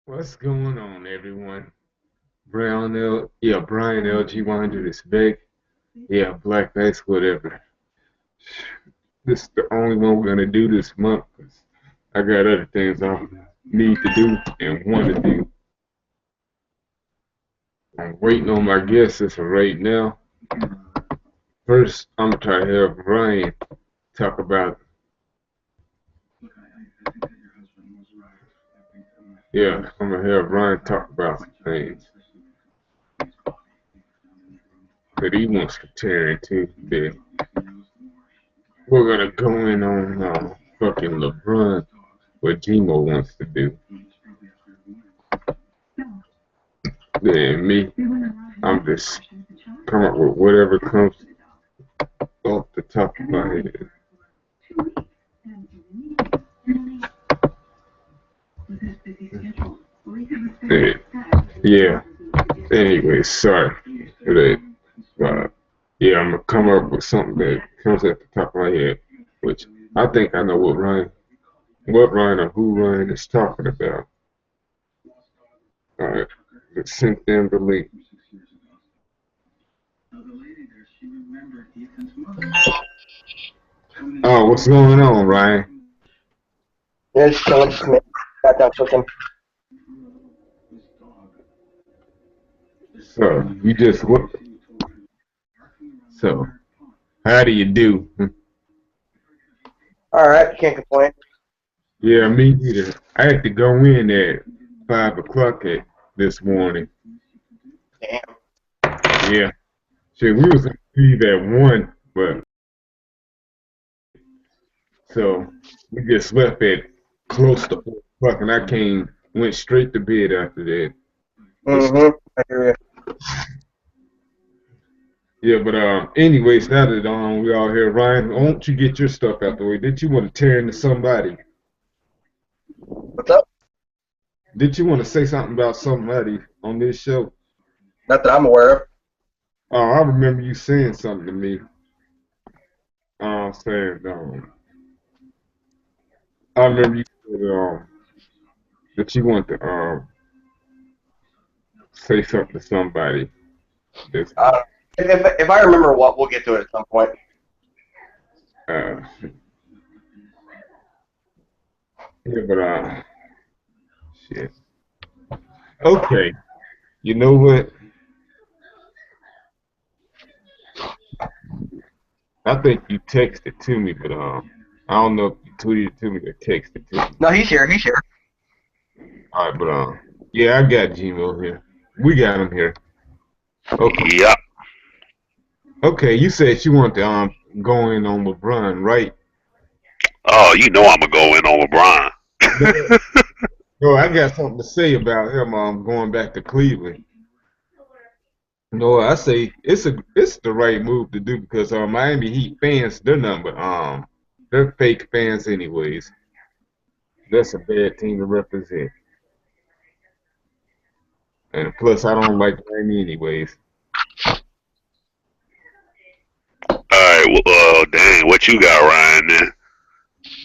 What's going on, everyone? Brian LG100 is back. Yeah, Black Ice, whatever. This is the only one we're gonna do this month because I got other things I need to do and want to do. I'm waiting on my guests as of right now. First, I'm gonna try to have Brian talk about. Yeah, I'm gonna have Brian talk about some things that he wants to tear into. That we're gonna go in on fucking LeBron, what Gmo wants to do. Then me, I'm just come up with whatever comes off the top of my head. Yeah. Yeah. Anyway, sorry for that. Yeah, I'm gonna come up with something that comes at the top of my head, which I think I know what Ryan or who Ryan is talking about. All right, let's send them the link. Oh, what's going on, Ryan? Yeah, just chilling, just got done cooking. So you just what? So how do you do? Alright, can't complain. Yeah, me neither. I had to go in at 5 o'clock this morning. Damn. Yeah, shit, we was gonna leave at 1, but so we just left at close to 4 o'clock, and went straight to bed after that. I hear you. Yeah, but anyways, now that we all here, Ryan, why don't you get your stuff out the way? Did you want to tear into somebody? What's up? Did you want to say something about somebody on this show? Not that I'm aware of. Oh, I remember you saying something to me. Saying I remember you said that you want to say something to somebody. That's, If I remember what, we'll get to it at some point. uh, yeah, but shit. Okay, you know what? I think you texted to me, but I don't know if you tweeted to me or texted to me. No, he's here. He's here. All right, but yeah, I got Gmail here. We got him here. Okay. Yeah. Okay, you said you want to go in on LeBron, right? Oh, you know I'm gonna go in on LeBron. No, I got something to say about him going back to Cleveland. No, I say it's the right move to do because Miami Heat fans they're fake fans anyways. That's a bad team to represent. And plus I don't like Miami anyways. All right. Well, dang, what you got, Ryan? Then,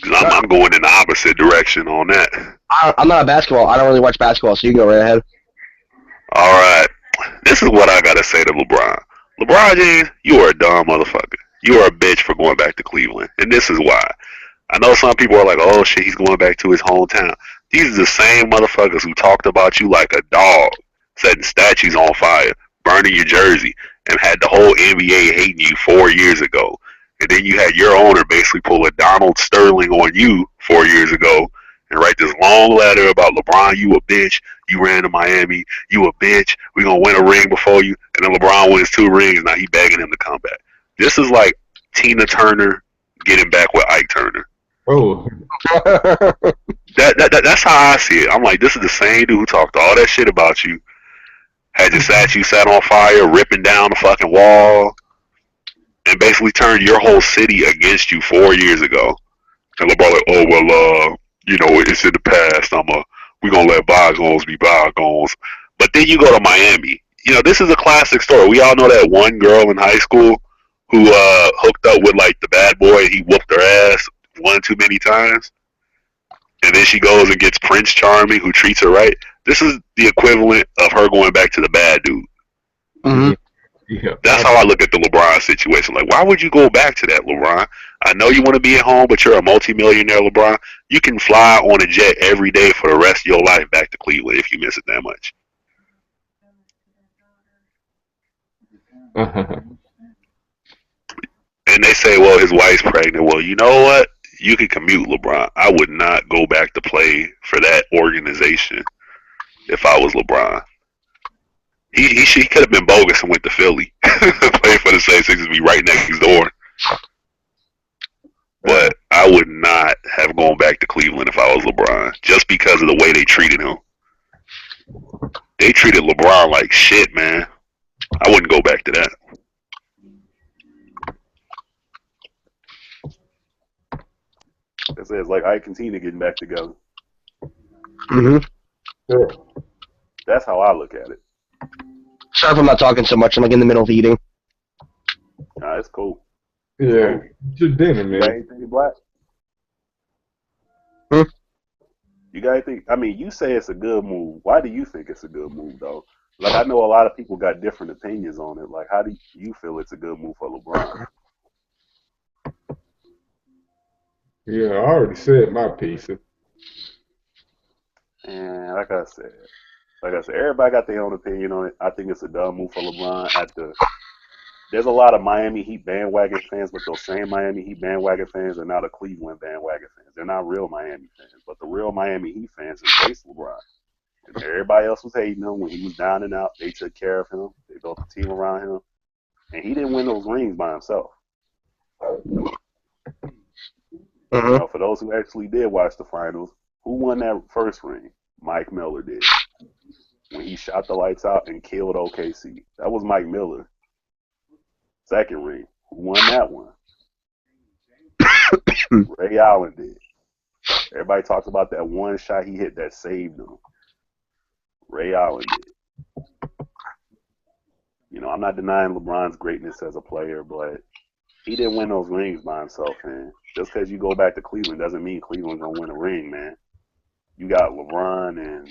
because I'm going in the opposite direction on that. I'm not a basketball. I don't really watch basketball, so you go right ahead. All right. This is what I gotta say to LeBron. LeBron James, you are a dumb motherfucker. You are a bitch for going back to Cleveland, and this is why. I know some people are like, "Oh shit, he's going back to his hometown." These are the same motherfuckers who talked about you like a dog, setting statues on fire, burning your jersey, and had the whole NBA hating you 4 years ago. And then you had your owner basically pull a Donald Sterling on you 4 years ago and write this long letter about LeBron, you a bitch, you ran to Miami, you a bitch, we gonna win a ring before you. And then LeBron wins 2 rings, now he begging him to come back. This is like Tina Turner getting back with Ike Turner. Oh, That's how I see it. I'm like, this is the same dude who talked all that shit about you, had your statue set on fire, ripping down the fucking wall, and basically turned your whole city against you 4 years ago. And LeBron like, oh well, it's in the past. We gonna let bygones be bygones. But then you go to Miami. This is a classic story. We all know that one girl in high school who hooked up with like the bad boy and he whooped her ass one too many times, and then she goes and gets Prince Charming, who treats her right. This is the equivalent of her going back to the bad dude. Mm-hmm. Yeah. That's how I look at the LeBron situation. Like, why would you go back to that, LeBron? I know you want to be at home, but you're a multimillionaire, LeBron. You can fly on a jet every day for the rest of your life back to Cleveland if you miss it that much. And they say, well, his wife's pregnant. Well, you know what? You can commute, LeBron. I would not go back to play for that organization if I was LeBron. He could have been bogus and went to Philly, playing for the same Sixers, be right next door. But I would not have gone back to Cleveland if I was LeBron, just because of the way they treated him. They treated LeBron like shit, man. I wouldn't go back to that. It says like I continue getting back together. Mm-hmm. Yeah. That's how I look at it. Sorry if I'm not talking so much. I'm like in the middle of eating. Nah, it's cool. Yeah. Just dinner, You got man. anything, Black? Hmm? You got anything? I mean, you say it's a good move. Why do you think it's a good move, though? Like, I know a lot of people got different opinions on it. Like, how do you feel it's a good move for LeBron? Yeah, I already said my piece. And like I said, everybody got their own opinion on it. I think it's a dumb move for LeBron. There's a lot of Miami Heat bandwagon fans, but those same Miami Heat bandwagon fans are now the Cleveland bandwagon fans. They're not real Miami fans, but the real Miami Heat fans embrace LeBron. And everybody else was hating him when he was down and out. They took care of him. They built a team around him. And he didn't win those rings by himself. Mm-hmm. You know, for those who actually did watch the finals, who won that first ring? Mike Miller did. When he shot the lights out and killed OKC. That was Mike Miller. Second ring. Who won that one? Ray Allen did. Everybody talks about that one shot he hit that saved him. Ray Allen did. You know, I'm not denying LeBron's greatness as a player, but he didn't win those rings by himself, man. Just because you go back to Cleveland doesn't mean Cleveland's going to win a ring, man. You got LeBron and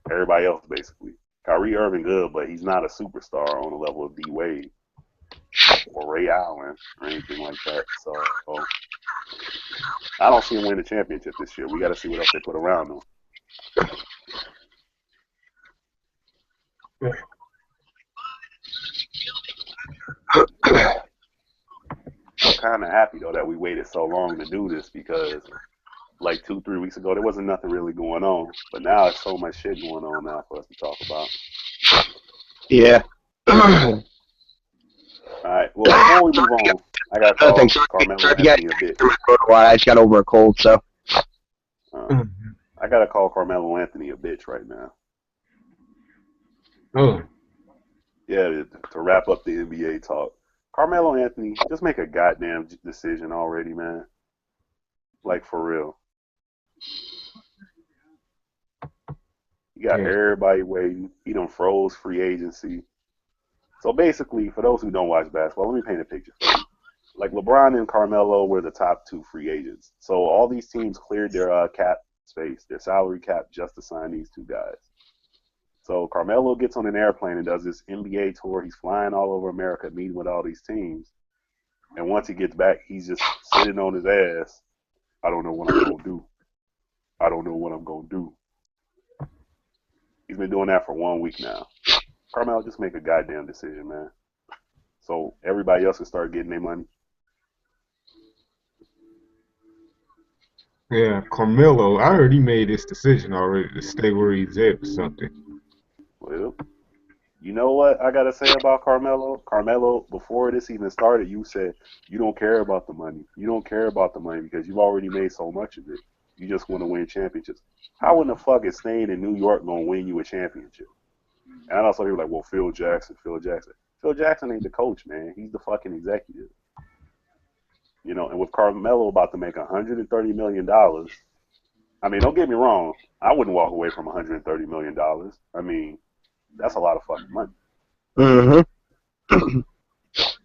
everybody else, basically. Kyrie Irving good, but he's not a superstar on the level of D-Wade or Ray Allen or anything like that. So I don't see him win the championship this year. We got to see what else they put around him. I'm kind of happy, though, that we waited so long to do this because, like 2-3 weeks ago, there wasn't nothing really going on. But now there's so much shit going on now for us to talk about. Yeah. All right. Well, before we move on, I got to call Carmelo Anthony a bitch. I just got over a cold, so. I got to call Carmelo Anthony a bitch right now. Oh. Yeah, to wrap up the NBA talk. Carmelo Anthony, just make a goddamn decision already, man. Like, for real. You got everybody waiting. He done froze free agency. So basically, for those who don't watch basketball, let me paint a picture for you. Like LeBron and Carmelo were the top two free agents. So all these teams cleared their cap space, their salary cap, just to sign these two guys. So Carmelo gets on an airplane and does this NBA tour. He's flying all over America, meeting with all these teams. And once he gets back, he's just sitting on his ass. I don't know what I'm going to do. I don't know what I'm going to do. He's been doing that for 1 week now. Carmelo, just make a goddamn decision, man. So everybody else can start getting their money. Yeah, Carmelo, I heard he made his decision already to stay where he's at or something. Well, you know what I got to say about Carmelo? Carmelo, before this even started, you said you don't care about the money. You don't care about the money because you've already made so much of it. You just want to win championships. How in the fuck is staying in New York going to win you a championship? And I know some people are like, well, Phil Jackson. Phil Jackson ain't the coach, man. He's the fucking executive. You know, and with Carmelo about to make $130 million, I mean, don't get me wrong. I wouldn't walk away from $130 million. I mean, that's a lot of fucking money. Mm-hmm.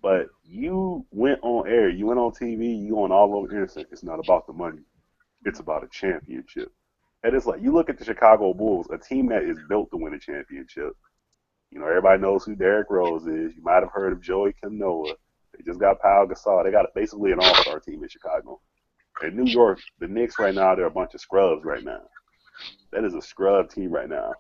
But you went on air, you went on TV, you on all over innocent. It's not about the money. It's about a championship. And it's like you look at the Chicago Bulls, a team that is built to win a championship. You know, everybody knows who Derrick Rose is. You might have heard of Joey Noah. They just got Pau Gasol. They got basically an all-star team in Chicago. In New York, the Knicks right now, they're a bunch of scrubs right now. That is a scrub team right now.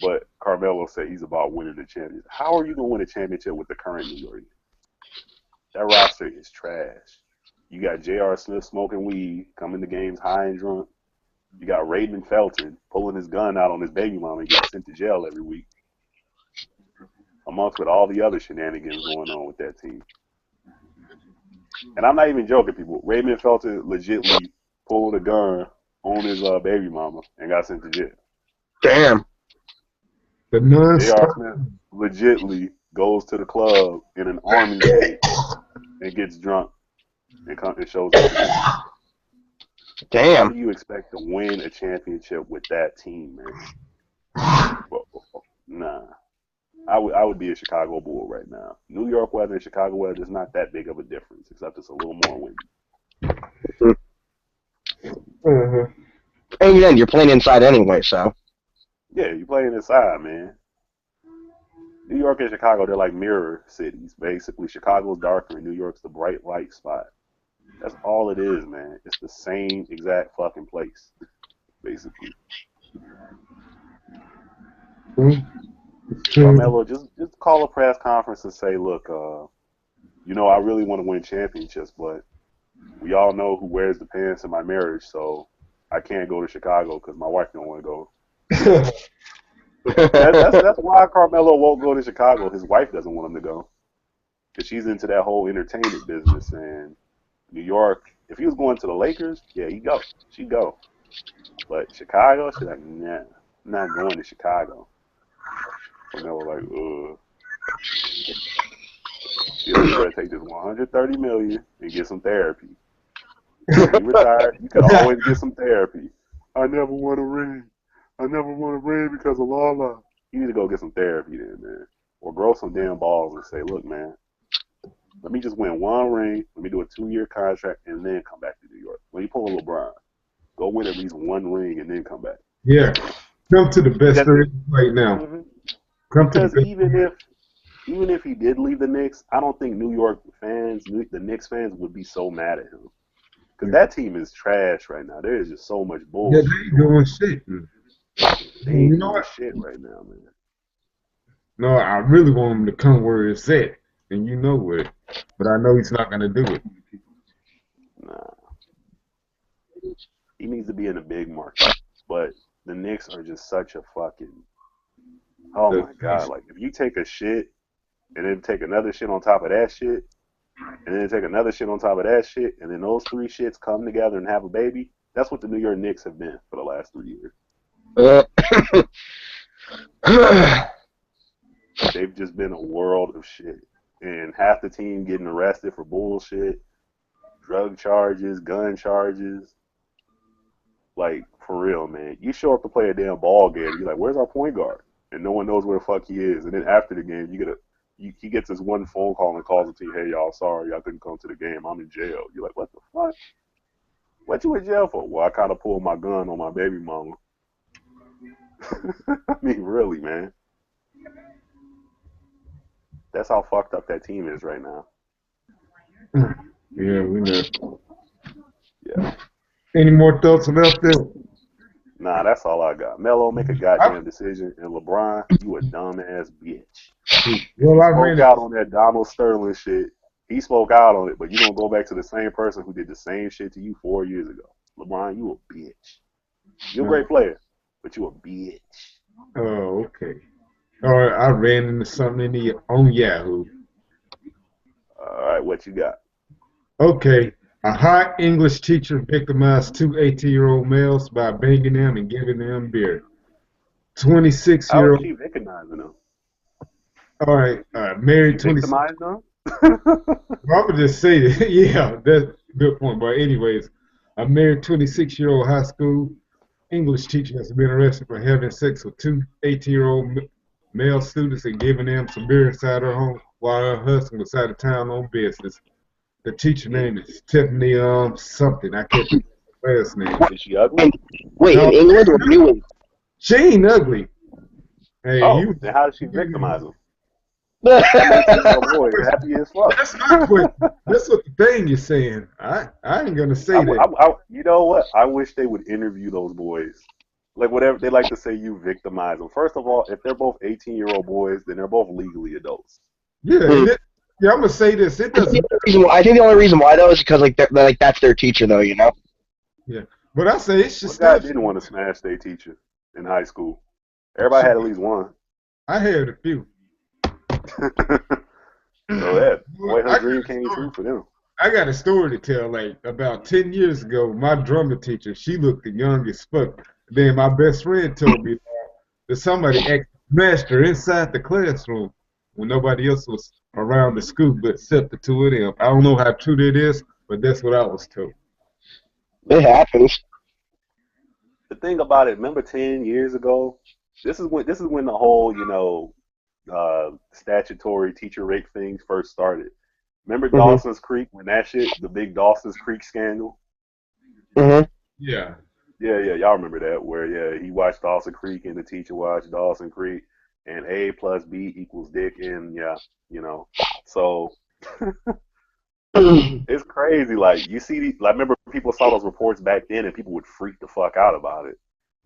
But Carmelo said he's about winning the championship. How are you going to win a championship with the current New York Knicks? That roster is trash. You got J.R. Smith smoking weed, coming to games high and drunk. You got Raymond Felton pulling his gun out on his baby mama and getting sent to jail every week. Amongst with all the other shenanigans going on with that team. And I'm not even joking, people. Raymond Felton legitly pulled a gun on his baby mama and got sent to jail. Damn. The J.R. Smith legitly goes to the club in an army cape and gets drunk and shows up. Damn. How do you expect to win a championship with that team, man? Well, nah. I would be a Chicago Bull right now. New York weather and Chicago weather is not that big of a difference, except it's a little more windy. Mm-hmm. And then you're playing inside anyway, so. Yeah, you playing inside, man. New York and Chicago, they're like mirror cities. Basically, Chicago's darker and New York's the bright light spot. That's all it is, man. It's the same exact fucking place, basically. Carmelo, just call a press conference and say, look, you know, I really want to win championships, but we all know who wears the pants in my marriage, so I can't go to Chicago because my wife don't want to go. That's why Carmelo won't go to Chicago. His wife doesn't want him to go because she's into that whole entertainment business. And New York, if he was going to the Lakers, yeah, he'd go. She'd go. But Chicago, she's like, nah, I'm not going to Chicago. Carmelo like, you better take this $130 million and get some therapy. When you retire, you can always get some therapy. I never want a ring. I never want a ring because of Lala. You need to go get some therapy then, man. Or grow some damn balls and say, look, man, let me just win one ring. Let me do a 2-year contract and then come back to New York. When you pull a LeBron, go win at least one ring and then come back. Yeah. Come to the best right now. Mm-hmm. Come because to the best. even if he did leave the Knicks, I don't think New York fans, the Knicks fans, would be so mad at him. Because that team is trash right now. There is just so much bullshit. Yeah, they ain't doing shit. They ain't doing shit right now, man. No, I really want him to come where it's at, and you know where. But I know he's not going to do it. Nah. He needs to be in a big market. But the Knicks are just such a fucking... Oh, my God. Like, if you take a shit and then take another shit on top of that shit, and then take another shit on top of that shit, and then those 3 shits come together and have a baby, that's what the New York Knicks have been for the last 3 years. They've just been a world of shit. And half the team getting arrested for bullshit, drug charges, gun charges. Like, for real, man. You show up to play a damn ball game, you're like, where's our point guard? And no one knows where the fuck he is. And then after the game, he gets this one phone call and calls the team, hey, y'all, sorry, I couldn't come to the game. I'm in jail. You're like, what the fuck? What you in jail for? Well, I kind of pulled my gun on my baby mama. I mean, really, man. That's how fucked up that team is right now. Yeah, we know. Yeah. Any more thoughts about that? Nah, that's all I got. Melo, make a goddamn decision. And LeBron, you a dumbass bitch. Well, I spoke out on that Donald Sterling shit. He spoke out on it, but you don't go back to the same person who did the same shit to you 4 years ago. LeBron, you a bitch. You're a great player, but you a bitch. Oh, okay. All right, I ran into something on Yahoo. All right, what you got? Okay. A hot English teacher victimized 2 18-year-old males by banging them and giving them beer. 26-year-old. How is she victimizing them? All right, married 26. Victimized them? I would just say that, yeah, that's a good point. But anyways, a married 26-year-old high school English teacher has been arrested for having sex with 2 18-year-old male students and giving them some beer inside her home. while her husband was out of town on business. The teacher name is Tiffany something. I can't think of her last name. What? Is she ugly? Wait, in No, England or New England? she ain't ugly. Hey, Oh, you. then how did she victimize him? Two 18-year-old boys happy as fuck. That's my question. That's what the thing you're saying. I ain't gonna say that. You know what? I wish they would interview those boys. Like whatever they like to say, you victimize them. First of all, if they're both 18-year-old boys, then they're both legally adults. Yeah, yeah. I'm gonna say this. It doesn't. I think the only reason why though is because like that's their teacher though, you know. Yeah, but I say it should What guy still. didn't want to smash their teacher in high school? Everybody had at least one. I had a few. So that boy, her I dream got a came story. true for them. I got a story to tell. Like about 10 years ago, my drummer teacher, she looked the youngest fuck. Then my best friend told me that somebody smashed her inside the classroom when nobody else was around the school but except the two of them. I don't know how true that is, but that's what I was told. It happens. The thing about it, remember 10 years ago? This is when the whole statutory teacher rape things first started. Remember Mhm. Dawson's Creek when that shit, the big Dawson's Creek scandal? Mhm. Yeah. Yeah, y'all remember that where he watched Dawson Creek and the teacher watched Dawson Creek and A plus B equals dick and so it's crazy. Like you see, like remember people saw those reports back then and people would freak the fuck out about it,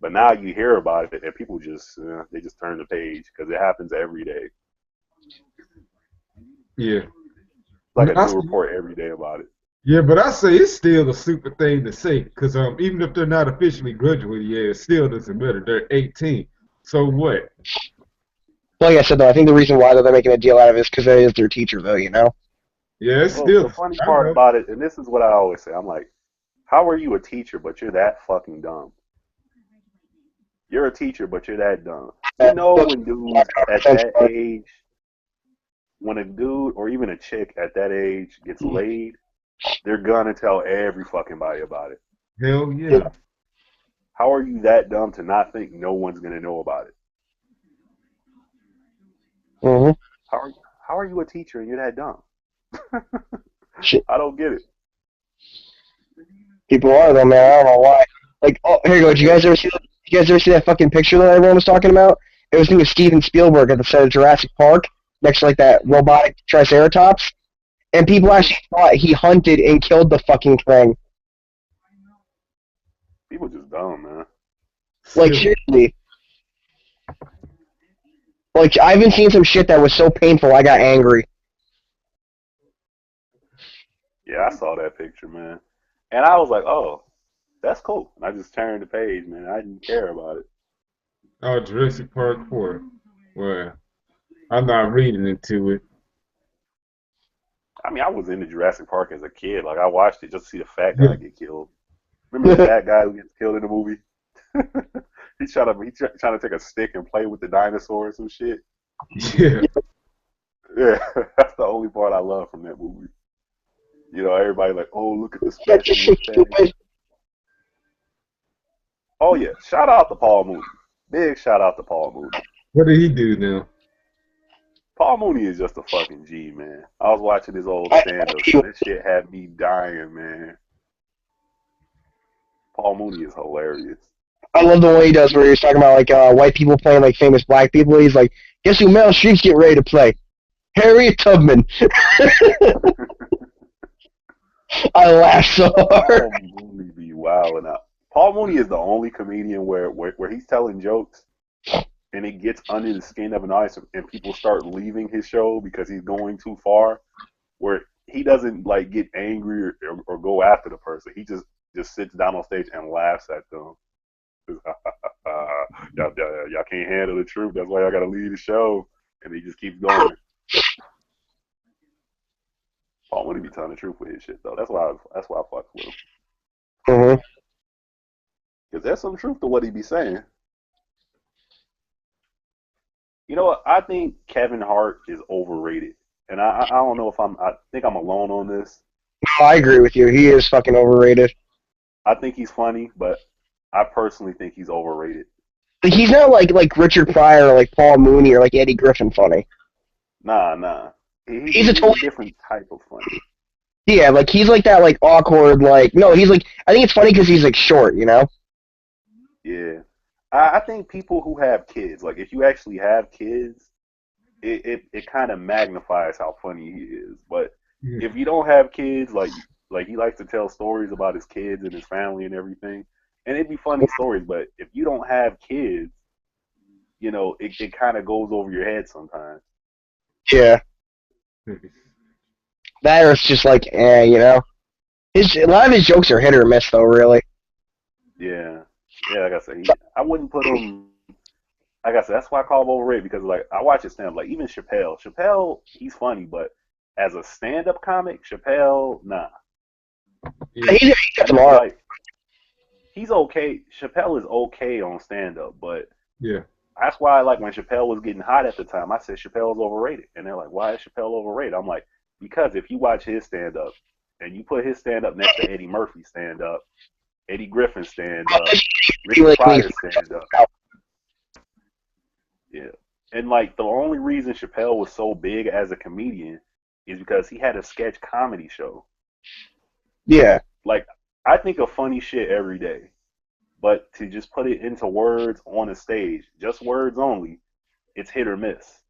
but now you hear about it and people just they just turn the page because it happens every day. Yeah. Like a I new say, report every day about it. yeah, but I say it's still a stupid thing to say because even if they're not officially graduated yet, it still doesn't matter. They're 18. So what? Like I said though, I think the reason why they're making a deal out of it is because it is their teacher though, you know. Yeah, it's Well, still. the funny I part know. about it, and this is what I always say, I'm like, how are you a teacher but you're that fucking dumb? You're a teacher but you're that dumb. You know when dudes at that age, when a dude or even a chick at that age gets laid, they're gonna tell every fucking body about it. Hell yeah. How are you that dumb to not think no one's gonna know about it? Mhm. How are how are you a teacher and you're that dumb? Shit, I don't get it. people are though, man. I don't know why. Like, oh, here you go. Did you Yeah. guys ever see? You guys ever see that fucking picture that everyone was talking about? It was of Steven Spielberg at the set of Jurassic Park next to like that robotic Triceratops, and people hmm actually thought he hunted and killed the fucking thing. People just dumb, man. Like Silly. seriously. Like I've been seeing some shit that was so painful I got angry. Yeah, I saw that picture, man, and I was like, oh, that's cool. And I just turned the page, man. I didn't care about it. Oh, Jurassic Park 4. Well, I'm not reading into it. I mean, I was into Jurassic Park as a kid. Like I watched it just to see the fat Yeah. guy get killed. Remember the fat guy who gets killed in the movie? He's trying to take a stick and play with the dinosaurs and shit. Yeah. Yeah, that's the only part I love from that movie. Everybody like, oh, look at the That's just special so effects. stupid. Oh yeah, shout out to Paul Mooney. Big shout out to Paul Mooney. What did he do now? Paul Mooney is just a fucking G, man. I was watching his old I, stand-ups and this shit had me dying, man. Paul Mooney is hilarious. I love the way he does where he's talking about like white people playing like famous black people. He's like, guess who Meryl Streep's getting ready to play? Harriet Tubman. I laugh so hard. Paul Mooney be wilding out. Paul Mooney is the only comedian where he's telling jokes and it gets under the skin of an audience and people start leaving his show because he's going too far. Where he doesn't like get angry or go after the person. He just sits down on stage and laughs at them. Y'all can't handle the truth. That's why y'all gotta leave the show. And he just keeps going. Paul Mooney be telling the truth with his shit though. That's why I fuck with him. Mm-hmm. Because there's some truth to what he be saying. You know what? I think Kevin Hart is overrated. And I don't know if I think I'm alone on this. No, I agree with you. He is fucking overrated. I think he's funny, but I personally think he's overrated. Like, he's not like Richard Pryor or like Paul Mooney or like Eddie Griffin funny. Nah. He's a He's a totally different type of funny. yeah, like he's like that like awkward like no, he's like I think it's funny because he's like short, you know. Yeah. I think people who have kids, like if you actually have kids, it kind of magnifies how funny he is. But Yeah. if you don't have kids, like he likes to tell stories about his kids and his family and everything, and it'd be funny stories. But if you don't have kids, it kind of goes over your head sometimes. Yeah, that or it's just like you know. A lot of his jokes are hit or miss though, really. Yeah, yeah. Like I said, I wouldn't put him. Like I said, that's why I call him overrated because like I watch his stand up. Like even Chappelle, he's funny, but as a stand up comic, Chappelle, nah. Yeah. He's got And some it's art. like he's okay. Chappelle is okay on stand up, but Yeah. that's why like when Chappelle was getting hot at the time, I said Chappelle's overrated, and they're like, why is Chappelle overrated? I'm like, because if you watch his stand up and you put his stand up next to Eddie Murphy stand up, Eddie Griffin stand up, Richard Pryor stand up. Yeah. And like the only reason Chappelle was so big as a comedian is because he had a sketch comedy show. Yeah, Like I think of funny shit every day, but to just put it into words on a stage, just words only, it's hit or miss.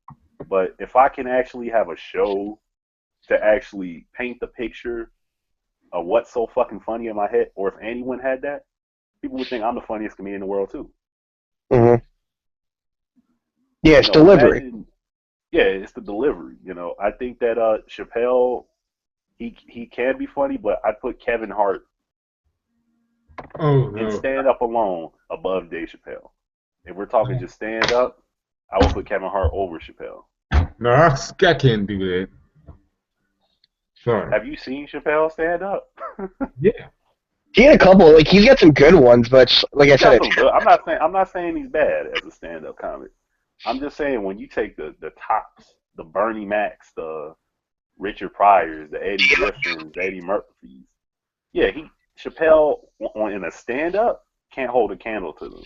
But if I can actually have a show to actually paint the picture of what's so fucking funny in my head, or if anyone had that, people would think I'm the funniest comedian in the world too. hmm yeah, it's delivery. Imagine, yeah, it's the delivery. I think that Chappelle, he can be funny, but I'd put Kevin Hart Oh in no. stand up alone above Dave Chappelle. If we're talking just stand up, I would put Kevin Hart over Chappelle. No, I can't do that. Sorry. Have you seen Chappelle stand up? Yeah. He had a couple. Like he's got some good ones, but like I He's got said, some good. I'm not saying he's bad as a stand up comic. I'm just saying when you take the tops, the Bernie Macs, the Richard Pryors, the Eddie Griffins, the Eddie Murphys, yeah, Chappelle in a stand up can't hold a candle to them.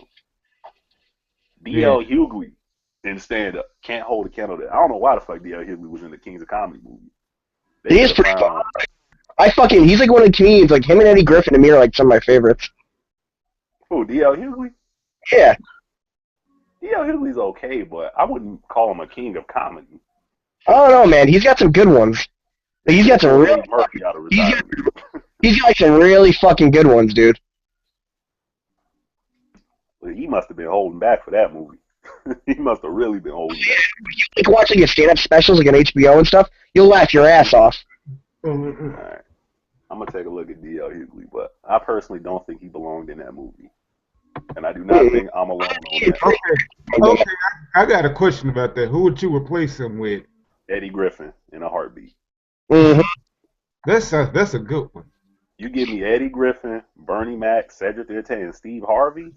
Yeah. D.L. Hughley in stand up can't hold a candle to them. I don't know why the fuck D.L. Hughley was in the Kings of Comedy movie. They he could is have pretty fun. found. He's like one of the comedians. Like him and Eddie Griffin to me are like some of my favorites. Who, D.L. Hughley? Yeah, D.L. Hughley's okay, but I wouldn't call him a king of comedy. I don't know, man. He's got some good ones. Like, he's got some Pull really. Eddie Murphy out of He's got, retirement. he's got like some really fucking good ones, dude. He must have been holding back for that movie. He must have really been holding back. Like watching his stand-up specials like on HBO and stuff, you'll laugh your ass off. All right. I'm gonna take a look at D.L. Hughley, but I personally don't think he belonged in that movie, and I do not think I'm alone on that. Okay. I got a question about that. Who would you replace him with? Eddie Griffin in a heartbeat. Mm-hmm. That's a good one. You give me Eddie Griffin, Bernie Mac, Cedric the Entertainer, and Steve Harvey,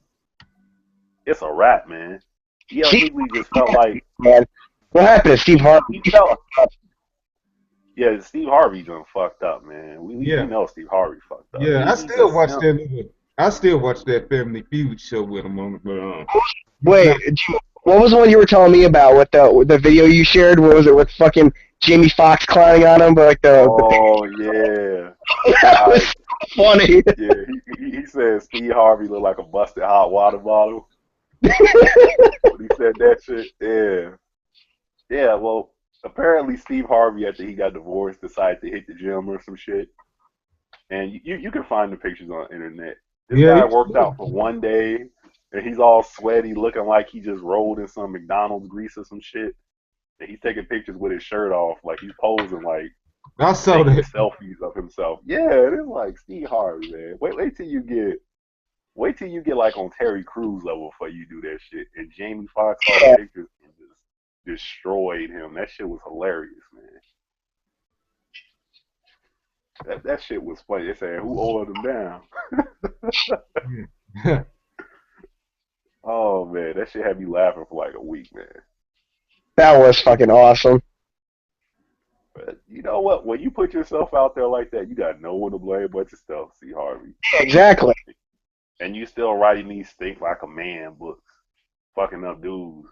it's a wrap, man. D.L. Hughley just felt like Man, what happened to Steve Harvey? he felt. Yeah, Steve Harvey done fucked up, man. We Yeah. know Steve Harvey fucked up. Yeah, I He's still a watch simp. that. I still watch that Family Feud show with him on it, but Wait, what was the one you were telling me about with the video you shared? What was it with fucking Jamie Foxx clowning on him? But like Oh yeah, that was so funny. yeah. He said Steve Harvey looked like a busted hot water bottle. When he said that shit, yeah, yeah. Well, apparently Steve Harvey, after he got divorced, decided to hit the gym or some shit. And you can find the pictures on the internet. This guy worked out for one day, and he's all sweaty, looking like he just rolled in some McDonald's grease or some shit. And he's taking pictures with his shirt off, like he's posing, like I saw taking that. selfies of himself. Yeah, it is like Steve Harvey, man. Wait till you get like on Terry Crews level before you do that shit. And Jamie Foxx saw the pictures and just destroyed him. That shit was hilarious, man. That shit was funny. They said, who ordered him down? Oh man, that shit had me laughing for like a week, man. That was fucking awesome. But you know what? When you put yourself out there like that, you got no one to blame but yourself, C. Harvey. Exactly. And you still writing these think like a man books, fucking up dudes.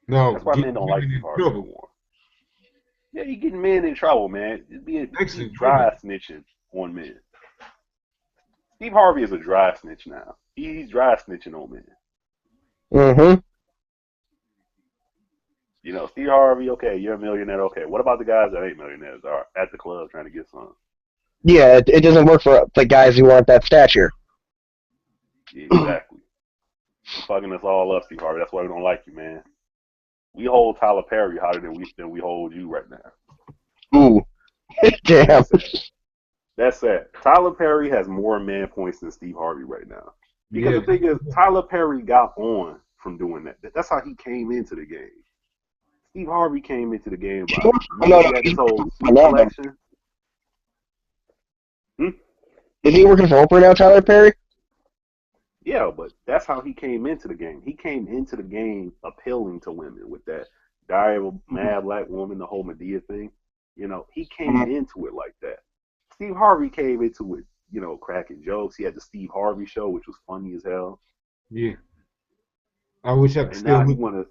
No, That's why men don't like getting Steve in Harvey trouble. anymore. Yeah, he getting men in trouble, man. He's Actually, dry snitching on men. Steve Harvey is a dry snitch now. He's dry snitching on men. Mm-hmm. You know, Steve Harvey, okay, you're a millionaire, okay. What about the guys that ain't millionaires are at the club trying to get some? Yeah, it doesn't work for the guys who aren't that stature. Exactly. You're fucking us all up, Steve Harvey. That's why we don't like you, man. We hold Tyler Perry harder than we hold you right now. Ooh. And Damn. that's sad. That's sad. Tyler Perry has more man points than Steve Harvey right now. Because yeah, the thing is, Tyler Perry got on from doing that. That's how he came into the game. Steve Harvey came into the game by, No, remember he no, had he's this whole working for suit now, then. collection? Hmm? Is he working for Oprah now, Tyler Perry? Yeah, but that's how he came into the game. He came into the game appealing to women with that Diary of a Mad Black Woman, the whole Medea thing. You know, he came into it like that. Steve Harvey came into it, you know, cracking jokes. He had the Steve Harvey show, which was funny as hell. yeah. I wish I could And still look.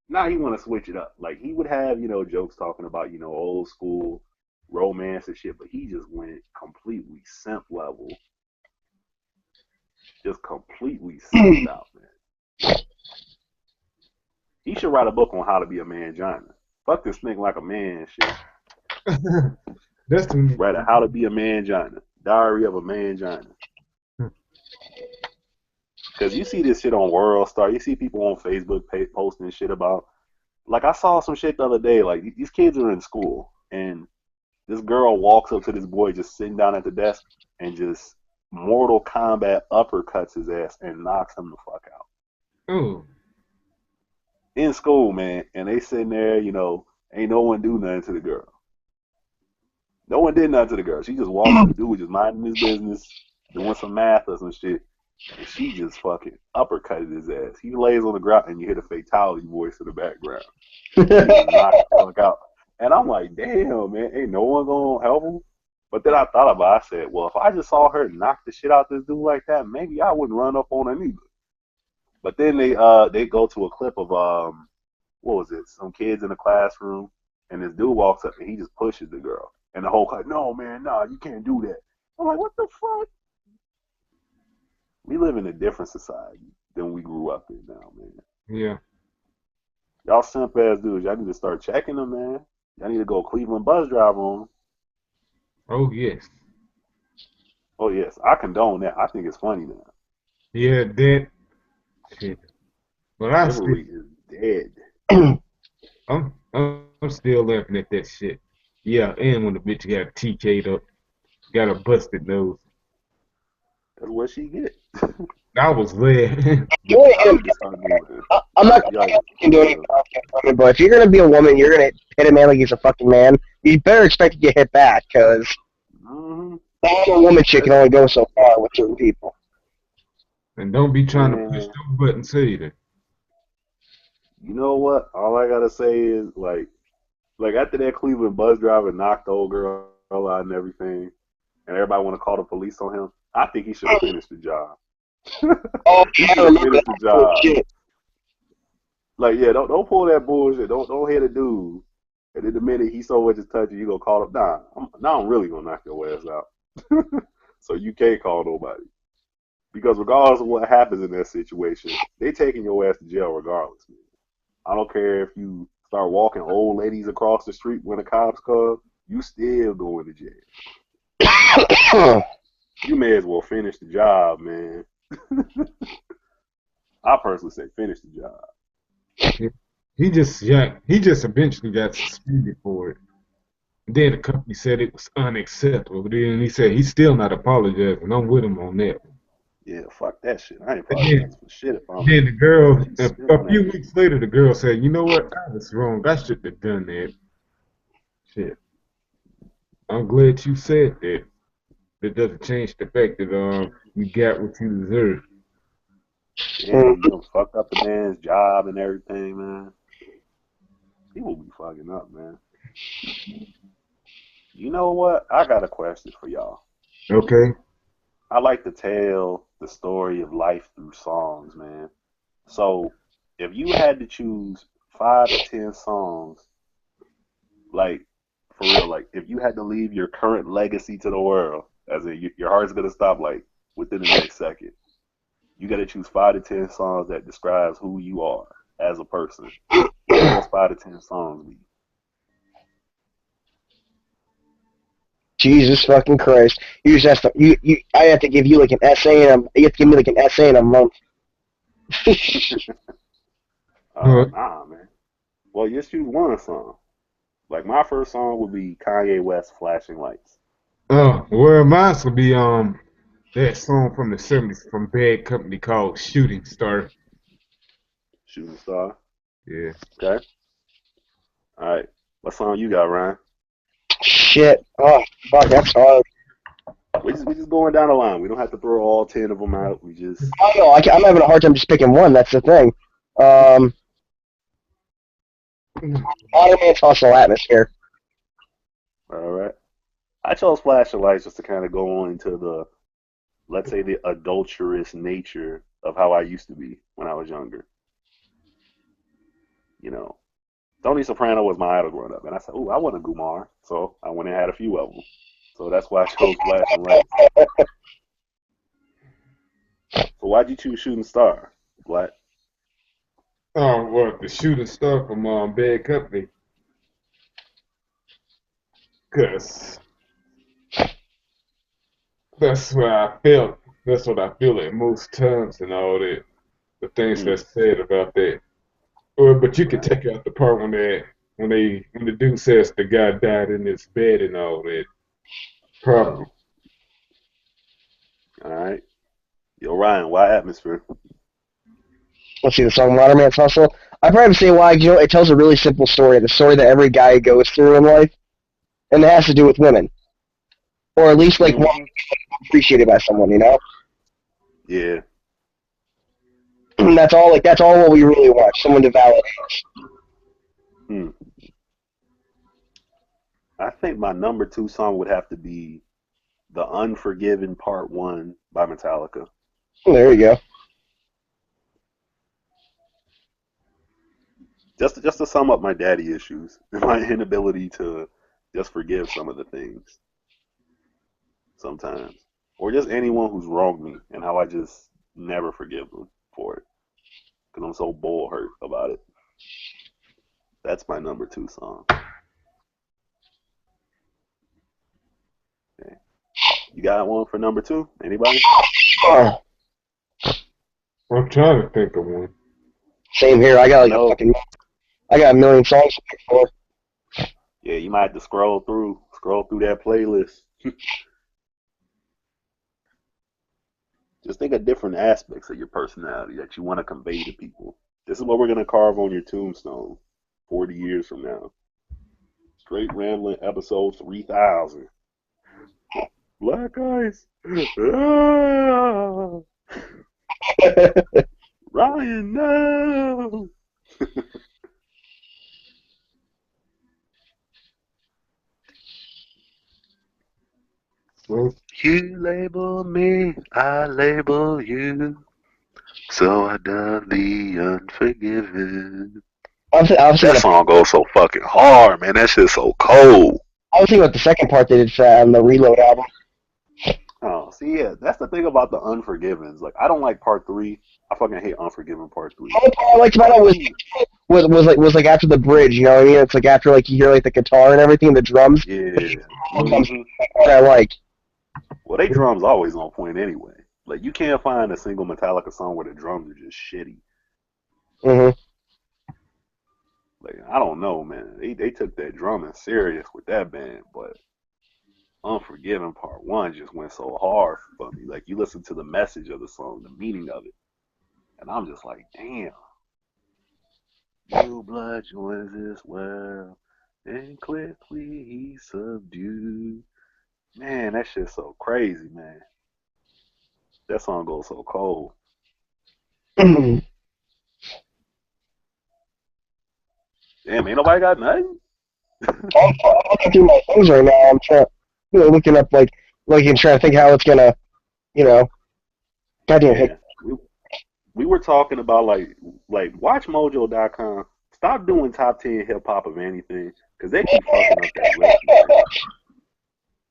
now he wanna switch it up. Like he would have, you know, jokes talking about, you know, old school romance and shit, but he just went completely simp level, just completely simped out, man. He should write a book on how to be a mangina. Fuck this thing like a man shit. That's the Write a how to be a mangina. Diary of a mangina. Because you see this shit on World Star. You see people on Facebook posting shit about. Like, I saw some shit the other day. Like, these kids are in school, and this girl walks up to this boy just sitting down at the desk and just Mortal Kombat uppercuts his ass and knocks him the fuck out. oh In school, man. And they sitting there, you know, ain't no one do nothing to the girl. No one did nothing to the girl. She just walked up. The dude was just minding his business, doing some math or some shit. And she just fucking uppercutted his ass. He lays on the ground and you hear the fatality voice in the background. He just knocked the fuck out. And I'm like, damn, man, ain't no one gonna help him? But then I thought about it. I said, well, if I just saw her knock the shit out this dude like that, maybe I wouldn't run up on her neither. But then they go to a clip of what was it? Some kids in a classroom, and this dude walks up and he just pushes the girl. And the whole class, no, man, nah, you can't do that. I'm like, what the fuck? We live in a different society than we grew up in now, man. yeah. Y'all simp ass dudes, y'all need to start checking them, man. Y'all need to go Cleveland bus driver on them. Oh yes. Oh yes, I condone that. I think it's funny now. Yeah, that shit. But Chivalry is dead. I'm still laughing at that shit. Yeah, and when the bitch got TK'd up, got a busted nose. That's what she get. I was there. You I ain't need to start doing this. I'm not Y'all gonna fucking do anything against women, but if you're gonna be a woman, you're gonna hit a man like he's a fucking man. You better expect to get hit back, because Mm-hmm. a woman shit can only go so far with certain people. And don't be trying to push Man, those buttons either. you know what? All I gotta say is like after that Cleveland bus driver knocked the old girl out and everything, and everybody want to call the police on him. I think he should have finished the job. Oh, He yeah, should I have remember finished the that job. shit. Like, yeah, don't pull that bullshit. Don't hit a dude. And then the minute he so much as touch you, you gonna call him. Now I'm really gonna knock your ass out. So you can't call nobody. Because regardless of what happens in that situation, they taking your ass to jail regardless, man. I don't care if you start walking old ladies across the street when the cops come, you still going to jail. You may as well finish the job, man. I personally say finish the job. He just eventually got suspended for it. Then the company said it was unacceptable. But then he said he's still not apologizing. I'm with him on that. Yeah, fuck that shit. I ain't And apologizing for shit if then the girl, she's still a on few that. weeks later, the girl said, "You know what? I was wrong. I shouldn't have done that." Shit. I'm glad you said that. That doesn't change the fact that you got what you deserve. Yeah, you done fucked up the man's job and everything, man. People be fucking up, man. You know what? I got a question for y'all. Okay. I like to tell the story of life through songs, man. So, if you had to choose 5 to 10 songs, like for real, like if you had to leave your current legacy to the world, as in your heart's gonna stop like within the next second. You got to choose 5 to 10 songs that describes who you are as a person. What would those 5 to 10 songs be? Jesus fucking Christ! You just have to, I have to give you like an essay and you have to give me like an essay in a month. Nah, man. Well, you just choose one song. Like my first song would be Kanye West, "Flashing Lights." Well, mine would be that song from the '70s from Bad Company called "Shooting Star." Shooting Star. Yeah. Okay. All right. What song you got, Ryan? Shit! Oh fuck, that's hard. We just going down the line. We don't have to throw all 10 of them out. We just. I know. I'm having a hard time just picking one. That's the thing. Modern Man's Hustle Atmosphere. All right. I chose Flashing Lights just to kind of go on into the, let's say, the adulterous nature of how I used to be when I was younger. You know, Tony Soprano was my idol growing up, and I said, "Ooh, I want a Gumar," so I went and had a few of them. So that's why I chose Flashing Lights. So why'd you choose Shooting Star, Black? Oh, well, the Shooting Star from Bad Company, cause that's what I felt. That's what I feel at most times and all that. The things that's said about that. Well, but you can Right. take out the part when the dude says the guy died in his bed and all that. Probably. All right. Yo, Ryan, why Atmosphere? Let's see the song Modern Man's Hustle. I'd probably say why. You know, it tells a really simple story. The story that every guy goes through in life, and it has to do with women, or at least like one appreciated by someone. You know. Yeah. That's all. Like that's all what we really want. Someone to validate us. Hmm. I think my number 2 song would have to be "The Unforgiven Part 1" by Metallica. There you go. Just to sum up my daddy issues and my inability to just forgive some of the things sometimes, or just anyone who's wronged me and how I just never forgive them for it because I'm so bull hurt about it. That's my number 2 song. Okay. You got one for number 2? Anybody? Oh, I'm trying to think of one. same here. I got I like know. I got a million songs to pick for. Yeah, you might have to scroll through that playlist. Just think of different aspects of your personality that you want to convey to people. This is what we're gonna carve on your tombstone 40 years from now. Straight Rambling episode 3000. Black Ice. Ah, Ryan, no. Well, You label me, I label you. So I done the unforgiven. I was That thinking. song goes so fucking hard, man. That shit's so cold. I was thinking about the second part they did for that on the Reload album. Oh, see, yeah, that's the thing about the Unforgivens. Like, I don't like part 3. I fucking hate Unforgiven part 3. The only part I liked about it was like after the bridge. You know what I mean? It's like after like you hear like the guitar and everything, the drums. Yeah. Comes hmm what I like. Well, they drums always on point anyway. Like, you can't find a single Metallica song where the drums are just shitty. Mhm. Like, I don't know, man. They took that drumming serious with that band, but Unforgiven Part 1 just went so hard for me. Like, you listen to the message of the song, the meaning of it, and I'm just like, damn. New blood joins this world, and quickly he's subdued. Man, that shit's so crazy, man. That song goes so cold. I'm Damn, ain't nobody got nothing? looking through my things right now. I'm trying, looking up like and trying to think how it's gonna, you know. Goddamn. Yeah. We were talking about like watchmojo.com stop doing top 10 hip hop of anything because they keep fucking up that list, man.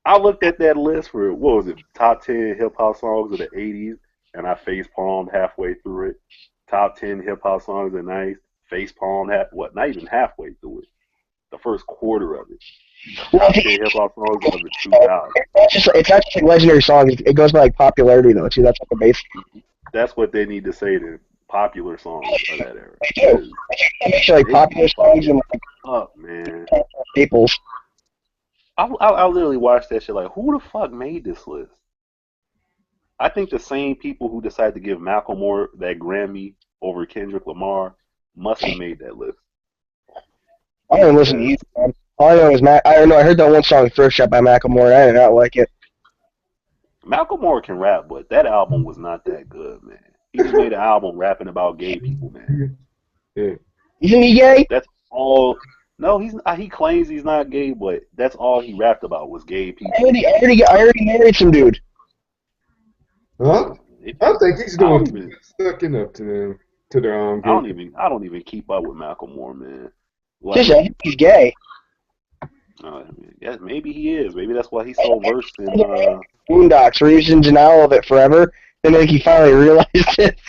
I looked at that list for what was it, top 10 hip hop songs of the '80s, and I face palmed halfway through it. Top 10 hip hop songs of the '90s, face palmed not even halfway through it. The first quarter of it. Top 10 hip hop songs of the 2000s. It's not just like legendary songs. It goes by like popularity though too. That's like the base. That's what they need to say to popular songs of that era. Actually, like popular songs and like up, man. staples. I literally watched that shit like, who the fuck made this list? I think the same people who decided to give Macklemore that Grammy over Kendrick Lamar must have made that list. I didn't listen to either, man. All I know is I don't know. I heard that one song, "Thrift Shop" by Macklemore. I did not like it. Macklemore can rap, but that album was not that good, man. He just made an album rapping about gay people, man. Yeah. Isn't he gay? That's all. No, he's not, he claims he's not gay, but that's all he rapped about was gay people. I already married some dude. Huh? I think he's doing sucking up to them, to their I don't even keep up with Macklemore, man. Like, Just I think he's gay. Yeah, maybe he is. Maybe that's why he's so versed in. Boondocks, where he was in denial of it forever, and then he finally realized it.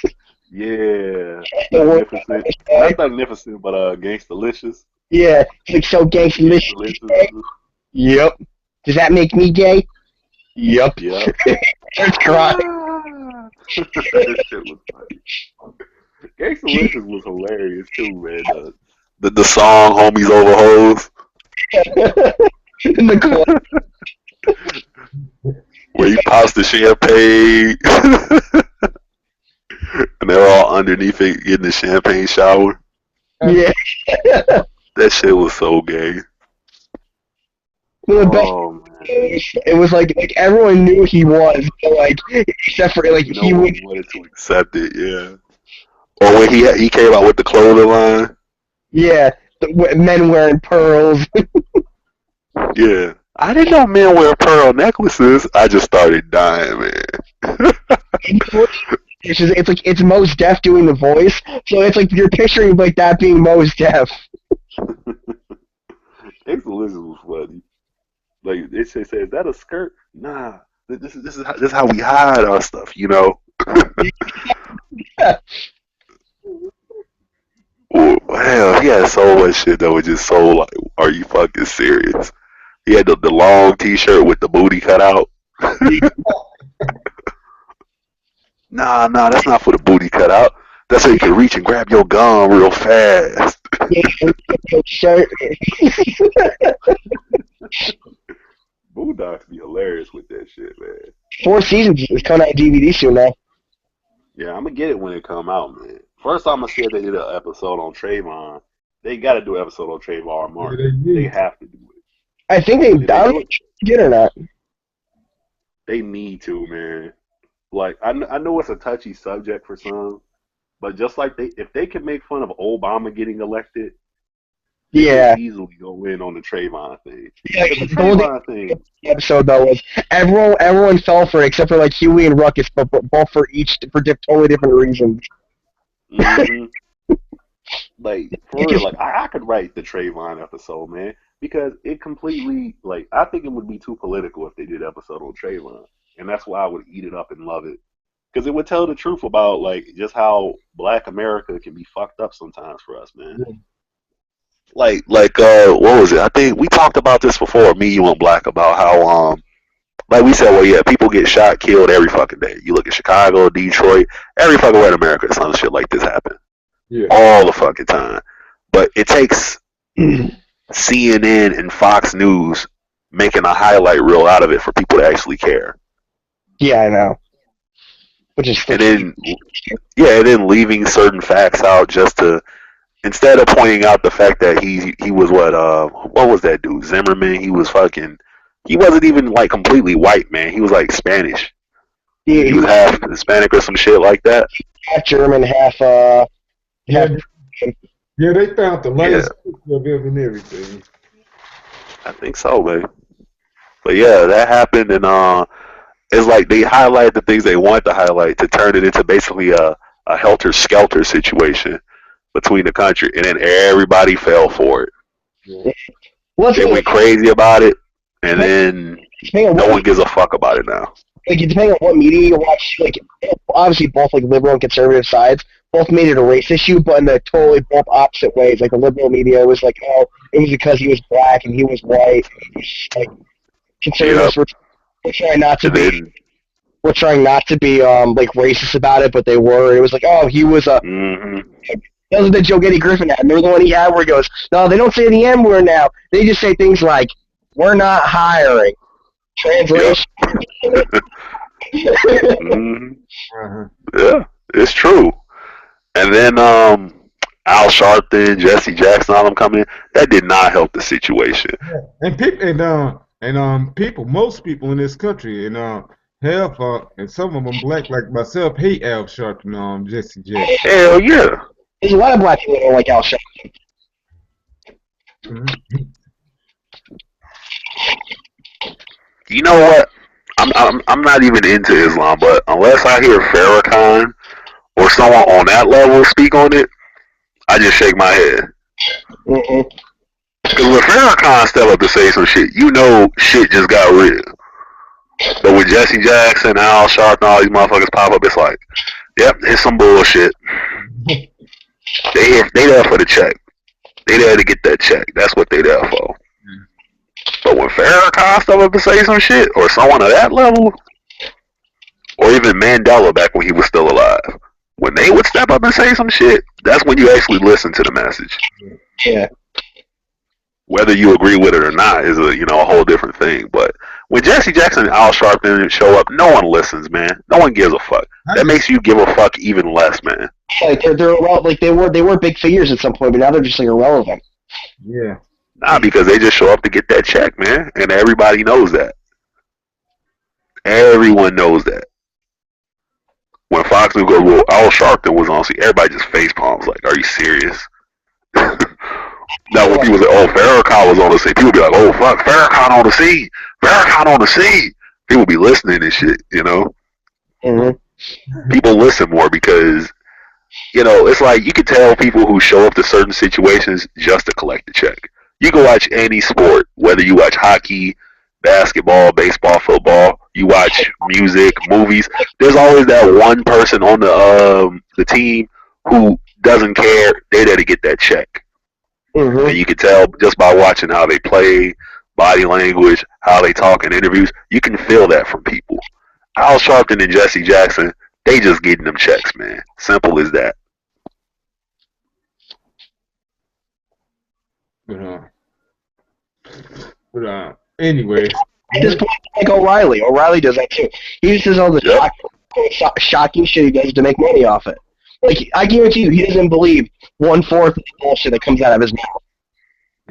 Yeah, magnificent. Not magnificent, but Gangstalicious. Yeah, it's like so gangsta-licious. Yep. Does that make me gay? Yep. Yep. Starts crying. This shit was funny. Gangstalicious was hilarious too, man. The song "Homies Over Hoes," In the corner. where he pops the champagne, and they're all underneath it getting the champagne shower. Yeah. That shit was so gay. Oh man. It was like everyone knew he was, but like except for like No he one would. wanted to accept it, yeah. Or when he came out with the clothing line. Yeah, men wearing pearls. Yeah. I didn't know men wear pearl necklaces. I just started dying, man. It's like it's Mos Def doing the voice, so it's like you're picturing like that being Mos Def. Gangstalicious was funny. Like they say, is that a skirt? Nah, this is how we hide our stuff, you know. Hell, he had so much shit that was just so like, are you fucking serious? He had the long T-shirt with the booty cut out. Nah, that's not for the booty cut out. That's so you can reach and grab your gum real fast. Shirt. Boondocks be hilarious with that shit, man. 4 seasons is coming out on DVD soon now. Yeah, I'm gonna get it when it come out, man. First, I'm gonna see if they did an episode on Trayvon. They got to do an episode on Trayvon Martin. Yeah, they have to do it. I think I don't know if they did or not. They need to, man. Like I know it's a touchy subject for some, but just like if they can make fun of Obama getting elected, they Yeah. can easily go in on the Trayvon thing. Yeah, The Trayvon thing. episode though was everyone fell for it except for like Huey and Ruckus, but both for totally different reasons. Mm-hmm. Like for real, like I could write the Trayvon episode, man, because it completely like I think it would be too political if they did an episode on Trayvon, and that's why I would eat it up and love it, because it would tell the truth about like just how Black America can be fucked up sometimes for us, man. Yeah. Like what was it? I think we talked about this before, me, you, and Black, about how like we said, well, yeah, people get shot, killed every fucking day. You look at Chicago, Detroit, every fucking way in America, some shit like this happen. Yeah. All the fucking time. But it takes CNN and Fox News making a highlight reel out of it for people to actually care. Yeah, I know. Which is And then leaving certain facts out just to, instead of pointing out the fact that he was what was that dude, Zimmerman? He wasn't even like completely white, man. He was like Spanish. Yeah, He was half Hispanic or some shit like that. half German, half Yeah, they found the last picture of him and everything. I think so, man. But yeah, that happened, and it's like they highlight the things they want to highlight to turn it into basically a helter-skelter situation. between the country, and then everybody fell for it. Yeah. They went crazy about it, and then no one gives a fuck about it now. Like, depending on what media you watch, like, obviously both, like, liberal and conservative sides, both made it a race issue, but in the totally both opposite ways. Like, the liberal media was like, oh, it was because he was black and he was white. Like, conservatives were trying not to be, like, racist about it, but they were. It was like, oh, he was a... That was the joke Eddie Griffin had. Remember the one he had where he goes, no, they don't say the N-word now. They just say things like, we're not hiring. Translation. Yeah, it's true. And then Al Sharpton, Jesse Jackson, all them coming in, that did not help the situation. And people, most people in this country, and and some of them black like myself, hate Al Sharpton, Jesse Jackson. Hell yeah. There's a lot of black people that don't like Al Sharpton. You know what? I'm not even into Islam, but unless I hear Farrakhan or someone on that level speak on it, I just shake my head. Because when Farrakhan step up to say some shit, you know shit just got real. But when Jesse Jackson, Al Sharpton, all these motherfuckers pop up, it's like, yep, it's some bullshit. They there for the check. They there to get that check. That's what they there for. But when Farrakhan step up to say some shit, or someone at that level, or even Mandela back when he was still alive, when they would step up and say some shit, that's when you actually listen to the message. Yeah. Whether you agree with it or not is a whole different thing. But when Jesse Jackson and Al Sharpton show up, no one listens, man. No one gives a fuck. That makes you give a fuck even less, man. Like they were big figures at some point, but now they're just like irrelevant. Yeah. Nah, because they just show up to get that check, man, and everybody knows that. Everyone knows that. When Fox News goes, well, Al Sharpton was on, see, everybody just face palms like, are you serious? Now, when people say, oh, Farrakhan was on the scene, people be like, oh, fuck, Farrakhan on the scene. Farrakhan on the scene. People be listening and shit, you know? People listen more because, it's like you can tell people who show up to certain situations just to collect the check. You can watch any sport, whether you watch hockey, basketball, baseball, football, you watch music, movies. There's always that one person on the team who doesn't care. They're there to get that check. And you can tell just by watching how they play, body language, how they talk in interviews. You can feel that from people. Al Sharpton and Jesse Jackson, they just getting them checks, man. Simple as that. But anyway. At this point, like O'Reilly. O'Reilly does that too. He just does all the shocking shit he does to make money off it. Like, I guarantee you, he doesn't believe 1/4 of the bullshit that comes out of his mouth.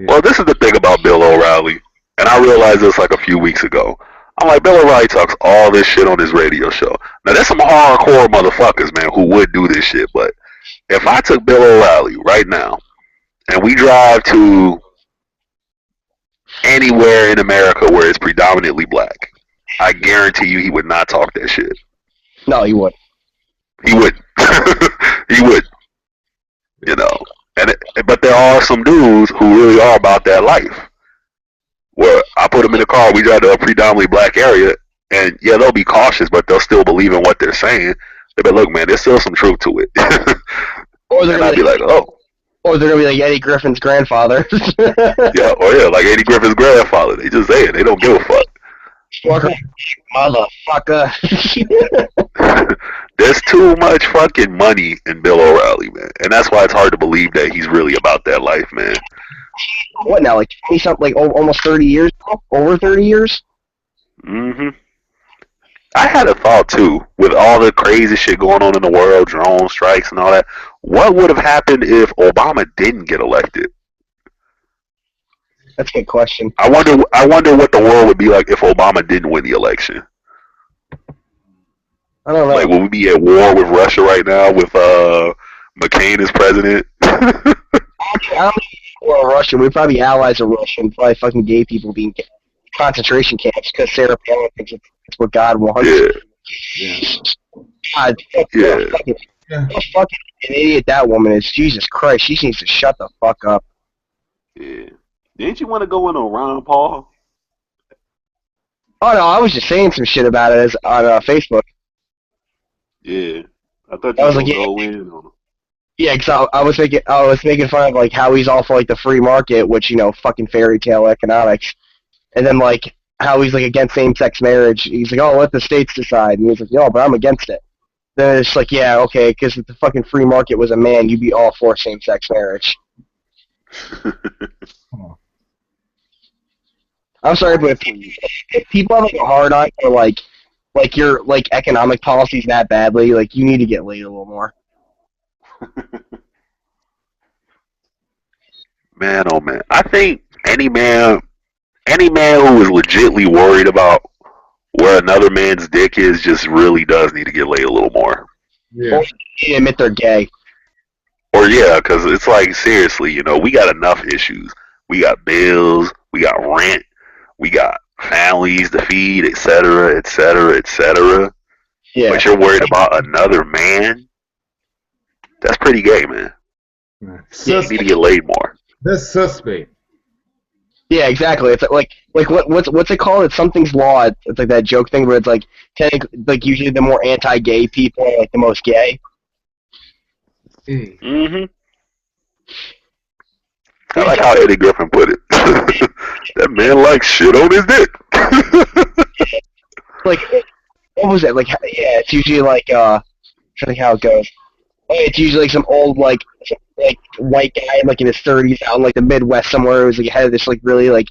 Well, this is the thing about Bill O'Reilly, and I realized this like a few weeks ago. I'm like, Bill O'Reilly talks all this shit on his radio show. Now, there's some hardcore motherfuckers, man, who would do this shit, but if I took Bill O'Reilly right now, and we drive to anywhere in America where it's predominantly black, I guarantee you he would not talk that shit. No, he wouldn't. He would. He would. But there are some dudes who really are about that life. Where I put them in the car, we drive to a predominantly black area, and yeah, they'll be cautious, but they'll still believe in what they're saying. They'll be look, man, there's still some truth to it. Or they're gonna be like, oh. Or they're gonna be like Eddie Griffin's grandfather. Like Eddie Griffin's grandfather. They just say it. They don't give a fuck. Motherfucker. There's too much fucking money in Bill O'Reilly, man, and that's why it's hard to believe that he's really about that life, man. What now? Like 20 something, like almost 30 years? Over 30 years? I had a thought too, with all the crazy shit going on in the world, drone strikes and all that. What would have happened if Obama didn't get elected? That's a good question. I wonder what the world would be like if Obama didn't win the election. I don't know. Like, would we be at war with Russia right now with McCain as president? I don't think we're Russian. We'd probably be allies of Russia and probably fucking gay people being concentration camps because Sarah Palin thinks it's what God wants. Yeah. God, fucking idiot that woman is. Jesus Christ, she needs to shut the fuck up. Yeah. Didn't you want to go in on Ron Paul? Oh no, I was just saying some shit about it on Facebook. Yeah. I thought I you were was like, gonna yeah, go in on him. yeah, because I was making fun of like how he's all for like the free market, which fucking fairy tale economics, and then like how he's like against same-sex marriage. He's like, oh, let the states decide, and he's like, no, but I'm against it. Then it's like, yeah, okay, because if the fucking free market was a man, you'd be all for same-sex marriage. I'm sorry, but if people have like a hard on for like your like economic policies that badly, like you need to get laid a little more. Man, oh man. I think any man who is legitly worried about where another man's dick is just really does need to get laid a little more. Yeah. Or they admit they're gay. Or yeah, because it's like seriously, we got enough issues. We got bills, we got rent, we got families to feed, etc., etc., etc. Yeah. But you're worried about another man? That's pretty gay, man. You need to get laid more. That's suspect. Yeah, exactly. It's like what's it called? It's something's law. It's like that joke thing where it's like usually the more anti-gay people are like the most gay. Mm-hmm. I like how Eddie Griffin put it. That man likes shit on his dick. Like, what was it? Like, yeah, it's usually like I think how it goes. It's usually like some old like white guy like in his 30s out in like the Midwest somewhere who's like head of this like really like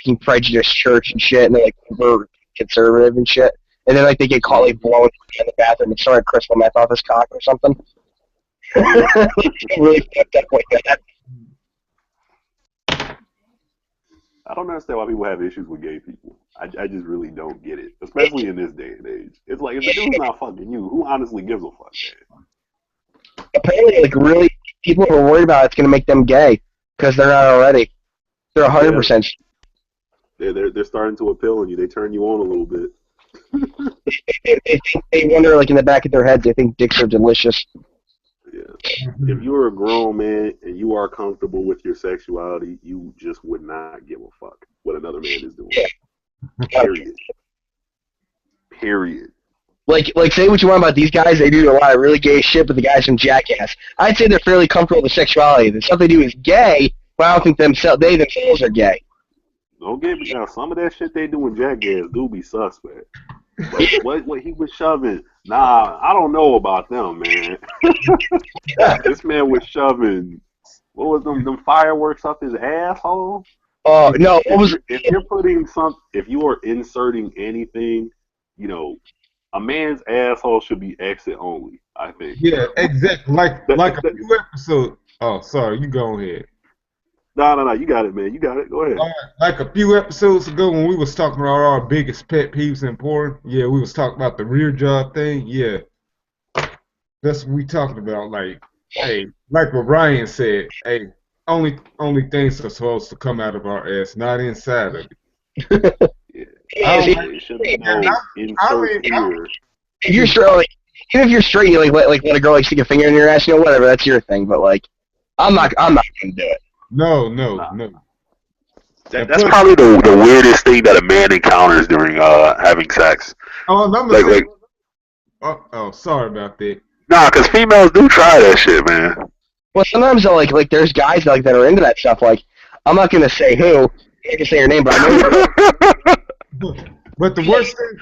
fucking prejudiced church and shit, and they're like super conservative and shit. And then like they get caught like blowing in the bathroom and snorting crystal meth off his cock or something. Really fucked up like that. I don't understand why people have issues with gay people. I just really don't get it, especially in this day and age. It's like, if the dude's not fucking you, who honestly gives a fuck, man? Apparently, like, really, people are worried about it's going to make them gay because they're not already. They're 100%. They're starting to appeal on you. They turn you on a little bit. They wonder, like, in the back of their heads, they think dicks are delicious. Yeah. If you are a grown man and you are comfortable with your sexuality, you just would not give a fuck what another man is doing. Period. Period. Like, say what you want about these guys, they do a lot of really gay shit, but the guys from Jackass, I'd say they're fairly comfortable with sexuality. The stuff they do is gay, but I don't think they themselves are gay. Don't get me now. Some of that shit they do in Jackass do be suspect. But what he was shoving? Nah, I don't know about them, man. This man was shoving. What was them fireworks up his asshole? Oh no! If you're putting if you are inserting anything, a man's asshole should be exit only, I think. Yeah, exactly. Like a few episodes. Oh, sorry, you go ahead. No, you got it, man. You got it. Go ahead. Like a few episodes ago when we was talking about our biggest pet peeves in porn, yeah, we was talking about the rear jaw thing. Yeah, that's what we talking about. Like, hey, like what Ryan said, hey, only things are supposed to come out of our ass, not inside of it. It should be insert here. If you're straight, even if you're straight, you let a girl stick a finger in your ass, whatever, that's your thing. But like, I'm not gonna do it. No. That's probably the weirdest thing that a man encounters during having sex. Oh, sorry about that. Nah, because females do try that shit, man. Well, sometimes like there's guys that are into that stuff. Like, I'm not gonna say who. I'm not gonna say her name, but I know. But the worst thing,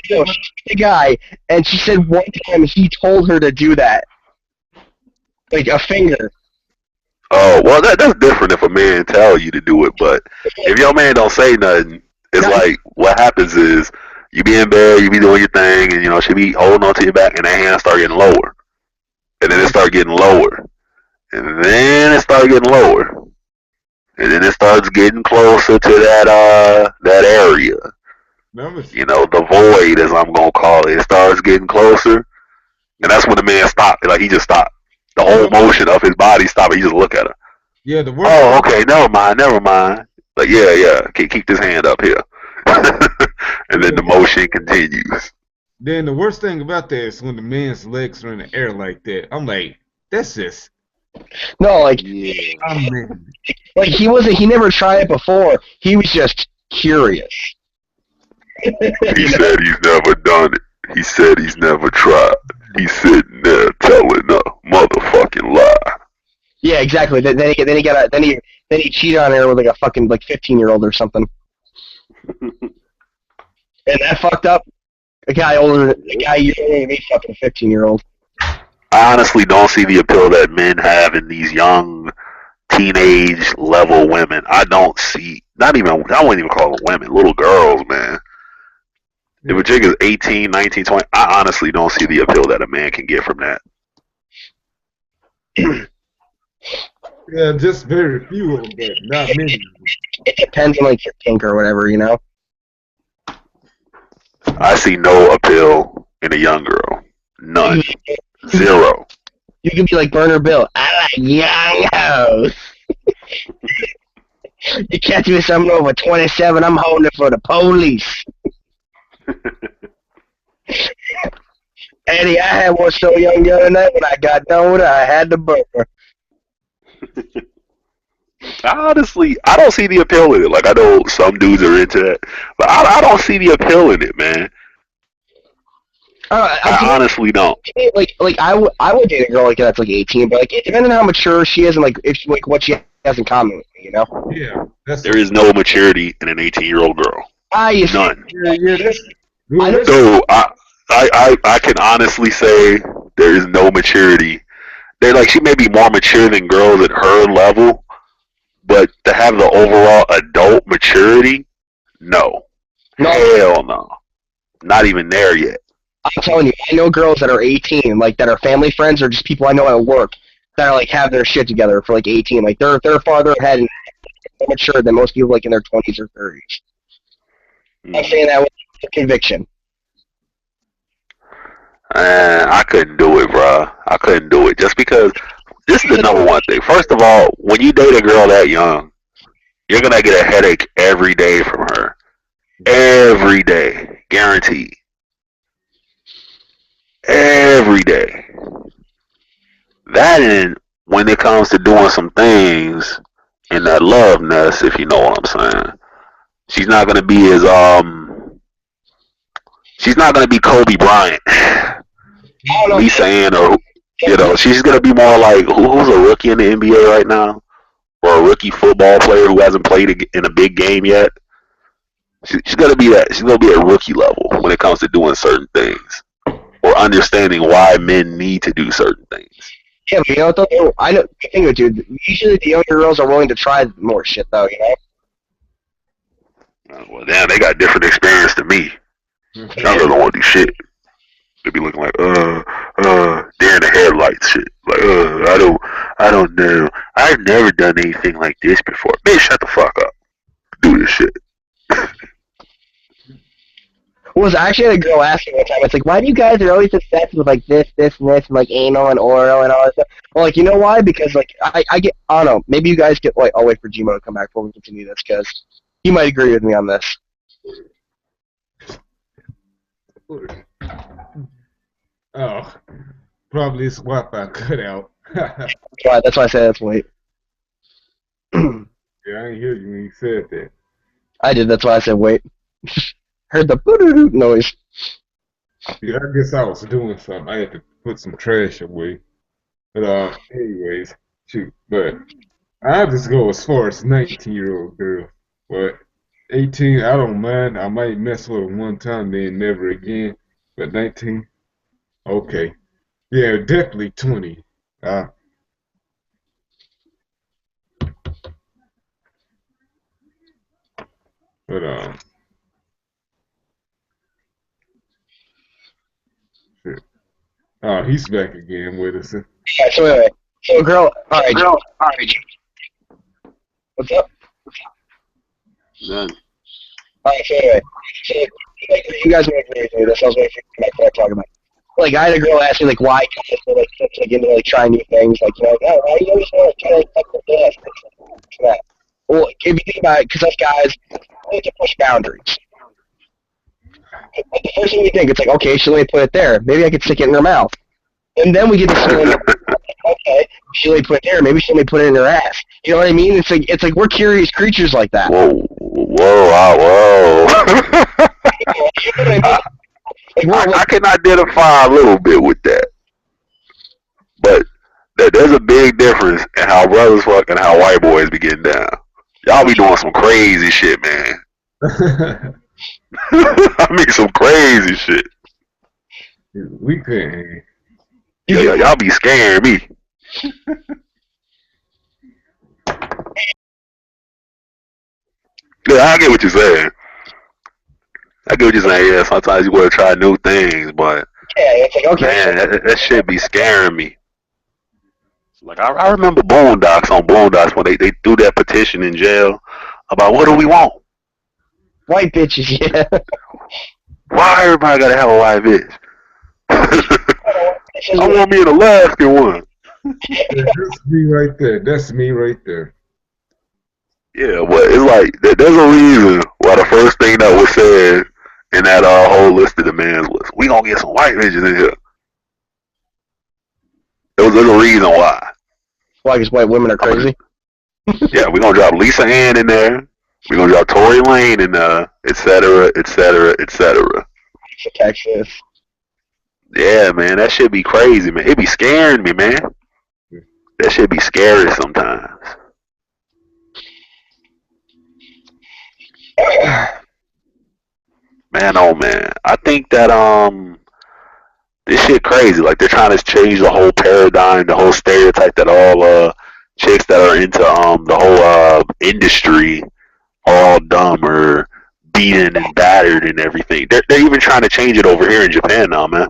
she's a guy, and she said one time he told her to do that, like a finger. Oh, well, that's different if a man tell you to do it, but if your man don't say nothing, it's like, what happens is, you be in bed, you be doing your thing, and, she be holding on to your back, and that hand start getting lower. And then it start getting lower. And then it start getting lower. And then it starts getting closer to that area. The void, as I'm going to call it. It starts getting closer, and that's when the man stopped. Like, he just stopped. The whole motion of his body stopped. He just look at her. Yeah, the worst. Oh, okay, never mind. Like, yeah. Keep this hand up here. And then the motion continues. Then the worst thing about that is when the man's legs are in the air like that. I'm like, that's just No, like Yeah. man. he never tried it before. He was just curious. He You know? said he's never done it. He said he's never tried. He's sitting there telling a motherfucking lie. Yeah, exactly. Then he cheated on her with like a fucking like 15-year-old or something. And that fucked up a guy older than me fucking 15-year-old. I honestly don't see the appeal that men have in these young teenage level women. I don't see, not even, I wouldn't even call them women, little girls, man. If a chick is 18, 19, 20, I honestly don't see the appeal that a man can get from that. Yeah, just very few of them, but not many. It depends on like your kink or whatever, you know. I see no appeal in a young girl. None. Zero. You can be like Burner Bill. I like young hoes. You catch me something over 27, I'm holding it for the police. Eddie, I had one so young the other night when I got done with her, I had to burn her. Honestly, I don't see the appeal in it. Like, I know some dudes are into that, but I don't see the appeal in it, man. I honestly don't. I would date a girl like that's like 18, but like it depends on how mature she is and like if like what she has in common with me, you know. Yeah, There is no maturity in an 18-year-old girl. None. Yeah, So I can honestly say there is no maturity. They're like, she may be more mature than girls at her level, but to have the overall adult maturity, no. Hell no. Not even there yet. I'm telling you, I know girls that are 18, like that are family friends or just people I know at work that are like have their shit together for like 18. Like they're farther ahead and more mature than most people like in their 20s or 30s. I'm saying that with conviction. I couldn't do it, bro. I couldn't do it just because this is the number one thing. First of all, when you date a girl that young, you're gonna get a headache every day from her. Every day, guaranteed. Every day. That and when it comes to doing some things in that love nest, if you know what I'm saying, she's not gonna be as she's not gonna be Kobe Bryant, Lisa Ann, or she's gonna be more like who's a rookie in the NBA right now, or a rookie football player who hasn't played in a big game yet. She's gonna be that. She's gonna be at rookie level when it comes to doing certain things or understanding why men need to do certain things. Yeah, but you know what though? I know the thing, dude. Usually the younger girls are willing to try more shit though, you know. Well, damn, they got different experience than me. Younger don't want to do shit. They be looking like, they're in the headlights shit. Like, I don't know. I've never done anything like this before. Bitch, shut the fuck up. Do this shit. Was actually had a girl ask me one time. It's like, why do you guys are always obsessed with like this, and this, and like anal and oral and all that stuff? Well, like you know why? Because like I get, I don't know. Maybe you guys get like. I'll wait for Gmo to come back before we continue this because he might agree with me on this. Oh, probably it's Wi-Fi cut out. That's why I said let's wait. Yeah, I didn't hear you when you said that. I did. That's why I said wait. Heard the boo noise. Yeah, I guess I was doing something. I had to put some trash away. But anyways, shoot. But I'll just go as far as 19-year-old girl. But 18, I don't mind. I might mess with her one time, then never again. But 19, okay. Yeah, definitely 20. But shit. He's back again with us. Yeah, so anyway, so girl, all right. What's up? None. All right, so anyway, so like, you guys might agree with me. This I was waiting for you to come back talking about. Like I had a girl ask me like why guys are like such like into like trying new things, like you know, like, oh, why you always want to try like fuck with this, that. Well, if you think about it, because us guys we like to push boundaries. Like, the first thing you think, it's like, okay, she let me put it there. Maybe I could stick it in her mouth. And then we get to see, okay, she let me put it there. Maybe she let me put it in her ass. You know what I mean? It's like we're curious creatures like that. Whoa, whoa. You know what I mean? Like, I can identify a little bit with that, but there's a big difference in how brothers fuck and how white boys be getting down. Y'all be doing some crazy shit, man. I mean, some crazy shit. We couldn't. Y'all be scaring me. Yeah, I get what you're saying. Yeah, sometimes you want to try new things, but yeah, it's like, okay. man, that shit be scaring me. Like I remember Boondocks when they threw that petition in jail about what do we want? White bitches, yeah. Why everybody gotta have a white bitch? I want me an Alaskan one. That's me right there. That's me right there. Yeah, but it's like there's a reason why the first thing that was said in that whole list of demands was we gonna get some white bitches in here. There's a reason why. Why? Because white women are crazy. Yeah, we're gonna drop Lisa Ann in there. We're gonna drop Tory Lane in there, etc., etc., etc. Texas. Yeah, man, that shit be crazy, man. It be scaring me, man. That shit be scary sometimes. Man, oh man, I think that this shit crazy. Like they're trying to change the whole paradigm, the whole stereotype that all chicks that are into the whole industry are all dumb or beaten and battered and everything. They're even trying to change it over here in Japan now, man.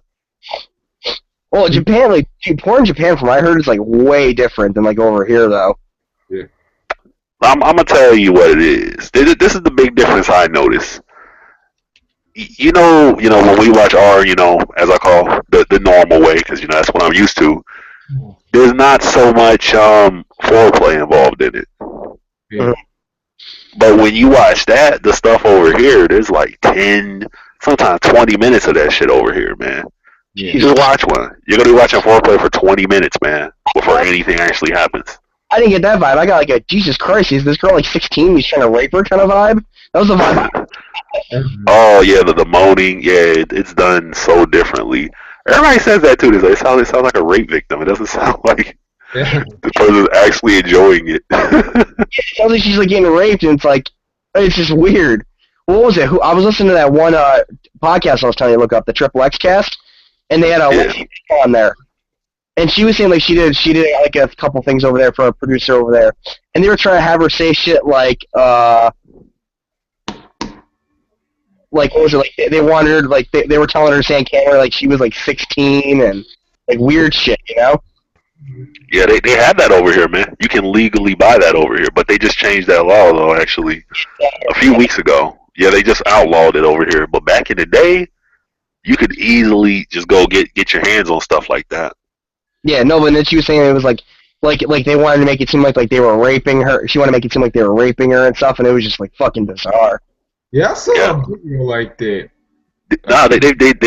Well, Japan, like, dude, porn in Japan, from what I heard, is like way different than like over here, though. Yeah. I'm gonna tell you what it is. This is the big difference I notice. You know, when we watch our, as I call the normal way, because that's what I'm used to. There's not so much foreplay involved in it. Yeah. But when you watch that, the stuff over here, there's like 10, sometimes 20 minutes of that shit over here, man. Yeah. You just watch one. You're gonna be watching foreplay for 20 minutes, man, before anything actually happens. I didn't get that vibe. I got like a Jesus Christ, is this girl like 16? He's trying to rape her kind of vibe. That was the vibe. Oh yeah, the moaning. Yeah, it's done so differently. Everybody says that too. It sounds like a rape victim. It doesn't sound like the person's actually enjoying it. It sounds like she's like getting raped, and it's just weird. What was it? I was listening to that one podcast I was telling you to look up, the Triple X Cast, and they had a lady on there, and she was saying like she did like a couple things over there for a producer over there, and they were trying to have her say shit like what was it, like they wanted her, like they were telling her to say on camera like she was like 16 and like weird shit, Yeah, they had that over here, man. You can legally buy that over here, but they just changed that law though. Actually, a few weeks ago. Yeah, they just outlawed it over here. But back in the day, you could easily just go get your hands on stuff like that. Yeah, no, but then she was saying it was like they wanted to make it seem like they were raping her. She wanted to make it seem like they were raping her and stuff, and it was just like fucking bizarre. Yeah, I saw a video like that. Nah, they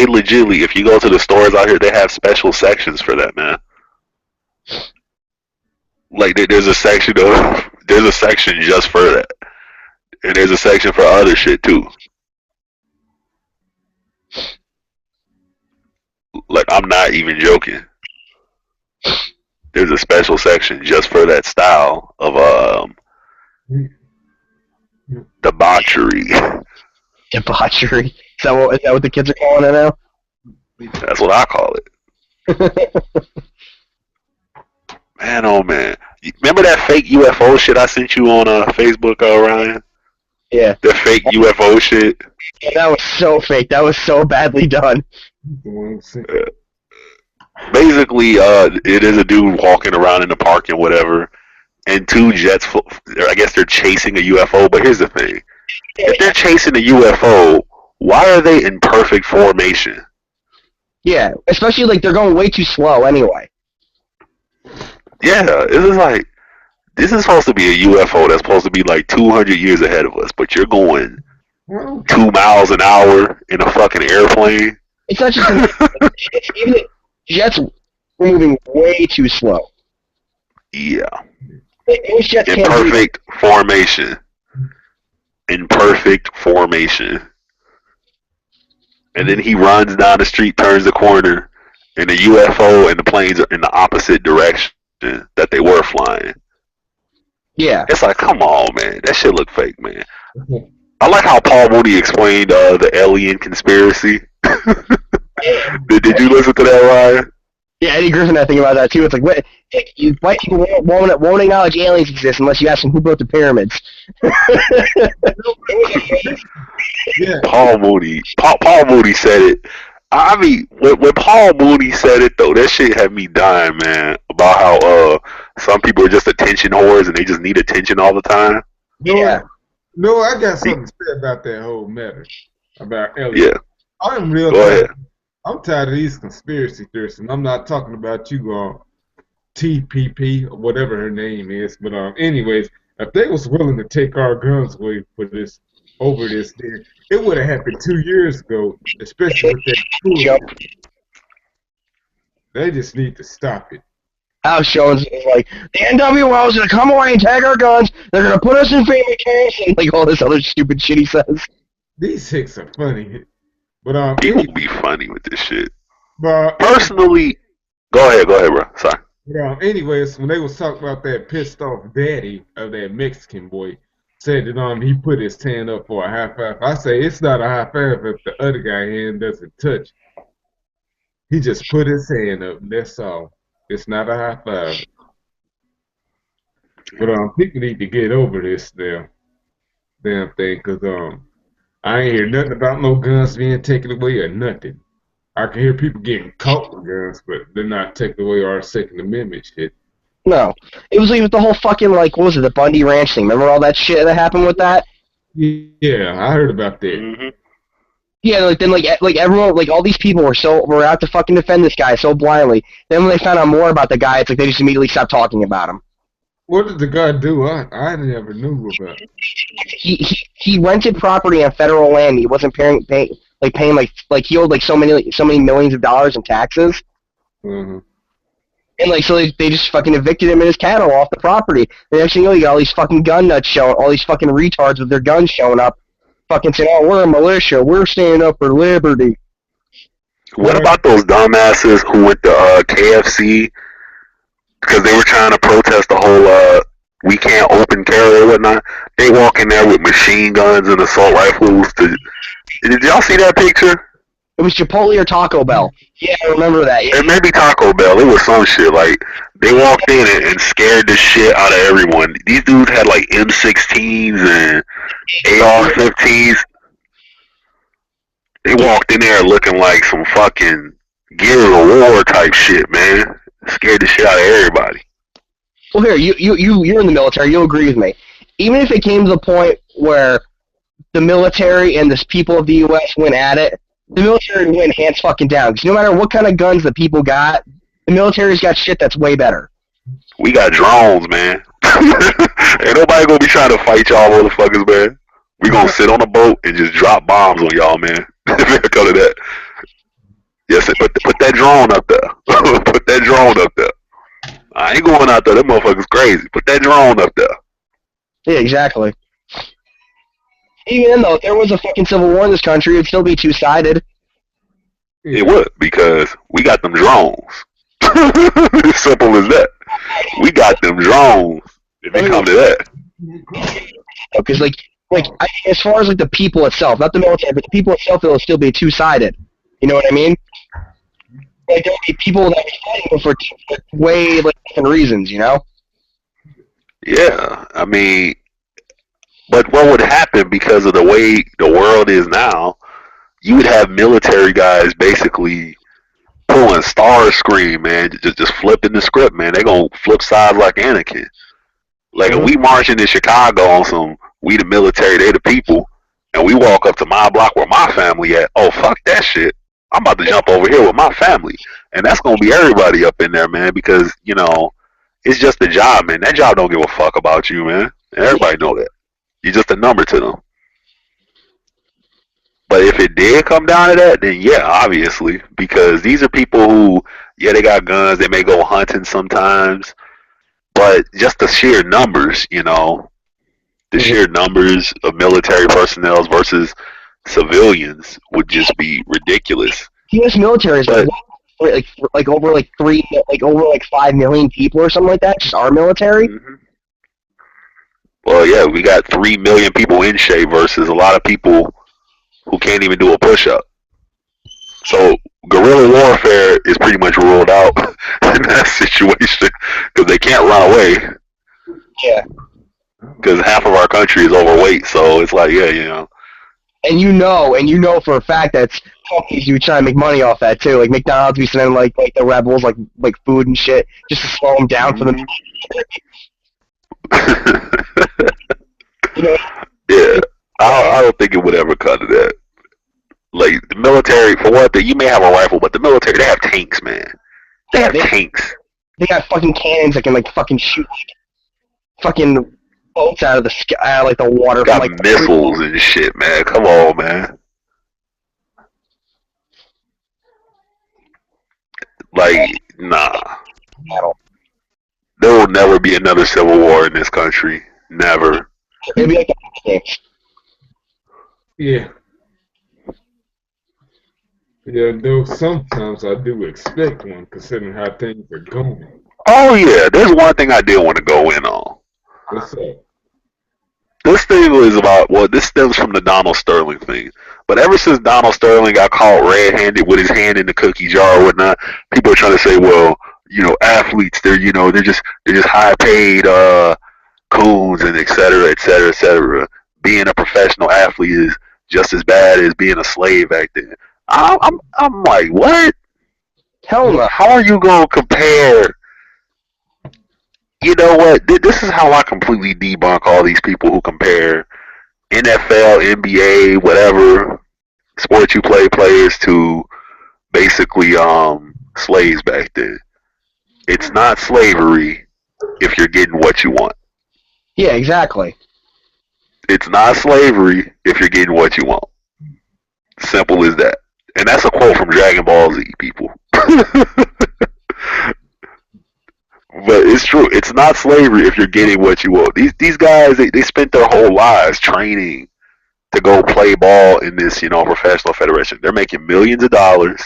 legitimately, if you go to the stores out here, they have special sections for that, man. Like there's a section just for that, and there's a section for other shit too. Like I'm not even joking. There's a special section just for that style of debauchery. Debauchery. Is that what the kids are calling it now? That's what I call it. Man, oh man. Remember that fake UFO shit I sent you on Facebook, Ryan? Yeah. The fake UFO shit? That was so fake. That was so badly done. Basically, it is a dude walking around in the park and whatever, and two jets, I guess they're chasing a UFO, but here's the thing. If they're chasing a UFO, why are they in perfect formation? Yeah, especially like they're going way too slow anyway. Yeah, this is supposed to be a UFO that's supposed to be like 200 years ahead of us, but you're going Well, 2 miles an hour in a fucking airplane. It's not just even jets were moving way too slow. Yeah. Most jets In can't do that. perfect formation. In perfect formation. And then he runs down the street, turns the corner, and the UFO and the planes are in the opposite direction that they were flying. Yeah. It's like, come on, man. That shit look fake, man. I like how Paul Mooney explained the alien conspiracy. Did you listen to that, Ryan? Yeah, Eddie Griffin had to think about that too. It's like, what? White people won't acknowledge aliens exist unless you ask them who built the pyramids. yeah. Paul Mooney said it. I mean, when Paul Mooney said it though, that shit had me dying, man. About how some people are just attention whores and they just need attention all the time. Yeah. No, I got something to say about that whole matter about aliens. Yeah. I'm real Go tired. ahead. I'm tired of these conspiracy theories, and I'm not talking about you, TPP or whatever her name is. But anyways, if they was willing to take our guns away for this, over this, then it would have happened 2 years ago. Especially with that school. They just need to stop it. Alex Jones is like, the NWO is going to come away and take our guns. They're going to put us in FEMA camps and like all this other stupid shit he says. These hicks are funny. But People be funny with this shit. But Personally, go ahead, bro. Sorry. anyways, when they was talking about that pissed off daddy of that Mexican boy, said that he put his hand up for a high five. I say it's not a high five if the other guy hand doesn't touch. He just put his hand up. That's all. It's not a high five. But people need to get over this damn thing, cause I ain't hear nothing about no guns being taken away or nothing. I can hear people getting caught with guns, but they're not taking away our Second Amendment shit. No. It was like with the whole fucking, like, what was it, the Bundy Ranch thing. Remember all that shit that happened with that? Yeah, I heard about that. Mm-hmm. Yeah, like, then, like everyone, like, all these people were out to fucking defend this guy so blindly. Then when they found out more about the guy, it's like they just immediately stopped talking about him. What did the guy do? I never knew about it. He rented property on federal land. He wasn't paying he owed like so many millions of dollars in taxes. Mm-hmm. And like so they just fucking evicted him and his cattle off the property. The next thing you know, you got all these fucking gun nuts showing, all these fucking retards with their guns showing up, fucking saying, "Oh, we're a militia. We're standing up for liberty." What about those dumbasses who went to KFC because they were trying to protest the whole we can't open carry or whatnot? They walk in there with machine guns and assault rifles. Did y'all see that picture? It was Chipotle or Taco Bell. Yeah, I remember that. Yeah. It may be Taco Bell. It was some shit. Like, they walked in and scared the shit out of everyone. These dudes had, like, M16s and AR-15s. They walked in there looking like some fucking Gears of War type shit, man. Scared the shit out of everybody. Well, here, you're in the military. You'll agree with me. Even if it came to the point where the military and the people of the U.S. went at it, the military went hands fucking down. Because no matter what kind of guns the people got, the military's got shit that's way better. We got drones, man. Ain't nobody gonna be trying to fight y'all motherfuckers, man. We gonna sit on a boat and just drop bombs on y'all, man. If it come to that. Yes, put that drone up there. Put that drone up there. I ain't going out there. That motherfucker's crazy. Put that drone up there. Yeah, exactly. Even though if there was a fucking civil war in this country, it'd still be two-sided. It would, because we got them drones. Simple as that. We got them drones. If it come to that. Because as far as like the people itself, not the military, but the people itself, it'll still be two-sided. You know what I mean? Like there'll be people that are fighting for way like different reasons. You know? Yeah, I mean, but what would happen because of the way the world is now? You would have military guys basically pulling Starscream, man, just flipping the script, man. They gonna flip sides like Anakin. Like if we marching in Chicago on some, we the military, they the people, and we walk up to my block where my family at. Oh fuck that shit! I'm about to jump over here with my family, and that's gonna be everybody up in there, man. Because you know, it's just a job, man. That job don't give a fuck about you, man. And everybody know that. You're just a number to them. But if it did come down to that, then yeah, obviously, because these are people who, yeah, they got guns, they may go hunting sometimes, but just the sheer numbers, the sheer numbers of military personnel versus civilians would just be ridiculous. U.S. military is But like over like 5 million people or something like that. Just our military. mhm. Well, yeah, we got 3 million people in shape versus a lot of people who can't even do a push-up. So guerrilla warfare is pretty much ruled out in that situation because they can't run away Yeah. because half of our country is overweight. So it's like, yeah. And you know for a fact that companies you try to make money off that too. Like McDonald's be sending like the rebels like food and shit just to slow them down for them. You know, Yeah, I don't think it would ever come to that. Like the military, for one thing, you may have a rifle, but the military, they have tanks, man. They have tanks. They got fucking cannons that can like fucking shoot fucking boats out of the sky, out of, like the water. Got from, like, missiles and shit, man. Come on, man. Like, nah. There will never be another civil war in this country. Never. Maybe like the Yeah. Yeah, though sometimes I do expect one, considering how things are going. Oh yeah, there's one thing I did want to go in on. What's up? This thing was about, well, this stems from the Donald Sterling thing. But ever since Donald Sterling got caught red-handed with his hand in the cookie jar or whatnot, people are trying to say, well, athletes, they're just high-paid coons and et cetera, et cetera, et cetera. Being a professional athlete is just as bad as being a slave back then. I'm like, what? hell no. How are you gonna compare? You know what? This is how I completely debunk all these people who compare NFL, NBA, whatever sport you play players to basically slaves back then. It's not slavery if you're getting what you want. Yeah, exactly. It's not slavery if you're getting what you want. Simple as that. And that's a quote from Dragon Ball Z, people. But it's true. It's not slavery if you're getting what you want. These guys, they spent their whole lives training to go play ball in this, professional federation. They're making millions of dollars.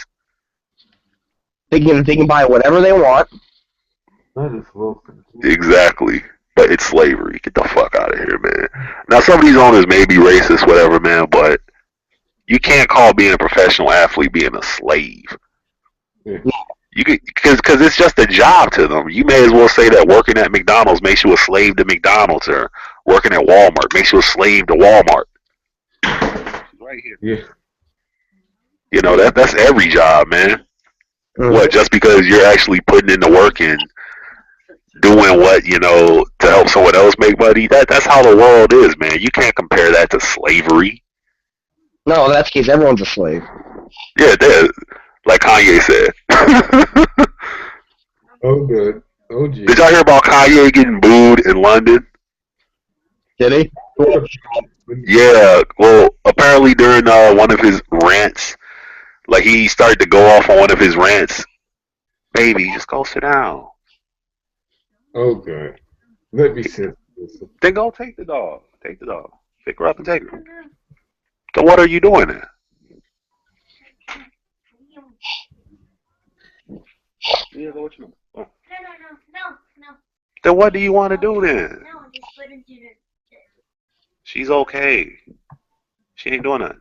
They can buy whatever they want. Exactly. But it's slavery. Get the fuck out of here, man. Now, some of these owners may be racist, whatever, man, but you can't call being a professional athlete being a slave. Yeah. You because it's just a job to them. You may as well say that working at McDonald's makes you a slave to McDonald's, or working at Walmart makes you a slave to Walmart. Right here. Yeah. That's every job, man. What, just because you're actually putting in the work and doing what, to help someone else make money? That's how the world is, man. You can't compare that to slavery. No, that's the case. Everyone's a slave. Yeah, like Kanye said. Oh, good. Oh, gee. Did y'all hear about Kanye getting booed in London? Did he? Yeah, well, apparently during one of his rants, like he started to go off on one of his rants. Baby, just go sit down. Oh, good. Let me sit. Then go take the dog. Take the dog. Pick her up and take her. So what are you doing there? Yeah, what you doing? Oh. No. Then what do you want to do then? No, just put it to the... She's okay. She ain't doing that.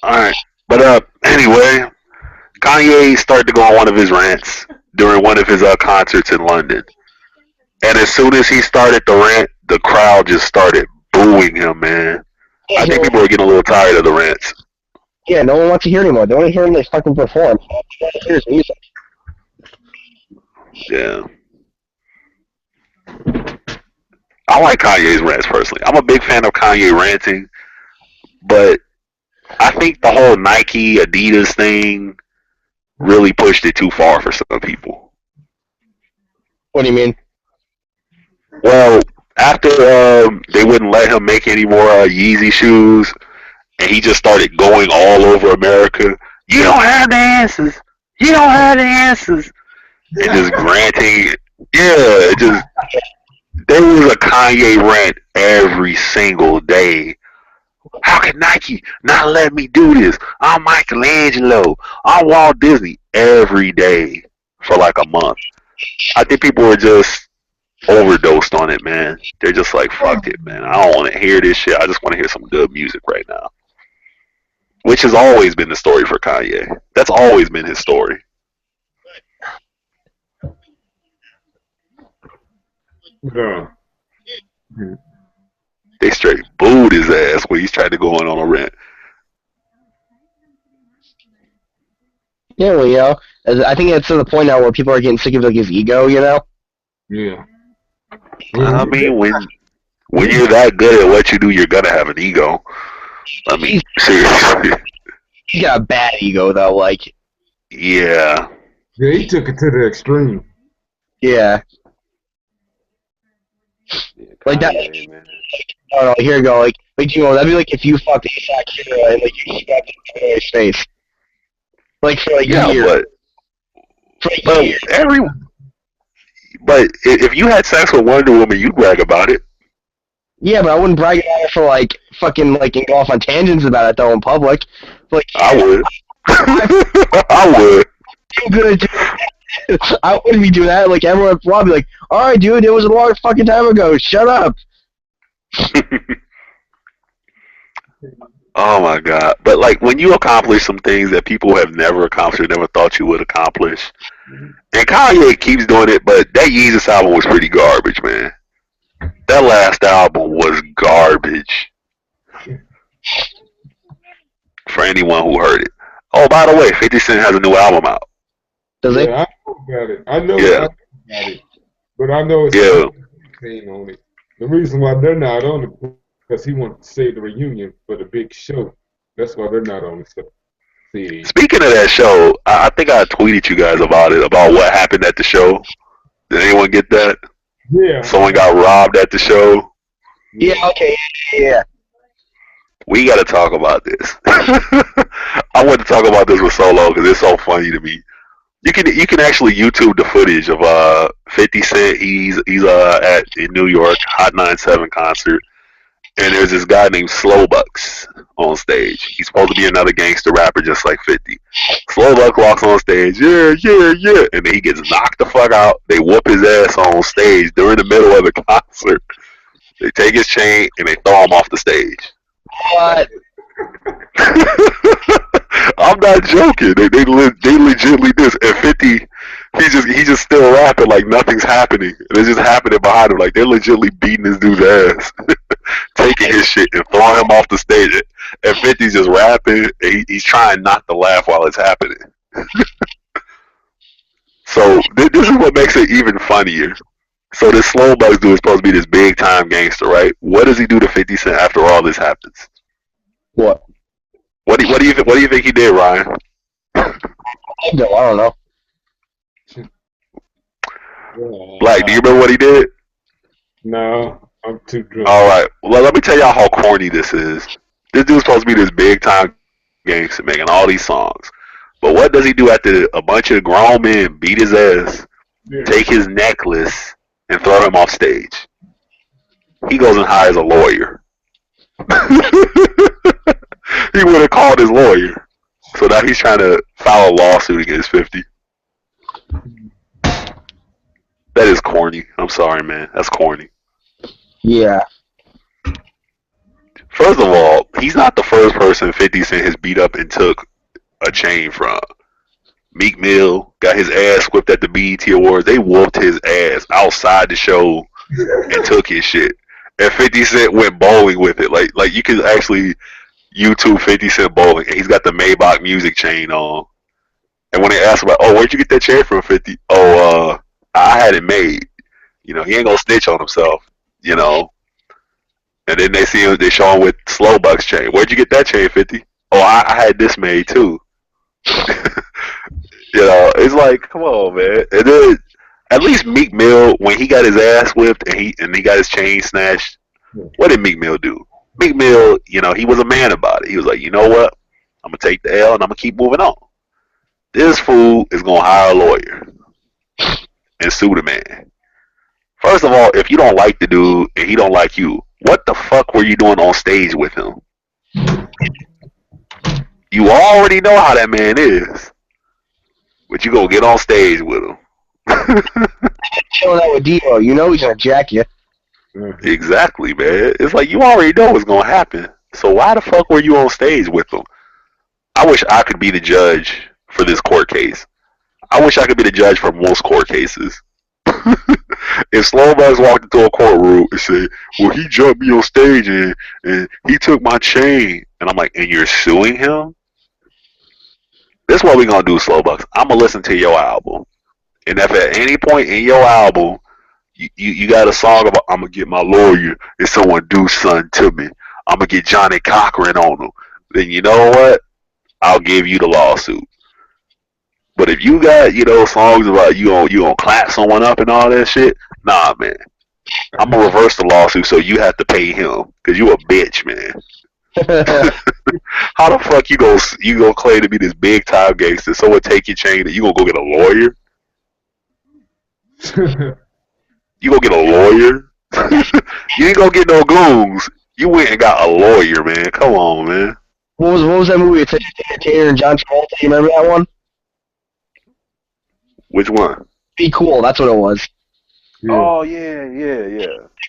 Alright. But anyway, Kanye started to go on one of his rants during one of his concerts in London. And as soon as he started the rant, the crowd just started booing him, man. I think people are getting a little tired of the rants. Yeah, no one wants to hear anymore. They want to hear him fucking perform. All they want to hear his music. Yeah. I like Kanye's rants personally. I'm a big fan of Kanye ranting, but I think the whole Nike Adidas thing really pushed it too far for some people. What do you mean? Well, After they wouldn't let him make any more Yeezy shoes, and he just started going all over America. You don't have the answers. You don't have the answers. And just granting, yeah, it just there was a Kanye rant every single day. How can Nike not let me do this? I'm Michelangelo. I'm Walt Disney every day for like a month. I think people were just overdosed on it, man. They're just like, fuck it, man. I don't want to hear this shit. I just want to hear some good music right now. Which has always been the story for Kanye. That's always been his story. No. They straight booed his ass when he's trying to go on a rant. Yeah, well, I think it's to the point now where people are getting sick of like his ego, Yeah. I mean, when you're that good at what you do, you're gonna have an ego. I mean, seriously. He's got a bad ego though, like. Yeah. Yeah, he took it to the extreme. Yeah. Like that. Man. Oh no, here you go. Like that'd be like if you fucked Isaac Kira and like you slapped him in his face. Like for like Yeah, years. but Years. But if you had sex with Wonder Woman, you'd brag about it. Yeah, but I wouldn't brag about it for like fucking like and go off on tangents about it though in public. Like I would. I would. I'm gonna do I wouldn't be doing that. Like everyone would probably be like, alright dude, it was a long fucking time ago. Shut up. Oh my god! But like when you accomplish some things that people have never accomplished or never thought you would accomplish, and Kanye keeps doing it, but that Yeezus album was pretty garbage, man. That last album was garbage. For anyone who heard it. Oh, by the way, 50 Cent has a new album out. Does it? Yeah, I know about it. I know Yeah. about it. But I know it's Yeah. on it. The reason why they're not on it because he wanted to save the reunion for the big show. That's why they're not on it. So, see. Speaking of that show, I think I tweeted you guys about it, about what happened at the show. Did anyone get that? Yeah. Someone got robbed at the show. Yeah, okay, yeah. We got to talk about this. I want to talk about this with Solo because it's so funny to me. You can actually YouTube the footage of 50 Cent. He's at in New York Hot 97 concert, and there's this guy named Slowbucks on stage. He's supposed to be another gangster rapper just like 50. Slowbuck walks on stage, yeah, and then he gets knocked the fuck out. They whoop his ass on stage during the middle of the concert. They take his chain and they throw him off the stage. What? I'm not joking. They legitimately this. And 50, he's just still rapping like nothing's happening. And it's just happening behind him. Like they're legitimately beating this dude's ass, taking his shit and throwing him off the stage. And 50's just rapping. And he's trying not to laugh while it's happening. So this is what makes it even funnier. So this Slow Bugs dude is supposed to be this big time gangster, right? What does he do to 50 Cent after all this happens? What? What do you think he did, Ryan? I don't know. Like, do you remember what he did? No, I'm too drunk. All right. Well, let me tell y'all how corny this is. This dude's supposed to be this big time gangster making all these songs. But what does he do after a bunch of grown men beat his ass, take his necklace, and throw him off stage? He goes and hires a lawyer. He would have called his lawyer. So now he's trying to file a lawsuit against 50. That is corny. I'm sorry, man. That's corny. Yeah. First of all, he's not the first person 50 Cent has beat up and took a chain from. Meek Mill got his ass whipped at the BET Awards. They whooped his ass outside the show and took his shit. And 50 Cent went bowling with it. Like you can actually YouTube 50 Cent bowling, and he's got the Maybach music chain on. And when they ask about, oh, where'd you get that chain from, 50? Oh, I had it made. You know, he ain't gonna snitch on himself. You know. And then they see him, they show him with Slowbuck's chain. Where'd you get that chain, 50? Oh, I had this made too. You know, it's like, come on, man. And then At least Meek Mill, when he got his ass whipped and he got his chain snatched, what did Meek Mill do? Meek Mill, he was a man about it. He was like, you know what? I'm gonna take the L and I'm gonna keep moving on. This fool is gonna hire a lawyer and sue the man. First of all, if you don't like the dude and he don't like you, what the fuck were you doing on stage with him? You already know how that man is, but you gonna get on stage with him. Showing that with Devo, you know he's gonna jack you. Exactly, man. It's like you already know what's gonna happen. So why the fuck were you on stage with him? I wish I could be the judge for this court case. I wish I could be the judge for most court cases. If Slowbugs walked into a courtroom and said, well, he jumped me on stage and he took my chain, and I'm like, and you're suing him? This is what we're going to do, Slowbugs. I'm going to listen to your album. And if at any point in your album you got a song about, I'm going to get my lawyer if someone do something to me, I'm going to get Johnny Cochran on them, then you know what? I'll give you the lawsuit. But if you got, songs about you gonna clap someone up and all that shit, nah, man. I'm gonna reverse the lawsuit so you have to pay him because you a bitch, man. How the fuck you gonna claim to be this big time gangster? Someone take your chain and you gonna go get a lawyer? You gonna get a lawyer? You ain't gonna get no goons. You went and got a lawyer, man. Come on, man. What was that movie? It's Taylor and John Travolta. You remember that one? Which one? Be Cool. That's what it was. Yeah. Oh yeah.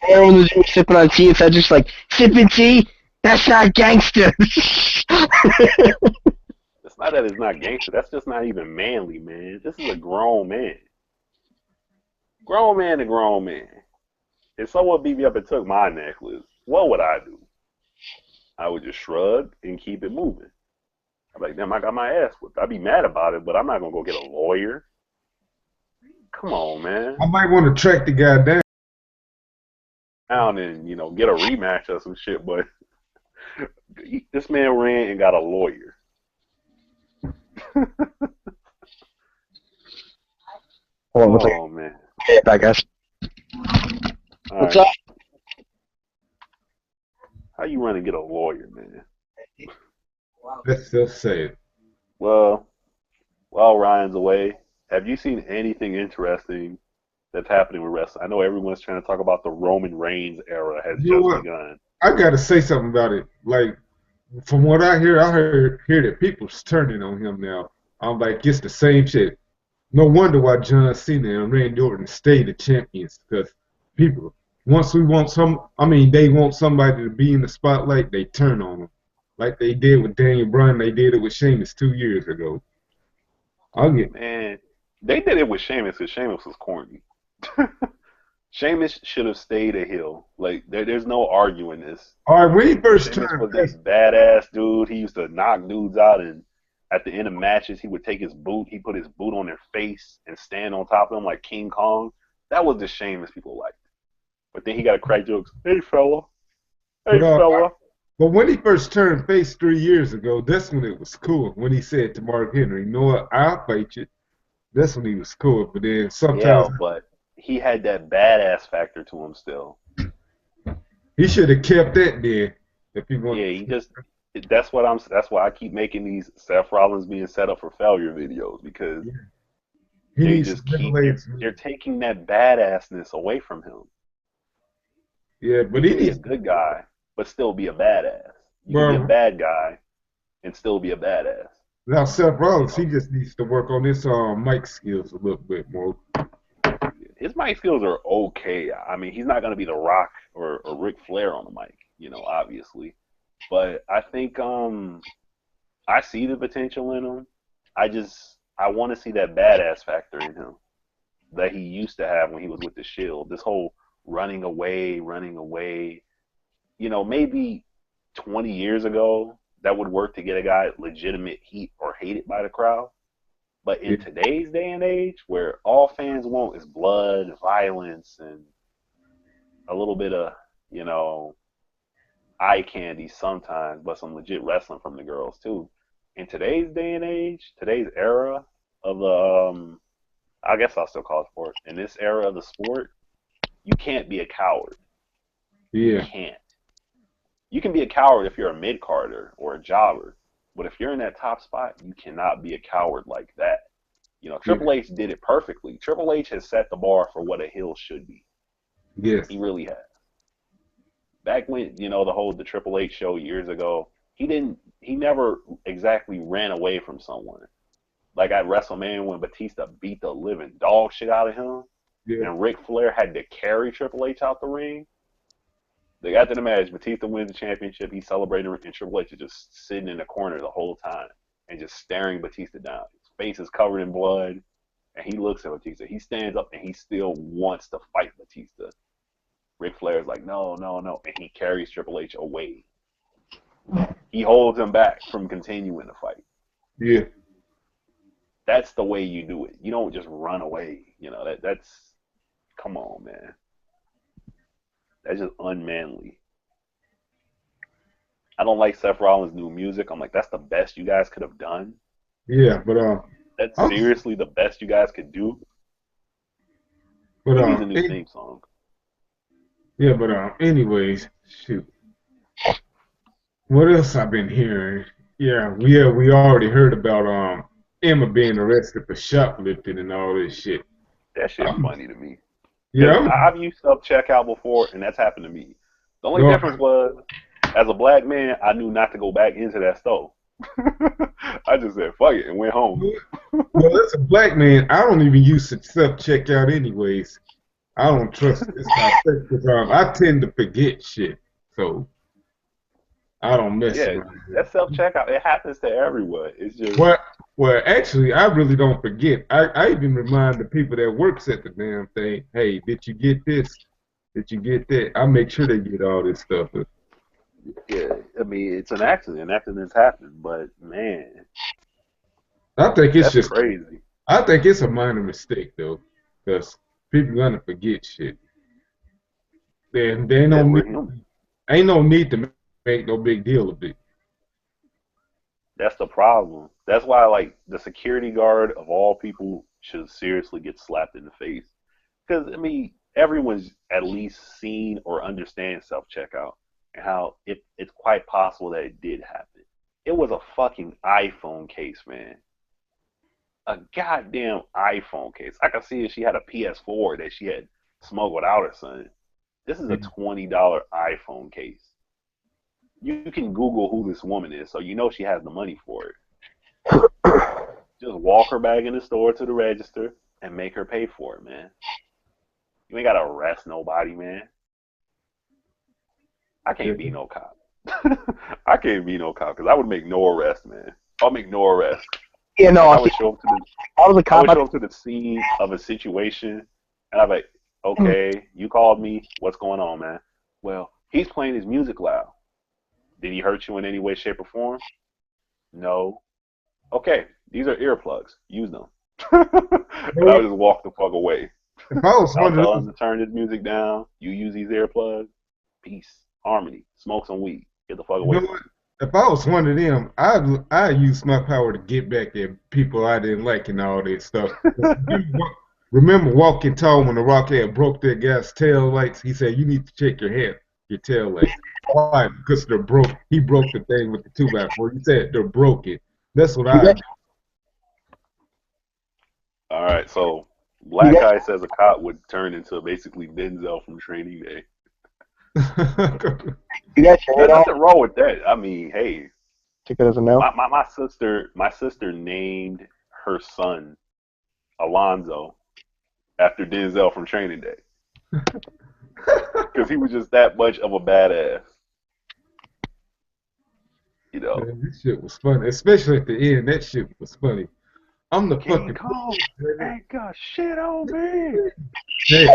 Everyone was sipping on tea and said just like, sipping tea? That's not gangster. It's not that it's not gangster. That's just not even manly, man. This is a grown man. Grown man to grown man. If someone beat me up and took my necklace, what would I do? I would just shrug and keep it moving. I'm like, damn, I got my ass whipped. I'd be mad about it, but I'm not gonna go get a lawyer. Come on, man. I might want to track the guy down. Down and get a rematch or some shit, but this man ran and got a lawyer. Hold on, Oh man. hey, back guys. All What's right. up? How you run and get a lawyer, man? That's so sad. Well, while Ryan's away, have you seen anything interesting that's happening with wrestling? I know everyone's trying to talk about the Roman Reigns era has You know just what? begun. I gotta say something about it. Like, from what I hear that people's turning on him now. I'm like, it's the same shit. No wonder why John Cena and Randy Orton stay the champions, because people, once they want somebody to be in the spotlight, they turn on them. Like they did with Daniel Bryan, they did it with Sheamus 2 years ago. Man, they did it with Sheamus because Sheamus was corny. Sheamus should have stayed a heel. Like, there's no arguing this. All right, when he first Sheamus turned was this badass dude. He used to knock dudes out, and at the end of matches, he would take his boot. He put his boot on their face and stand on top of them like King Kong. That was the Sheamus people liked. But then he got to crack jokes. Hey, fella. Hey, fella. But when he first turned face 3 years ago, that's when it was cool. When he said to Mark Henry, you know what, I'll fight you. That's when he was cool. But then sometimes Yeah, but he had that badass factor to him still. he should have kept that then. If he wanted. Yeah, he just. That's why I keep making these Seth Rollins being set up for failure videos, because He they needs just some keep middle-aged they're taking that badassness away from him. Yeah, but He he can be a needs. good guy, but still be a badass. You can be a Well, bad guy and still be a badass. now Seth Rollins, You he know, just needs to work on his mic skills a little bit more. his mic skills are okay. I mean, he's not going to be The Rock or Ric Flair on the mic, obviously. But I think I see the potential in him. I want to see that badass factor in him that he used to have when he was with the Shield. This whole running away. Maybe 20 years ago that would work to get a guy legitimate heat or hated by the crowd. But in today's day and age, where all fans want is blood, violence, and a little bit of, eye candy sometimes, but some legit wrestling from the girls too. In today's day and age, today's era of the I guess I'll still call it sport. In this era of the sport, you can't be a coward. You Yeah, can't. You can be a coward if you're a mid carder or a jobber, but if you're in that top spot, you cannot be a coward like that. yeah, Triple H did it perfectly. Triple H has set the bar for what a heel should be. yes, He really has. Back when the Triple H show years ago, he never exactly ran away from someone. Like at WrestleMania when Batista beat the living dog shit out of him, yeah, and Ric Flair had to carry Triple H out the ring. Like after the match, Batista wins the championship. He's celebrating, and Triple H is just sitting in the corner the whole time and just staring Batista down. His face is covered in blood, and he looks at Batista. He stands up and he still wants to fight Batista. Ric Flair's like, no, no, no, and he carries Triple H away. He holds him back from continuing the fight. yeah. That's the way you do it. You don't just run away. That's come on, man. That's just unmanly. I don't like Seth Rollins' new music. I'm like, that's the best you guys could have done. Yeah, but That's I'm, seriously the best you guys could do. but He needs a new theme song. yeah, but anyways, shoot. What else I've been hearing? We already heard about Emma being arrested for shoplifting and all this shit. That shit's Um, funny to me. yeah, Because I've used self checkout before, and that's happened to me. The only no, difference was, as a black man, I knew not to go back into that store. I just said fuck it and went home. well, as a black man, I don't even use self checkout anyways. I don't trust it. It's not safe because I tend to forget shit, so I don't mess Yeah, around. that self checkout, it happens to everyone. It's just Well, well, actually, I really don't forget. I even remind the people that works at the damn thing, hey, did you get this? Did you get that? I make sure they get all this stuff. yeah. I mean, it's an accident. Accidents happen, but man, I think it's that's just, crazy. I think it's a minor mistake though, because people gonna forget shit. Then they Yeah, don't we're need, human. ain't no need to make no big deal of it. That's the problem. That's why, like, the security guard of all people should seriously get slapped in the face. Because I mean, everyone's at least seen or understands self checkout and how it's quite possible that it did happen. It was a fucking iPhone case, man. A goddamn iPhone case. I could see if she had a PS4 that she had smuggled out or something. This is a $20 iPhone case. You can Google who this woman is, so you know she has the money for it. Just walk her back in the store to the register and make her pay for it, man. You ain't gotta arrest nobody, man. I can't be no cop. I can't be no cop because I would make no arrest, man. I'll make no arrest. Yeah, no, Like, I think I was a I cop. would show up to the scene of a situation, and I'm like, okay, you called me. What's going on, man? Well, he's playing his music loud. Did he hurt you in any way, shape, or form? No. Okay, these are earplugs. Use them. And I would just walk the fuck away. If I was I'll one of tell those, him to turn his music down. You use these earplugs. Peace, harmony. Smoke some weed. Get the fuck you away know from what? me. If I was one of them, I use my power to get back at people I didn't like and all that stuff. Remember Walking Tall when the Rockhead broke that guy's tail lights? He said you need to check your tail lights. Why? Because they're broke. He broke the thing with the 2x4. He said they're broken. That's what I do. All right, so You Black got, Eye says a cop would turn into basically Denzel from Training Day. you got your There's head on. nothing wrong with that. I mean, hey, Take it as a no. my sister named her son Alonzo after Denzel from Training Day because he was just that much of a badass. You know, Man, this shit was funny, especially at the end. That shit was funny. I'm the King fucking. Kong ain't got shit on me. Hey,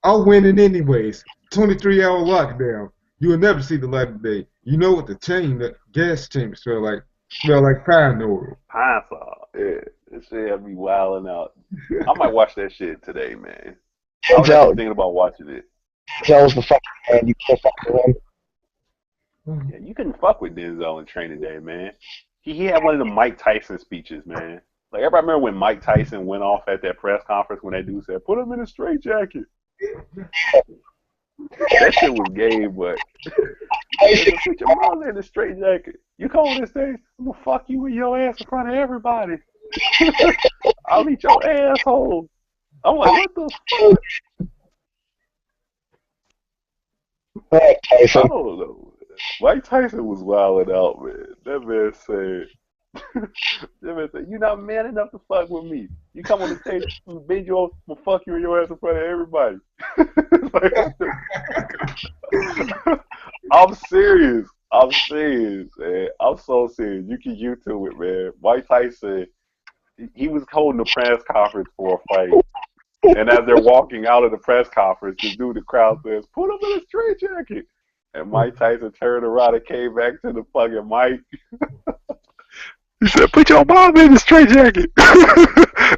I'm winning anyways. 23-hour lockdown. You will never see the light of day. You know what the gas chamber smell like? Smell like pine oil. Pine Sol, yeah, this shit had me wilding out. I might watch that shit today, man. I was actually Denzel, thinking about watching it. Denzel's the fucking man. You can't fuck with him. Yeah, you couldn't fuck with Denzel in Training Day, man. He had one of the Mike Tyson speeches, man. Like everybody remember when Mike Tyson went off at that press conference when that dude said, "Put him in a straitjacket." That shit was gay, but he said, "Just put your mother in a straitjacket. You come on this stage, I'm gonna fuck you with your ass in front of everybody. I'll eat your asshole." I'm like, what the fuck? Mike I Tyson. don't know. Mike Tyson was wilding out, man. That man said, "You're not man enough to fuck with me. You come on the stage, I'm bend you over, I'm gonna fuck you in your ass in front of everybody." Like, what the? I'm serious. I'm serious, man. I'm so serious. You can YouTube it, man. Mike Tyson, he was holding a press conference for a fight. And as they're walking out of the press conference, this dude in the crowd says, "Put him in a straitjacket." And Mike Tyson turned around and came back to the fucking mic. He said, "Put your mom in the straitjacket."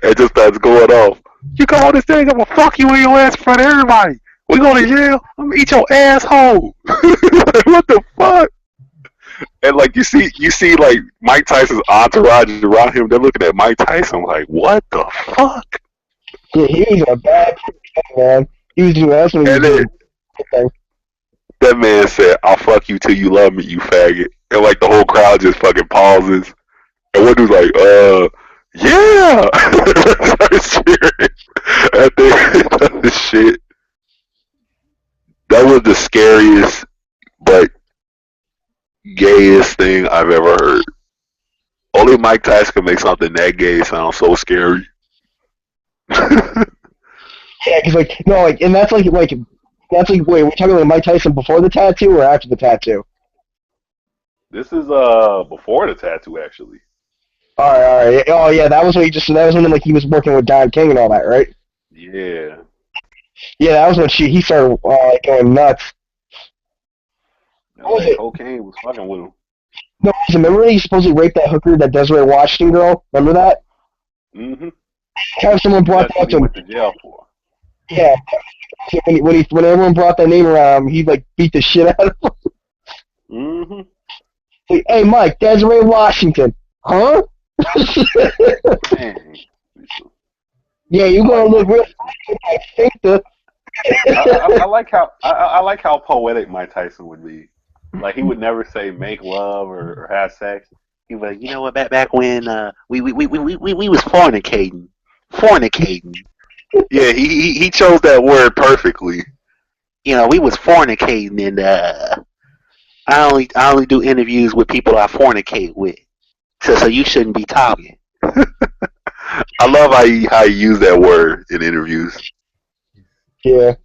And just starts going off. "You come on the stage, I'm gonna fuck you in your ass in front of everybody. We go to jail, I'm gonna eat your asshole." What the fuck? And like you see like Mike Tyson's entourage around him, they're looking at Mike Tyson like, what the fuck? Yeah, he was a bad man. He was doing that's when he was And then doing. that man said, "I'll fuck you till you love me, you faggot." And like the whole crowd just fucking pauses. And one dude's like, yeah. Starts cheering at the end of the shit. That was the scariest but gayest thing I've ever heard. Only Mike Tyson can make something that gay sound so scary. Yeah, because like no, like, and that's like that's like wait, we're talking about Mike Tyson before the tattoo or after the tattoo? This is before the tattoo, actually. All right. Oh yeah, that was when that was when like he was working with Don King and all that, right? Yeah. Yeah, that was when he started like going nuts. And What was like it? cocaine was fucking with him. No, remember he supposedly raped that hooker, that Desiree Washington girl? Remember that? Mm-hmm. How someone brought That's that what up he to him? went to jail for. Yeah. So when everyone brought that name around, he like beat the shit out of him. Mm-hmm. Like, hey Mike, Desiree Washington, huh? Man. Yeah, you I gonna like look Mike real. Tyson. I think the. I like how I like how poetic Mike Tyson would be. Like he would never say make love or have sex. He was like, you know what, back when we was fornicating. Yeah, he chose that word perfectly. You know, we was fornicating, and I only do interviews with people I fornicate with. So you shouldn't be talking. I love how he used that word in interviews. Yeah.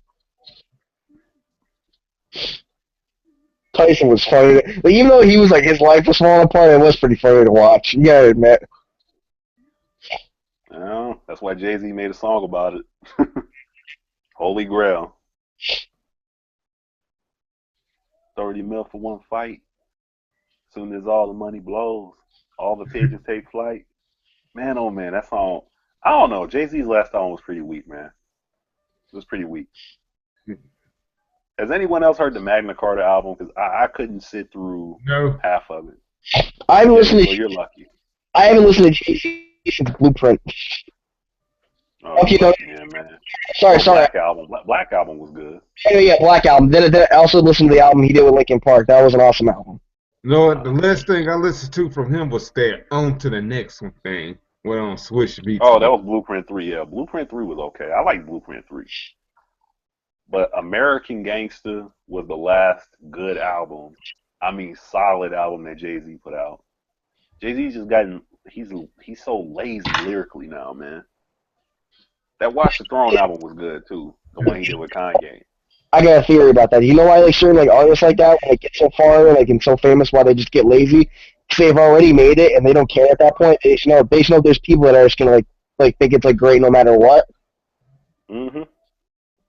Tyson was funny. Like, even though he was like his life was falling apart, it was pretty funny to watch. You gotta admit. Oh, that's why Jay-Z made a song about it. Holy Grail. 30 mil for one fight. Soon as all the money blows, all the pigeons take flight. Man, oh man, that song. I don't know. Jay-Z's last song was pretty weak, man. It was pretty weak. Has anyone else heard the Magna Carta album? Because I couldn't sit through No. half of it. I haven't Yeah, listened well, to. you're lucky. I haven't listened to Jay-Z since Blueprint. Oh, Okay, you no, lucky then, man. sorry, Or sorry. Black Album. Black Album was good. Yeah, Black Album. Then I also listened to the album he did with Linkin Park. That was an awesome album. No, the last thing I listened to from him was that "On to the Next One" thing. Went on Switch Beats. Oh, that was Blueprint 3. Yeah, Blueprint 3 was okay. I like Blueprint 3. But American Gangster was the last good album. I mean, solid album that Jay-Z put out. Jay-Z's just gotten, he's so lazy lyrically now, man. That Watch the Throne album was good, too. The one he did with Kanye. I got a theory about that. You know why like certain like artists like that when they get so far like and so famous, why they just get lazy? 'Cause they've already made it and they don't care at that point. They just know there's people that are just gonna like think it's like great no matter what. Mm-hmm.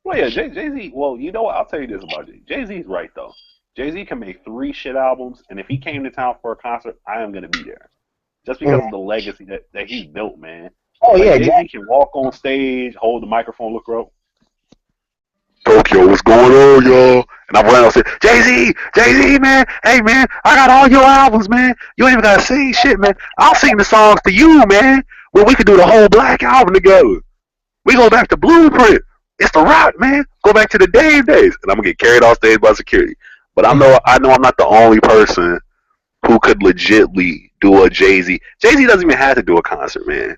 Well, yeah, Jay-Z, well, you know what? I'll tell you this about Jay. Jay-Z's right, though. Jay-Z can make 3 shit albums, and if he came to town for a concert, I am going to be there. Just because of the legacy that he's built, man. Oh Like, yeah, Jay-Z exactly. can walk on stage, hold the microphone, look up. Tokyo, what's going on, y'all? And I'm running upstairs, Jay-Z, man, hey, man, I got all your albums, man. You ain't even got to sing shit, man. I'll sing the songs to you, man. Well, we could do the whole Black album together. We go back to Blueprint. It's the rock, man. Go back to the Dave days. And I'm going to get carried off stage by security. But I know I'm not the only person who could legitly do a Jay-Z. Jay-Z doesn't even have to do a concert, man.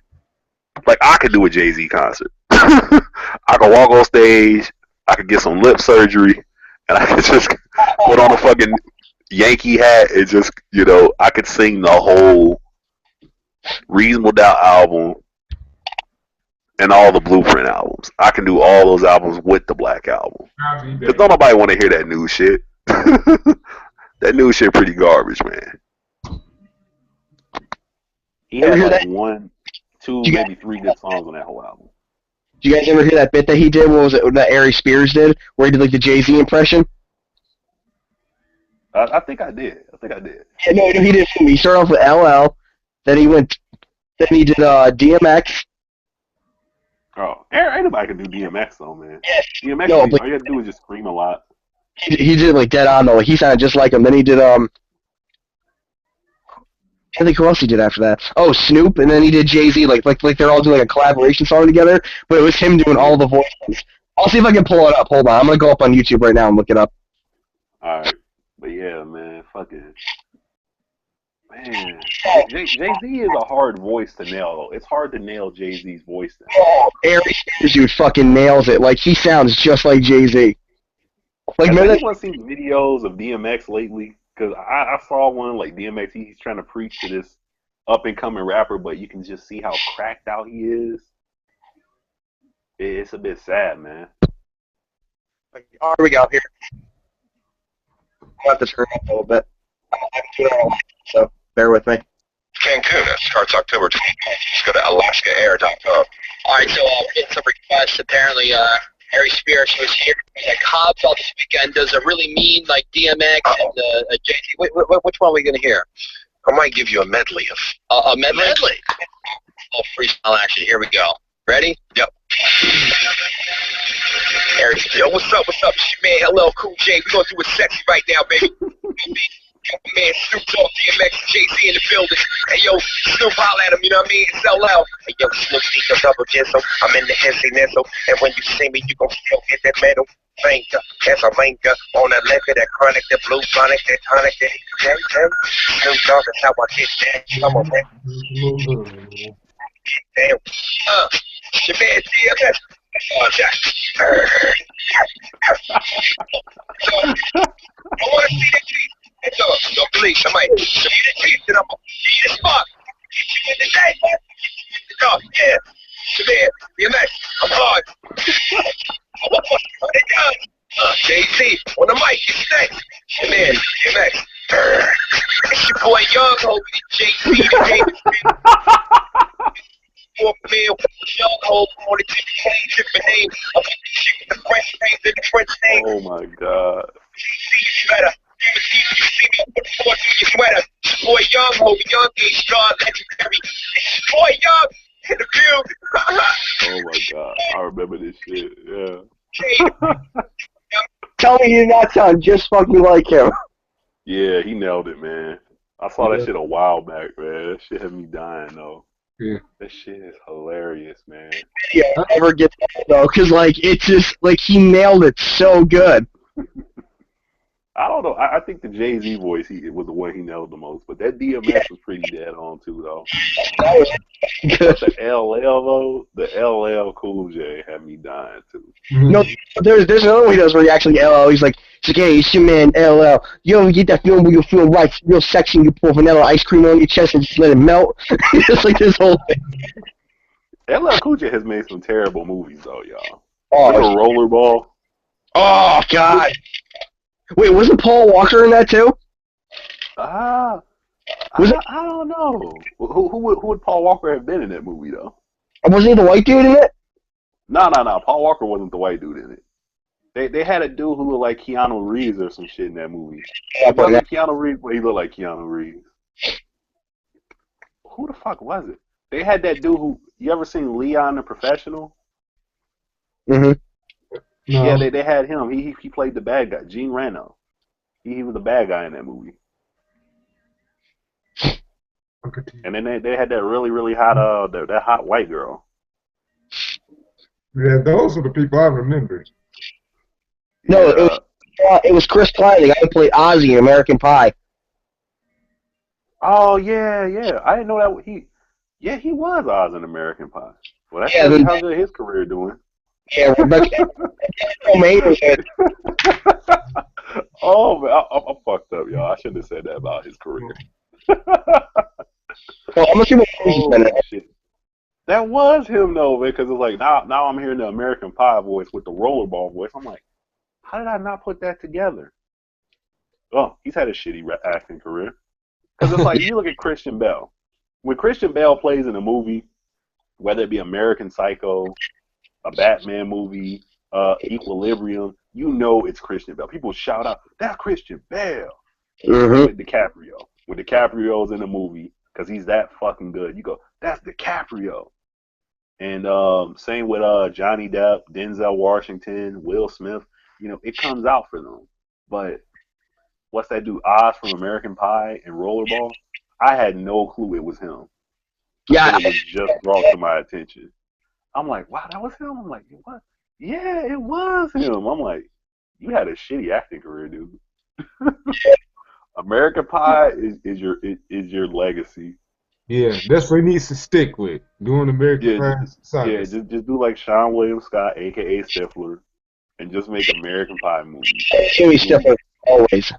Like, I could do a Jay-Z concert. I could walk on stage. I could get some lip surgery. And I could just put on a fucking Yankee hat and just, I could sing the whole Reasonable Doubt album and all the Blueprint albums. I can do all those albums with the Black album. Because don't nobody want to hear that new shit. That new shit pretty garbage, man. He had like 1, 2, maybe 3 good songs on that whole album. Did you guys ever hear that bit that he did? What was it that Ari Spears did, where he did like the Jay-Z impression? I think I did. Yeah, no, he did. He started off with LL, then he did DMX. Oh, ain't nobody can do DMX though, man. DMX, No, all you have to do is just scream a lot. He did like dead on though. Like, he sounded just like him. Then he did I think who else he did after that? Oh, Snoop, and then he did Jay-Z. Like they're all doing like a collaboration song together, but it was him doing all the voices. I'll see if I can pull it up. Hold on, I'm gonna go up on YouTube right now and look it up. All right, but yeah, man, fucking man, Jay-Z is a hard voice to nail though. It's hard to nail Jay-Z's voice. Oh, Ari Spears, dude, fucking nails it. Like, he sounds just like Jay-Z. Like, has anyone seen videos of DMX lately? Because I saw one, like, DMX, he's trying to preach to this up-and-coming rapper, but you can just see how cracked out he is. It's a bit sad, man. Oh, here we go, here. I'll have to turn up a little bit. I'm doing it all, so bear with me. Cancun, it starts October 20th. Just go to alaskaair.com. All right, so we're getting some requests. Apparently, Ari Spears was here at Cobb's all this weekend. Does a really mean like DMX and Jay-Z? Which one are we gonna hear? I might give you a medley of. A medley. Oh, freestyle action. Here we go. Ready? Yep. Ari, yo, what's up? It's your man, LL Cool J. We gonna do it sexy right now, baby. Man, Snoop Dogg, DMX, Jay-Z in the building. Hey, yo, Snoop, holla at him, you know what I mean? It's LL. Hey, yo, Snoop, eat your double jizzle. I'm in the hissy nizzle. And when you see me, you gon' still hit that metal finger. As a linger on that liquor, that chronic, that blue tonic, that tonic, that Snoop Dogg, that's how I get that. Come on, man. Damn. Your man, DMX. Oh, Jack. So, I wanna see the teeth. So please, I might show you the teeth and I'm gonna give you the spot. Get you in the day, man. No, yeah. Severe, BMX, I'm hard. I'm a fucking gun. Jay-Z, on the mic, it's next. Your man, BMX. It's your boy Young, homie, Jay-Z, the game. 4 mil, Young, homie, on the different name. I'm the French names and the French name. Oh my God. Jay-Z, better. You see me put forth in your sweater. Boy Young, homie, Young age star, legendary. Boy Young, in the building. Oh my God, I remember this shit. Yeah. Tell me you did not sound just fucking like him. Yeah, he nailed it, man. I saw that shit a while back, man. That shit had me dying though. Yeah. That shit is hilarious, man. Yeah, I never get that though, cause like it's just like he nailed it so good. I don't know. I think the Jay-Z voice was the one he nailed the most, but that DMX was pretty dead on too, though. That was good. The LL though, the LL Cool J had me dying too. No, there's another one he does where he actually LL. He's like, hey, it's your man LL. You ever get that feeling where you feel right, real sexy, and you pour vanilla ice cream on your chest and just let it melt? It's like this whole thing. LL Cool J has made some terrible movies though, y'all. Oh, Remember Rollerball? Oh God. Wait, wasn't Paul Walker in that too? I don't know. Who would Paul Walker have been in that movie though? Wasn't he the white dude in it? No. Paul Walker wasn't the white dude in it. They had a dude who looked like Keanu Reeves or some shit in that movie. Yeah, but Keanu Reeves, but he looked like Keanu Reeves. Who the fuck was it? They had that dude who, you ever seen Leon the Professional? Mm-hmm. Yeah, No. they had him. He played the bad guy, Gene Rano. He was the bad guy in that movie. Okay. And then they had that really hot that hot white girl. Yeah, those are the people I remember. No, Yeah. it was Chris Pine, the guy who played Ozzy in American Pie. Oh yeah. I didn't know that he was Oz in American Pie. Well, that Yeah, tells you then how good his career doing. yeah, Rebecca Romaine was in. Oh man, I'm fucked up, y'all. I shouldn't have said that about his career. Well, I'm gonna see what movies he's been in. Oh shit, that was him though, man. Because it's like now I'm hearing the American Pie voice with the rollerball voice. I'm like, how did I not put that together? Oh, he's had a shitty acting career. Because it's like you look at Christian Bale. When Christian Bale plays in a movie, whether it be American Psycho, a Batman movie, Equilibrium, you know it's Christian Bale. People shout out, "That's Christian Bale." Same Mm-hmm. with DiCaprio. When DiCaprio's in a movie, because he's that fucking good, you go, "That's DiCaprio." And same with Johnny Depp, Denzel Washington, Will Smith. You know, it comes out for them. But what's that dude, Oz from American Pie and Rollerball? I had no clue it was him Yeah, until it was just brought to my attention. I'm like, wow, that was him. I'm like, what? Yeah, it was him. I'm like, you had a shitty acting career, dude. American Pie is your legacy. Yeah, that's what he needs to stick with. Doing American Yeah, Pie yeah, sagas. just do like Sean William Scott, aka Stifler, and just make American Pie movies. Jimmy Stifler always.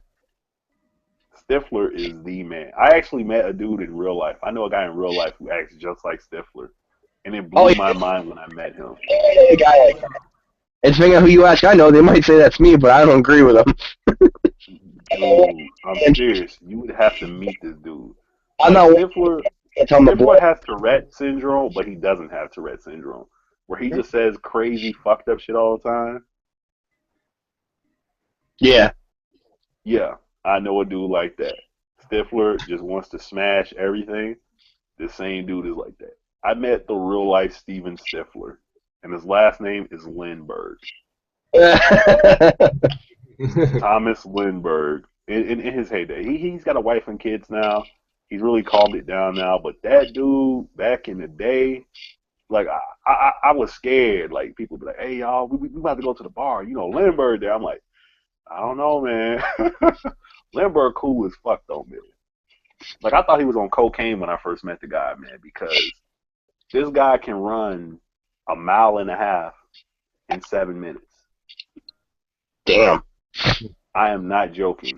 Stifler is the man. I actually met a dude in real life. I know a guy in real life who acts just like Stifler, and it Oh, blew yeah, my mind when I met him. a guy like that. And depending on who you ask, I know they might say that's me, but I don't agree with them. Dude, I'm And serious. You would have to meet this dude. I'm Like not Stifler, one to tell him the boy. Stifler has Tourette syndrome, but he doesn't have Tourette syndrome, where he just says crazy, fucked up shit all the time. Yeah. Yeah, I know a dude like that. Stifler just wants to smash everything. The same dude is like that. I met the real life Steven Stifler, and his last name is Lindbergh. Thomas Lindbergh. In his heyday, he's got a wife and kids now. He's really calmed it down now. But that dude back in the day, like I was scared. Like people be like, "Hey y'all, we about to go to the bar." You know, Lindbergh there. I'm like, I don't know, man. Lindbergh cool as fuck though, man. Like I thought he was on cocaine when I first met the guy, man, because this guy can run a mile and a half in 7 minutes. Damn. I am not joking.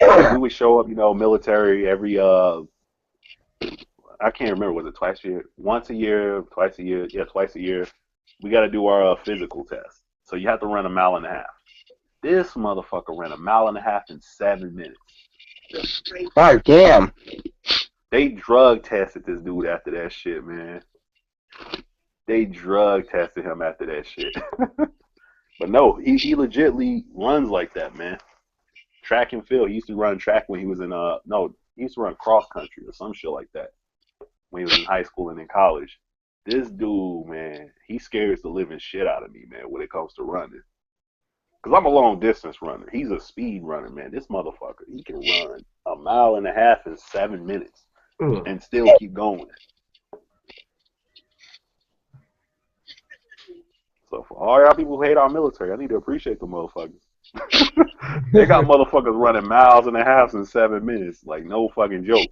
Like we would show up, you know, military every I can't remember, was it twice a year? Once a year, twice a year, yeah, twice a year. We gotta do our physical test. So you have to run a mile and a half. This motherfucker ran a mile and a half in 7 minutes. God damn. They drug tested this dude after that shit, man. They drug tested him after that shit. But no, he legitly runs like that, man. Track and field. He used to run track when he was in no, he used to run cross country or some shit like that when he was in high school and in college. This dude, man, he scares the living shit out of me, man, when it comes to running. Cause I'm a long distance runner. He's a speed runner, man. This motherfucker, he can run a mile and a half in 7 minutes Ugh. and still keep going. So for all y'all people who hate our military, I need to appreciate the motherfuckers. They got motherfuckers running miles and a half in 7 minutes, like no fucking joke.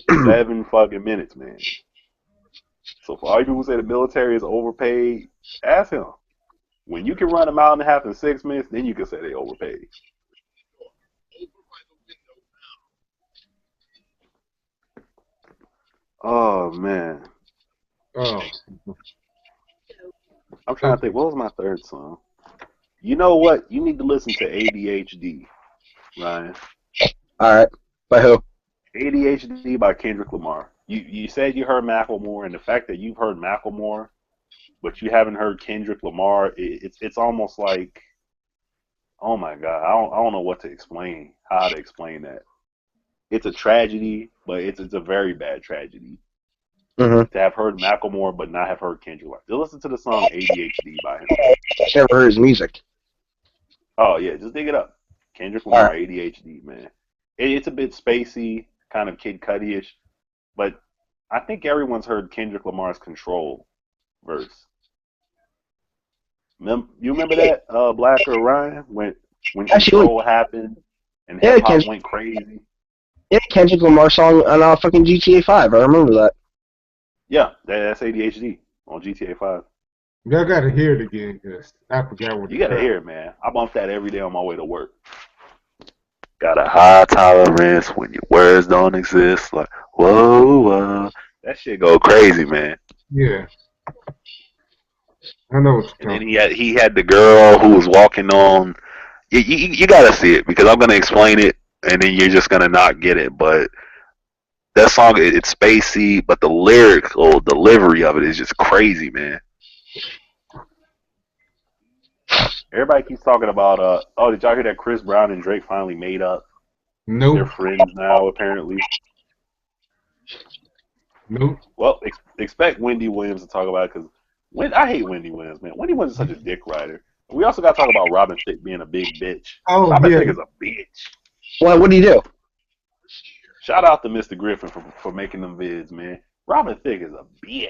7 fucking minutes, man. So for all you people who say the military is overpaid, ask him. When you can run a mile and a half in 6 minutes, then you can say they overpaid. Oh man, Oh, I'm trying to think. What was my third song? You know what? You need to listen to ADHD, Ryan. All right. By who? ADHD by Kendrick Lamar. You said you heard Macklemore, and the fact that you've heard Macklemore, but you haven't heard Kendrick Lamar, it's almost like, oh my God, I don't know what to explain, how to explain that. It's a tragedy, but it's a very bad tragedy. Mm-hmm. to have heard Macklemore but not have heard Kendrick Lamar. Just listen to the song ADHD by him. I've never heard his music. Oh yeah, just dig it up. Kendrick All Lamar right. ADHD, man. It's a bit spacey, kind of Kid Cudi-ish, but I think everyone's heard Kendrick Lamar's Control verse. You remember that, Black or Ryan, when Actually, Control happened and yeah, hip hop went crazy? Kendrick Lamar song on fucking GTA 5. I remember that. Yeah, that's ADHD on GTA 5. Y'all gotta hear it again, cause I forgot what You the gotta crap. hear it, man. I bump that every day on my way to work. Got a high tolerance when your words don't exist. Like, whoa, whoa. That shit go crazy, man. Yeah, I know what And you're then talking. he had the girl who was walking on. You gotta see it because I'm gonna explain it, and then you're just gonna not get it. But that song, it's spacey, but the lyrical delivery of it is just crazy, man. Everybody keeps talking about oh, did y'all hear that Chris Brown and Drake finally made up? They're Nope, friends now, apparently. nope. Well, expect Wendy Williams to talk about it because I hate Wendy Williams, man. Wendy Williams is such a dick writer. We also got to talk about Robin Thicke being a big bitch. Oh Robin yeah, Thicke is a bitch. What do you do? Shout out to Mr. Griffin for making them vids, man. Robin Thicke is a bitch.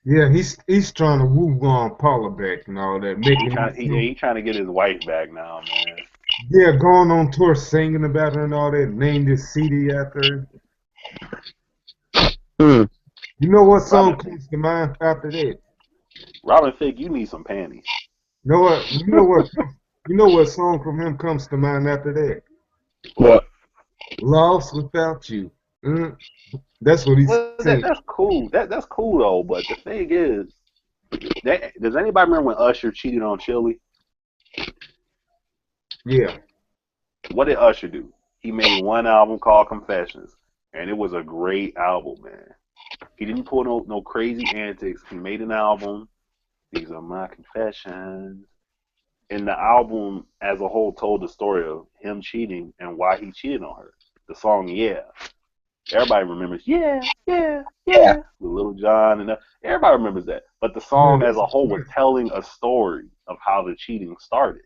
yeah. He's trying to woo on Paula back and all that, making him He trying to get his wife back now, man. yeah, going on tour singing about her and all that. Named this CD after her. Hmm. You know what Robin song Thicke, comes to mind after that? Robin Thicke, you need some panties. You know what? You know what? You know what song from him comes to mind after that? What? Lost Without You. That's what he's Well, saying. that's cool. That's cool though. But the thing is, does anybody remember when Usher cheated on Chili? Yeah. What did Usher do? He made one album called Confessions, and it was a great album, man. He didn't pull no crazy antics. He made an album. These are my confessions. And the album as a whole told the story of him cheating and why he cheated on her. The song Yeah. Everybody remembers Yeah, yeah, Yeah. yeah. With Little John and everybody remembers that. But the Yeah, song as that's a whole was right. telling a story of how the cheating started.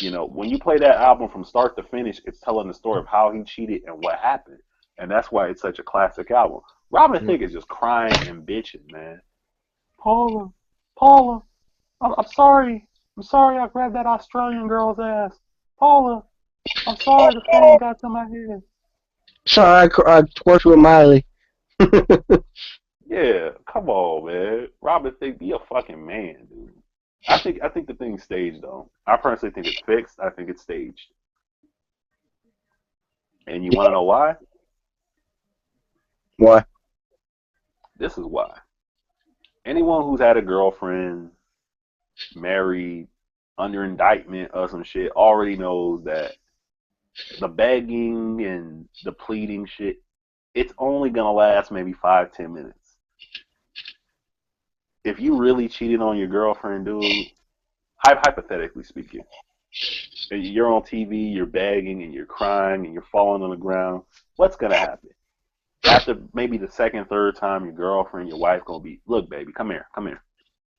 You know, when you play that album from start to finish, it's telling the story of how he cheated and what happened. And that's why it's such a classic album. Robin Yeah. Thicke is just crying and bitching, man. Paula, Paula, I'm sorry. I'm sorry I grabbed that Australian girl's ass. Paula, I'm sorry the phone got to my head. Sorry, I worked with Miley. Yeah, come on, man. Robin Thicke, be a fucking man, dude. I think the thing's staged though. I personally think it's fixed. I think it's staged. And you want to know why? Why? This is why. Anyone who's had a girlfriend, married, under indictment or some shit already knows that the begging and the pleading shit, it's only gonna last maybe 5-10 minutes. If you really cheated on your girlfriend, dude, hypothetically speaking, and you're on TV, you're begging and you're crying and you're falling on the ground, what's gonna happen? After maybe the second, third time, your girlfriend, your wife gonna be, look, baby, come here, come here,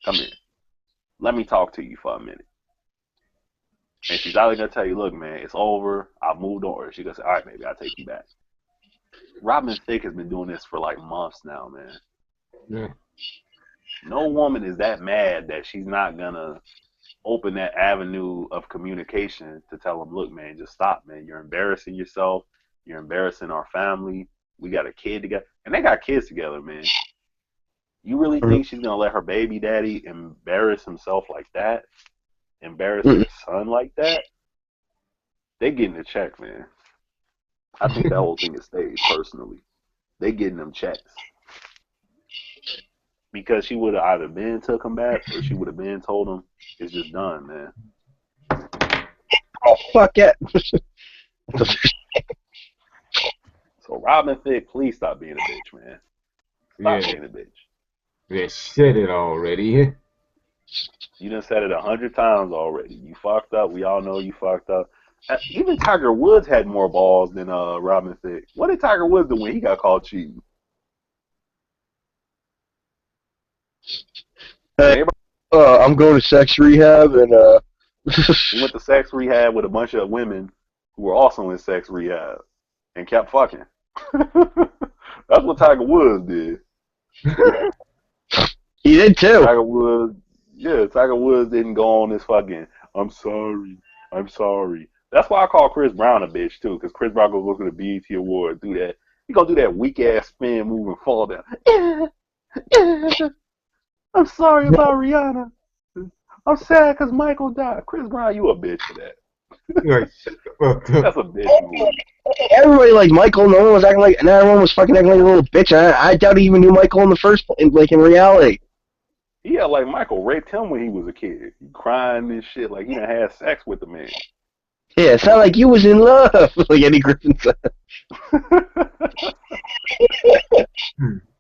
come here. Let me talk to you for a minute. And she's either gonna tell you, look, man, it's over, I moved on, or she gonna say, all right, baby, I'll take you back. Robin Thicke has been doing this for like months now, man. Yeah. No woman is that mad that she's not gonna open that avenue of communication to tell them, look, man, just stop, man. You're embarrassing yourself. You're embarrassing our family. We got a kid together, and they got kids together, man. You really think she's gonna let her baby daddy embarrass himself like that? Embarrass Mm-mm. their son like that? They getting a check, man. I think that whole thing is staged. Personally, they getting them checks because she would have either been took him back or she would have been told him it's just done, man. Oh, fuck it. So Robin Thicke, please stop being a bitch, man. Stop Yeah. being a bitch. They said it already. You done said it 100 times already. You fucked up. We all know you fucked up. Even Tiger Woods had more balls than Robin Thicke. What did Tiger Woods do when he got caught cheating? Hey, I'm going to sex rehab, and He went to sex rehab with a bunch of women who were also in sex rehab and kept fucking. That's what Tiger Woods did. he did too. Tiger Woods didn't go on this fucking, I'm sorry. That's why I call Chris Brown a bitch too, because Chris Brown goes look at the BET Award, do that. He gonna do that weak ass spin move and fall down. I'm sorry about Rihanna. I'm sad because Michael died. Chris Brown, you a bitch for that. Like, shut the fuck up. That's a bitch move. Everybody liked Michael. No one was acting like, and everyone was fucking acting like a little bitch. I doubt he even knew Michael in the first, like in reality. Yeah, like Michael raped him when he was a kid. He crying and shit like he done had sex with the man. Yeah, it sounded like you was in love, like Eddie Griffin said.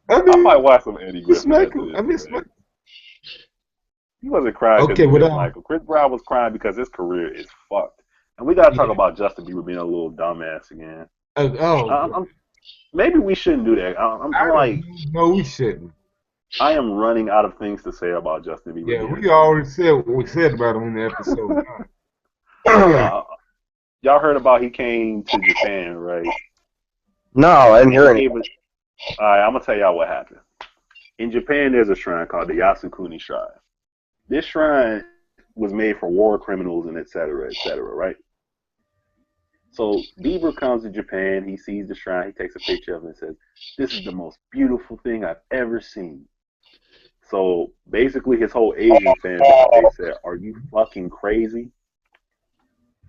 I might watch some Eddie Griffin. Michael. He wasn't crying because he was Michael. Chris Brown was crying because his career is fucked. And we gotta talk about Justin Bieber being a little dumbass again. Maybe we shouldn't do that. No, we shouldn't. I am running out of things to say about Justin Bieber. Yeah, we already said what we said about him in the episode. Y'all heard about he came to Japan, right? No, I didn't hear anything. Alright, I'm gonna tell y'all what happened. In Japan, there's a shrine called the Yasukuni Shrine. This shrine was made for war criminals and et cetera, right? So Bieber comes to Japan, he sees the shrine, he takes a picture of it and says, "This is the most beautiful thing I've ever seen." So basically his whole Asian fan base, they said, "Are you fucking crazy?"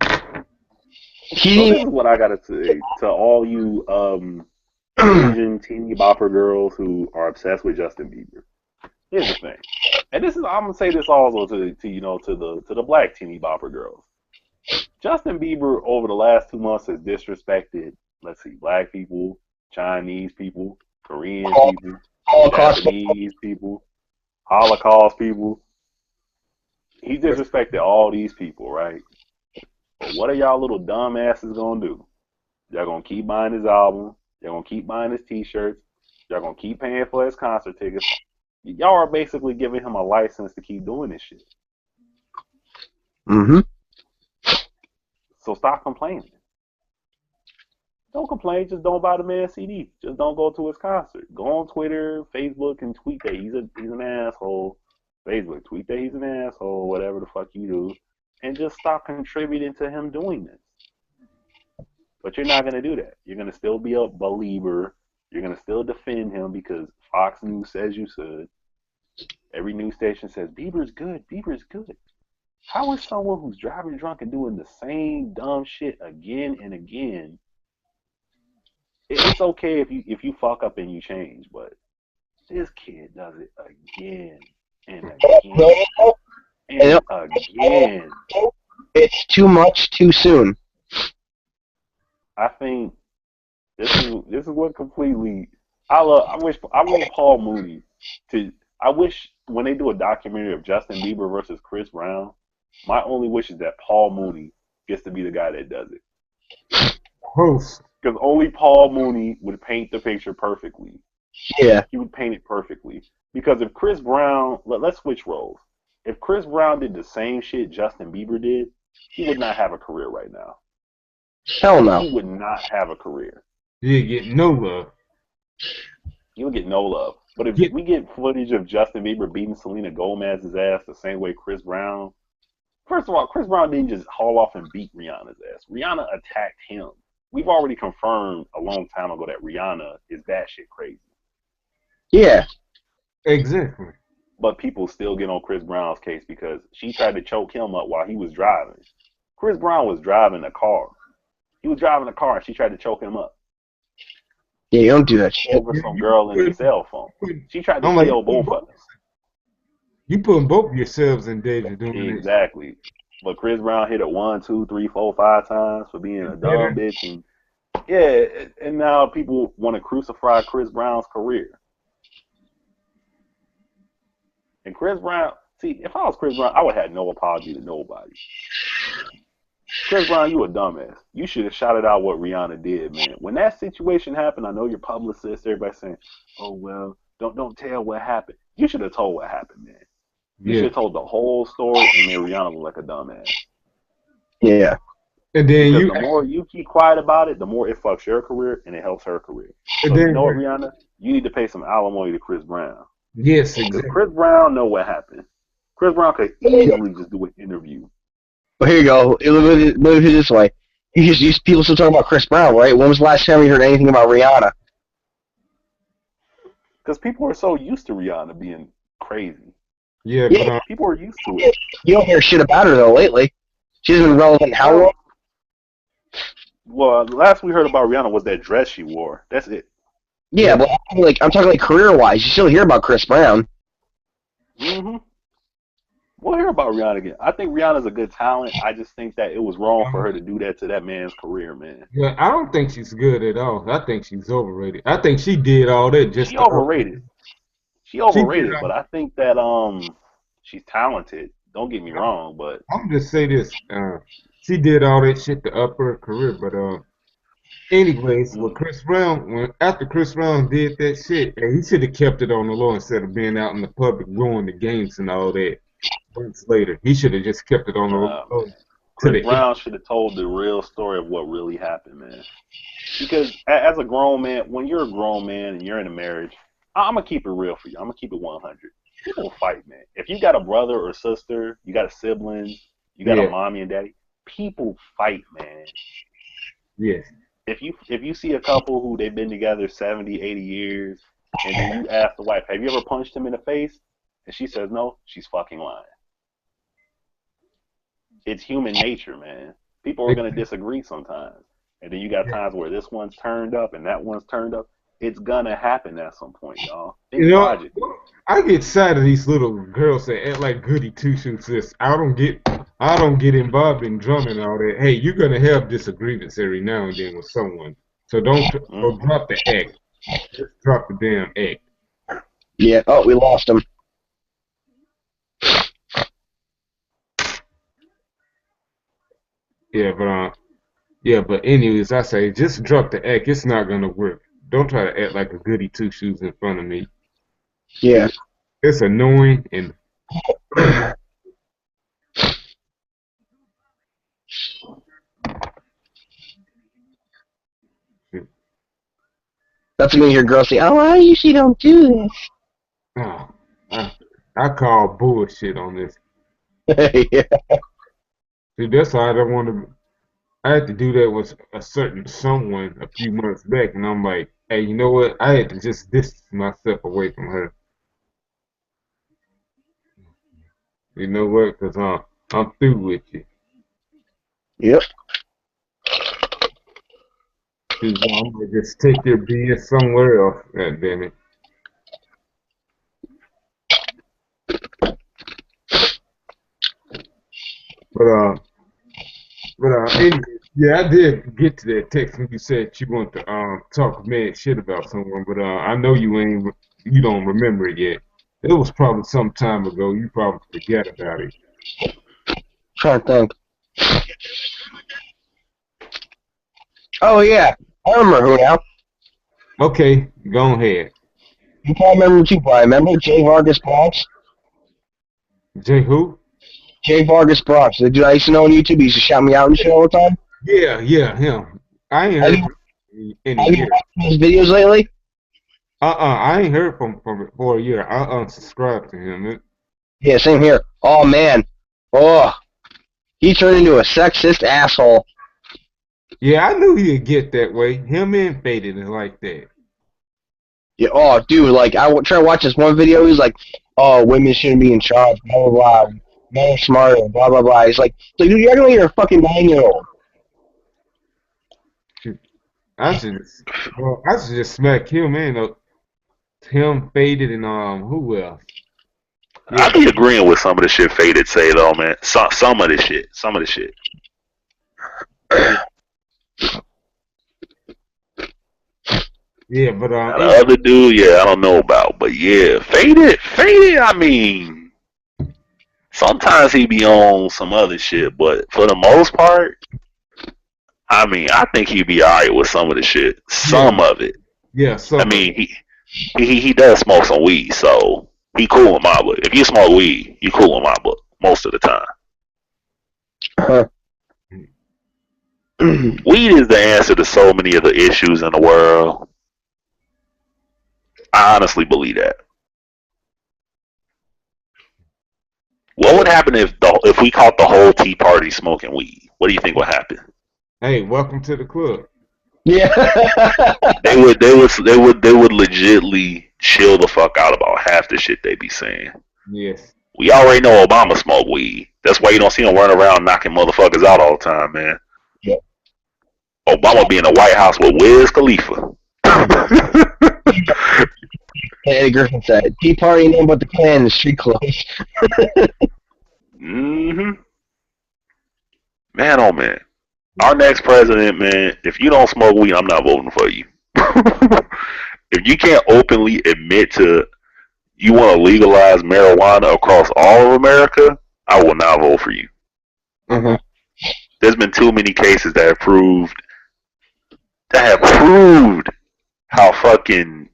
So this is what I gotta say to all you Asian teeny bopper girls who are obsessed with Justin Bieber. Here's the thing, and this is I'm gonna say this also to the black teeny bopper girls. Justin Bieber over the last 2 months has disrespected, black people, Chinese people, Korean people, Japanese people, Holocaust people. He disrespected all these people, right? But what are y'all little dumb asses gonna do? Y'all gonna keep buying his album. Y'all gonna keep buying his t-shirts. Y'all gonna keep paying for his concert tickets. Y'all are basically giving him a license to keep doing this shit. Mm-hmm. So stop complaining. Don't complain. Just don't buy the man's CD. Just don't go to his concert. Go on Twitter, Facebook, and tweet that he's an asshole. Facebook, tweet that he's an asshole, whatever the fuck you do. And just stop contributing to him doing this. But you're not going to do that. You're going to still be a believer. You're going to still defend him because Fox News says you should. Every news station says, Bieber's good. Bieber's good. How is someone who's driving drunk and doing the same dumb shit again and again? It's okay if you fuck up and you change, but this kid does it again and again and again. It's too much too soon. I think this is what completely I want Paul Mooney to. I wish when they do a documentary of Justin Bieber versus Chris Brown, my only wish is that Paul Mooney gets to be the guy that does it. Host. Because only Paul Mooney would paint the picture perfectly. Yeah. He would paint it perfectly. Because if Chris Brown, let's switch roles. If Chris Brown did the same shit Justin Bieber did, he would not have a career right now. Hell no. He would not have a career. He'd get no love. He would get no love. But if we get footage of Justin Bieber beating Selena Gomez's ass the same way Chris Brown, first of all, Chris Brown didn't just haul off and beat Rihanna's ass. Rihanna attacked him. We've already confirmed a long time ago that Rihanna is batshit crazy. Yeah. Exactly. But people still get on Chris Brown's case because she tried to choke him up while he was driving. Chris Brown was driving a car. He was driving a car and she tried to choke him up. Yeah, you don't do that shit. Over some girl in his cell phone. She tried to kill both of us. You putting both yourselves in danger doing this. Exactly. But Chris Brown hit it 1, 2, 3, 4, 5 times for being a dumb bitch. And yeah, and now people want to crucify Chris Brown's career. And Chris Brown, see, if I was Chris Brown, I would have had no apology to nobody. Chris Brown, you a dumbass. You should have shouted out what Rihanna did, man. When that situation happened, I know your publicist, everybody saying, oh, well, don't tell what happened. You should have told what happened, man. You should Yeah. have told the whole story and made Rihanna look like a dumbass. Yeah. And then Because you the more you keep quiet about it, the more it fucks your career and it helps her career. and So you then know what, Rihanna? You need to pay some alimony to Chris Brown. yes, Because exactly. Chris Brown know what happened. Chris Brown could easily just do an interview. Well, here you go. Look at it this way. You people still talking about Chris Brown, right? When was the last time you heard anything about Rihanna? Because people are so used to Rihanna being crazy. Yeah, Yeah. but People are used to it. You don't hear shit about her though lately. She's been relevant how long? Well, the last we heard about Rihanna was that dress she wore. That's it. Yeah, but I'm talking like career wise. You still hear about Chris Brown. Mm-hmm. We'll hear about Rihanna again. I think Rihanna's a good talent. I just think that it was wrong for her to do that to that man's career, man. yeah, I don't think she's good at all. I think she's overrated. I think she did all that just She to overrated. She She did. overrated, but I think that she's talented. Don't get me wrong, but I'm just say this. She did all that shit to up her career, but anyways, with Chris Brown, after Chris Brown did that shit, he should have kept it on the low instead of being out in the public ruining the games and all that. Months later, he should have just kept it on the low. To Chris the Brown should have told the real story of what really happened, man. Because as a grown man, when you're a grown man and you're in a marriage, I'm gonna keep it real for you. I'm gonna keep it 100. People fight, man. If you got a brother or sister, you got a sibling, you got a mommy and daddy, people fight, man. Yes. If you see a couple who they've been together 70, 80 years, and then you ask the wife, have you ever punched him in the face? And she says no, she's fucking lying. It's human nature, man. People are going to disagree sometimes. And then you got times where this one's turned up and that one's turned up. It's going to happen at some point, y'all. Think logically. I get sad of these little girls that act like goody two shoes. Sis, I don't get involved in drumming and all that. Hey, you're gonna have disagreements every now and then with someone, so don't drop the act. Just drop the damn act. Yeah. Oh, we lost him. But anyways, I say just drop the act. It's not gonna work. Don't try to act like a goody two shoes in front of me. Yeah. It's annoying and that's when your girl say, "Oh, I usually don't do I call bullshit on this. this." Yeah. See, that's why I don't want to. I had to do that with a certain someone a few months back, and I'm like, hey, you know what? I had to just distance myself away from her. You know what? Because I'm through with you. Yep. I'm gonna just take your BS somewhere else. God damn it. Anyway, yeah, I did get to that text when you said you want to talk mad shit about someone, but I know you don't remember it yet. It was probably some time ago. You probably forget about it. Trying to think. Oh yeah, I remember who now. Okay, go ahead. You probably remember too, Brian. Remember J. Vargas Bronx? Jay who? J. Vargas Bronx. The dude I used to know on YouTube. He used to shout me out and shit all the time. Yeah, him. I ain't heard from him in a Have you year. watched his videos lately? I ain't heard from him for a year. I unsubscribed to him. Yeah, same here. Oh man. Oh, he turned into a sexist asshole. Yeah, I knew he'd get that way. Him and Faded is like that. Yeah. Oh, dude. Like I try to watch this one video. He's like, "Oh, women shouldn't be in charge." Blah blah blah. Men are smarter. Blah blah blah. He's like, dude, you're acting like you're a fucking 9-year-old. I should just smack him and him Faded and who else? I be agreeing with some of the shit Faded say though, man. Some of the shit. Yeah, but the other dude, yeah, I don't know about, but yeah, Faded. I mean, sometimes he be on some other shit, but for the most part, I mean, I think he be alright with some of the shit. Some of it. Yeah. I mean, he does smoke some weed, so he cool in my book. If you smoke weed, you cool in my book most of the time. Huh. Weed is the answer to so many of the issues in the world. I honestly believe that. What would happen if we caught the whole Tea Party smoking weed? What do you think would happen? Hey, welcome to the club. Yeah. They would legitly chill the fuck out about half the shit they be saying. Yes. We already know Obama smoked weed. That's why you don't see him running around knocking motherfuckers out all the time, man. Yep. Obama be in the White House with Wiz Khalifa. Eddie Griffin said, Tea Party name but the Klan is street clothes. Man, oh man. Our next president, man, if you don't smoke weed, I'm not voting for you. If you can't openly admit to you want to legalize marijuana across all of America, I will not vote for you. Mm-hmm. There's been too many cases that have proved how fucking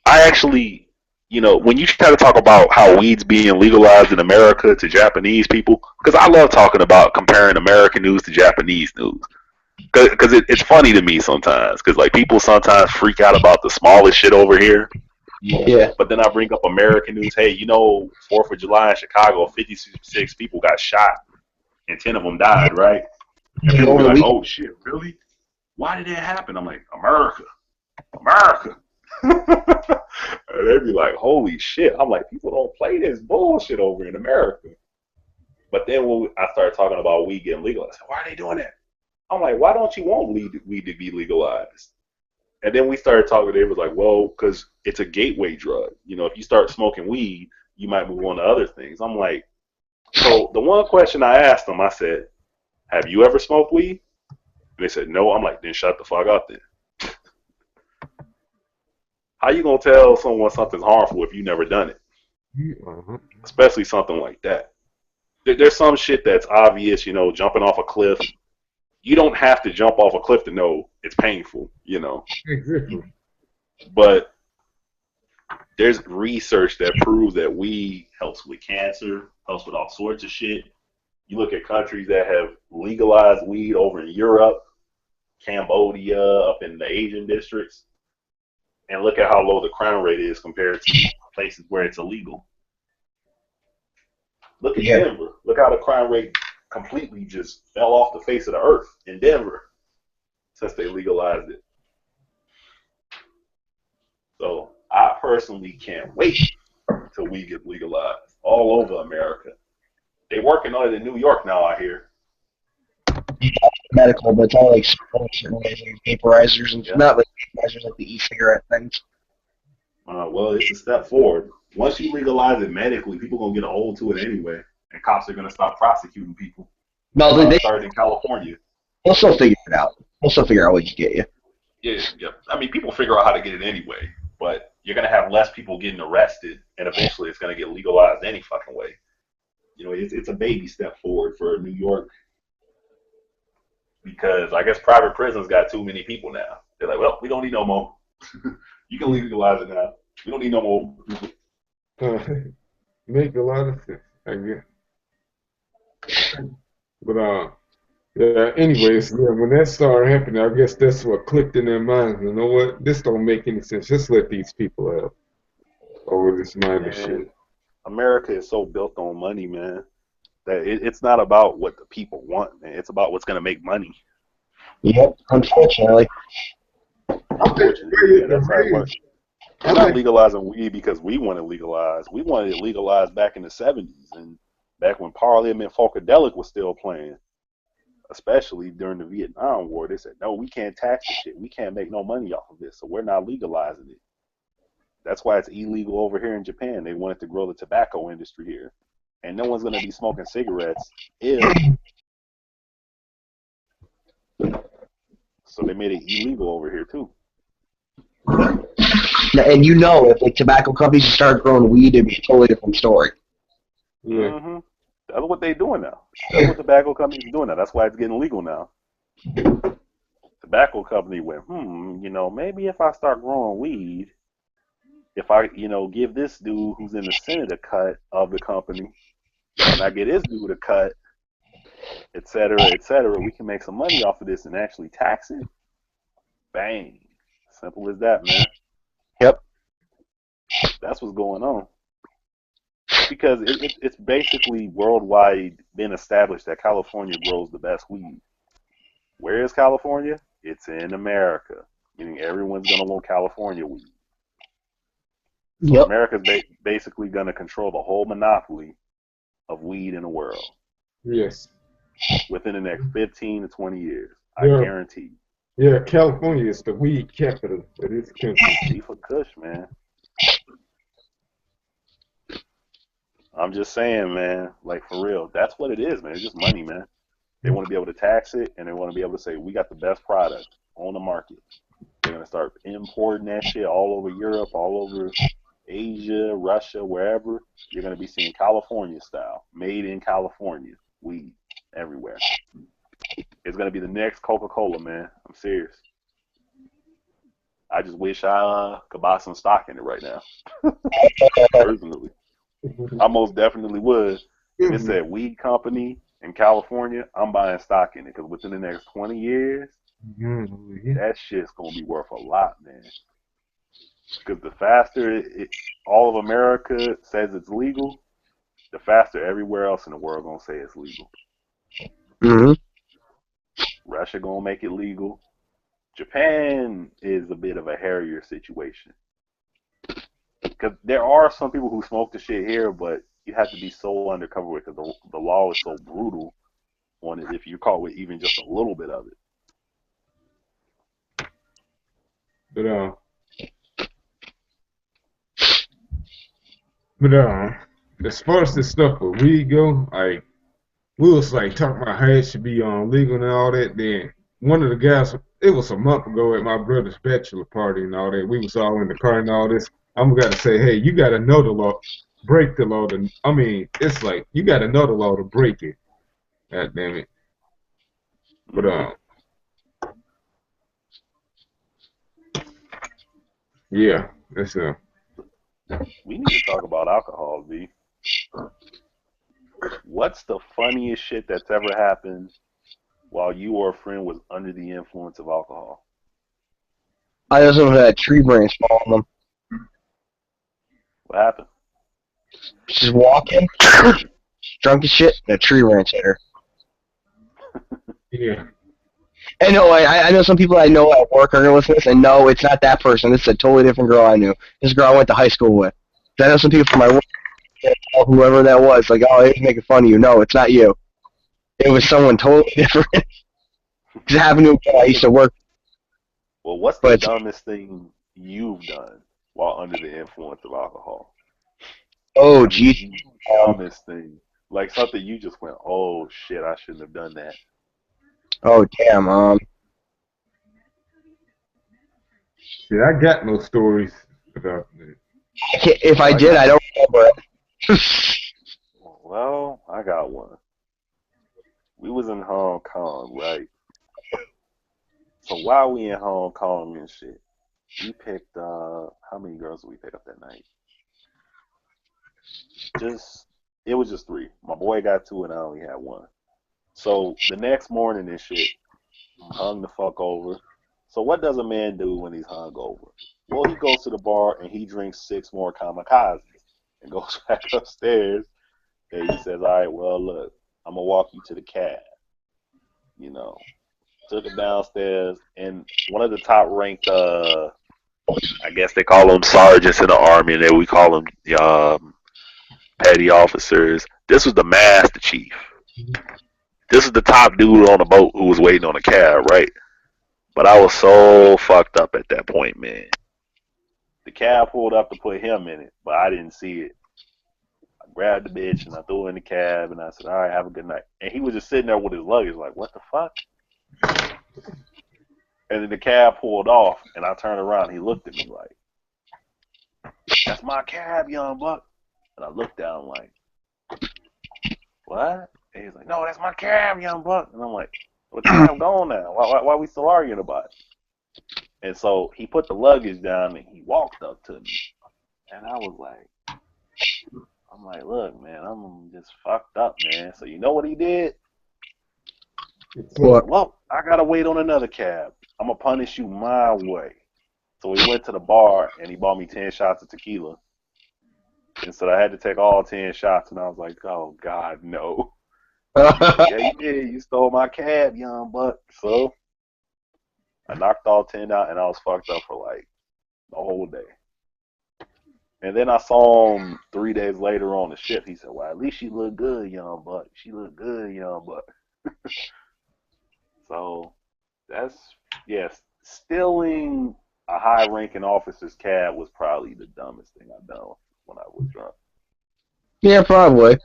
I actually, when you try to talk about how weed's being legalized in America to Japanese people, because I love talking about comparing American news to Japanese news. Because it's funny to me sometimes, because like people sometimes freak out about the smallest shit over here. Yeah. But then I bring up American news. Hey, 4th of July in Chicago, 56 people got shot and 10 of them died, right? And people be like, oh shit, really? Why did that happen? I'm like, America. And they'd be like, holy shit. I'm like, people don't play this bullshit over in America. But then when I started talking about weed getting legalized, why are they doing that? I'm like, why don't you want weed to be legalized? And then we started talking. They was like, well, because it's a gateway drug. If you start smoking weed, you might move on to other things. I'm like, so the one question I asked them, I said, have you ever smoked weed? And they said, no. I'm like, then shut the fuck up then. How you going to tell someone something's harmful if you never done it? Especially something like that. There's some shit that's obvious, jumping off a cliff. You don't have to jump off a cliff to know it's painful, Exactly. But there's research that proves that weed helps with cancer, helps with all sorts of shit. You look at countries that have legalized weed over in Europe, Cambodia, up in the Asian districts, and look at how low the crime rate is compared to places where it's illegal. Look at Denver. Look how the crime rate completely just fell off the face of the earth in Denver since they legalized it. So I personally can't wait till we get legalized all over America. They're working on it in New York now, I hear. Medical, but it's all like vaporizers and not like vaporizers, like the e-cigarette things. Well, it's a step forward. Once you legalize it medically, people are going to get a hold to it anyway, and cops are going to stop prosecuting people. No, they started in California. They'll still figure it out. They'll still figure out what to get you. Yeah. I mean, people figure out how to get it anyway, but you're going to have less people getting arrested, and eventually it's going to get legalized any fucking way. It's a baby step forward for New York because I guess private prisons got too many people now. They're like, well, we don't need no more. You can legalize it now. We don't need no more. Make a lot of sense, I guess. But yeah. Anyways, when that started happening, I guess that's what clicked in their minds. You know what? This don't make any sense. Just let these people have over this minor shit. America is so built on money, man, that it's not about what the people want, man. It's about what's going to make money. Yep, unfortunately. Unfortunately, that's how it works. We're not legalizing weed because we want it legalized. We wanted it legalized back in the 70s and back when Parliament Funkadelic was still playing, especially during the Vietnam War. They said, no, we can't tax this shit. We can't make no money off of this, so we're not legalizing it. That's why it's illegal over here in Japan. They wanted to grow the tobacco industry here. And no one's going to be smoking cigarettes So they made it illegal over here, too. And if like tobacco companies start growing weed, it'd be a totally different story. Yeah. Mm-hmm. That's what they're doing now. That's what tobacco companies are doing now. That's why it's getting legal now. Tobacco company went, maybe if I start growing weed, if I, give this dude who's in the Senate a cut of the company, and I get this dude a cut, et cetera, we can make some money off of this and actually tax it. Bang. Simple as that, man. Yep. That's what's going on. Because it's basically worldwide been established that California grows the best weed. Where is California? It's in America, meaning everyone's going to want California weed. So Yep. America's basically going to control the whole monopoly of weed in the world Yes. within the next 15 to 20 years. I Yeah. guarantee. Yeah, California is the weed capital of this country. Beef for Kush, man. I'm just saying, man, like for real, that's what it is, man. It's just money, man. They want to be able to tax it, and they want to be able to say, we got the best product on the market. They're going to start importing that shit all over Europe, all over Asia, Russia, wherever. You're going to be seeing California style, made in California, weed everywhere. It's going to be the next Coca-Cola, man. I'm serious. I just wish I could buy some stock in it right now. Personally. I most definitely would. If it said weed company in California, I'm buying stock in it because within the next 20 years, that shit's going to be worth a lot, man. Because the faster all of America says it's legal, the faster everywhere else in the world going to say it's legal. Mm-hmm. Russia going to make it legal. Japan is a bit of a hairier situation. Because there are some people who smoke the shit here, but you have to be so undercover with it because the law is so brutal on it if you caught with even just a little bit of it. But as far as this stuff with weed go, like we was like talking about how it should be legal and all that. Then one of the guys, it was a month ago at my brother's bachelor party and all that. We was all in the car and all this. I'm gonna say, hey, you gotta know the law, break the law. It's like you gotta know the law to break it. God damn it. But yeah, that's We need to talk about alcohol, V. What's the funniest shit that's ever happened while you or a friend was under the influence of alcohol? I also had tree branch fall on them. What happened? She's walking, drunk as shit, and a tree branch hit her. yeah. And no, I know some people I know at work are going to listen to this, and no, it's not that person. This is a totally different girl I knew. This girl I went to high school with. I know some people from my work, whoever that was, like, oh, he's making fun of you. No, it's not you. It was someone totally different. It happened to me. I used to work. Well, what's the dumbest thing you've done while under the influence of alcohol? Oh, geez. Dumbest thing. Like something you just went, oh, shit, I shouldn't have done that. Oh, damn. See, I got no stories about that. If I did, I don't remember it. Well, I got one. We was in Hong Kong, right? So while we in Hong Kong and shit, we picked how many girls did we pick up that night? It was just 3. My boy got 2 and I only had 1. So the next morning and shit, I'm hung the fuck over. So what does a man do when he's hung over? Well, he goes to the bar and he drinks 6 more kamikazes and goes back upstairs and he says, all right, well, look, I'm going to walk you to the cab. Took it downstairs, and one of the top ranked, I guess they call them sergeants in the army, and then we call them petty officers. This was the master chief. This is the top dude on the boat who was waiting on the cab, right? But I was so fucked up at that point, man. The cab pulled up to put him in it, but I didn't see it. I grabbed the bitch and I threw her in the cab, and I said, all right, have a good night. And he was just sitting there with his luggage like, what the fuck? And then the cab pulled off, and I turned around. And he looked at me like, that's my cab, young buck. And I looked down like, what? And he's like, no, that's my cab, young buck. And I'm like, well, the cab gone now. Why are we still arguing about it? And so he put the luggage down, and he walked up to me. And I'm like, look, man, I'm just fucked up, man. So you know what he did? He said, What? well, I gotta wait on another cab. I'm gonna punish you my way. So we went to the bar and he bought me 10 shots of tequila. And so I had to take all 10 shots, and I was like, oh God, no. He said, yeah, you did. You stole my cab, young buck. So I knocked all 10 out, and I was fucked up for like the whole day. And then I saw him 3 days later on the ship. He said, well, at least she looked good, young buck. She looked good, young buck. So that's, yes, stealing a high-ranking officer's cab was probably the dumbest thing I've done when I was drunk. Yeah, probably.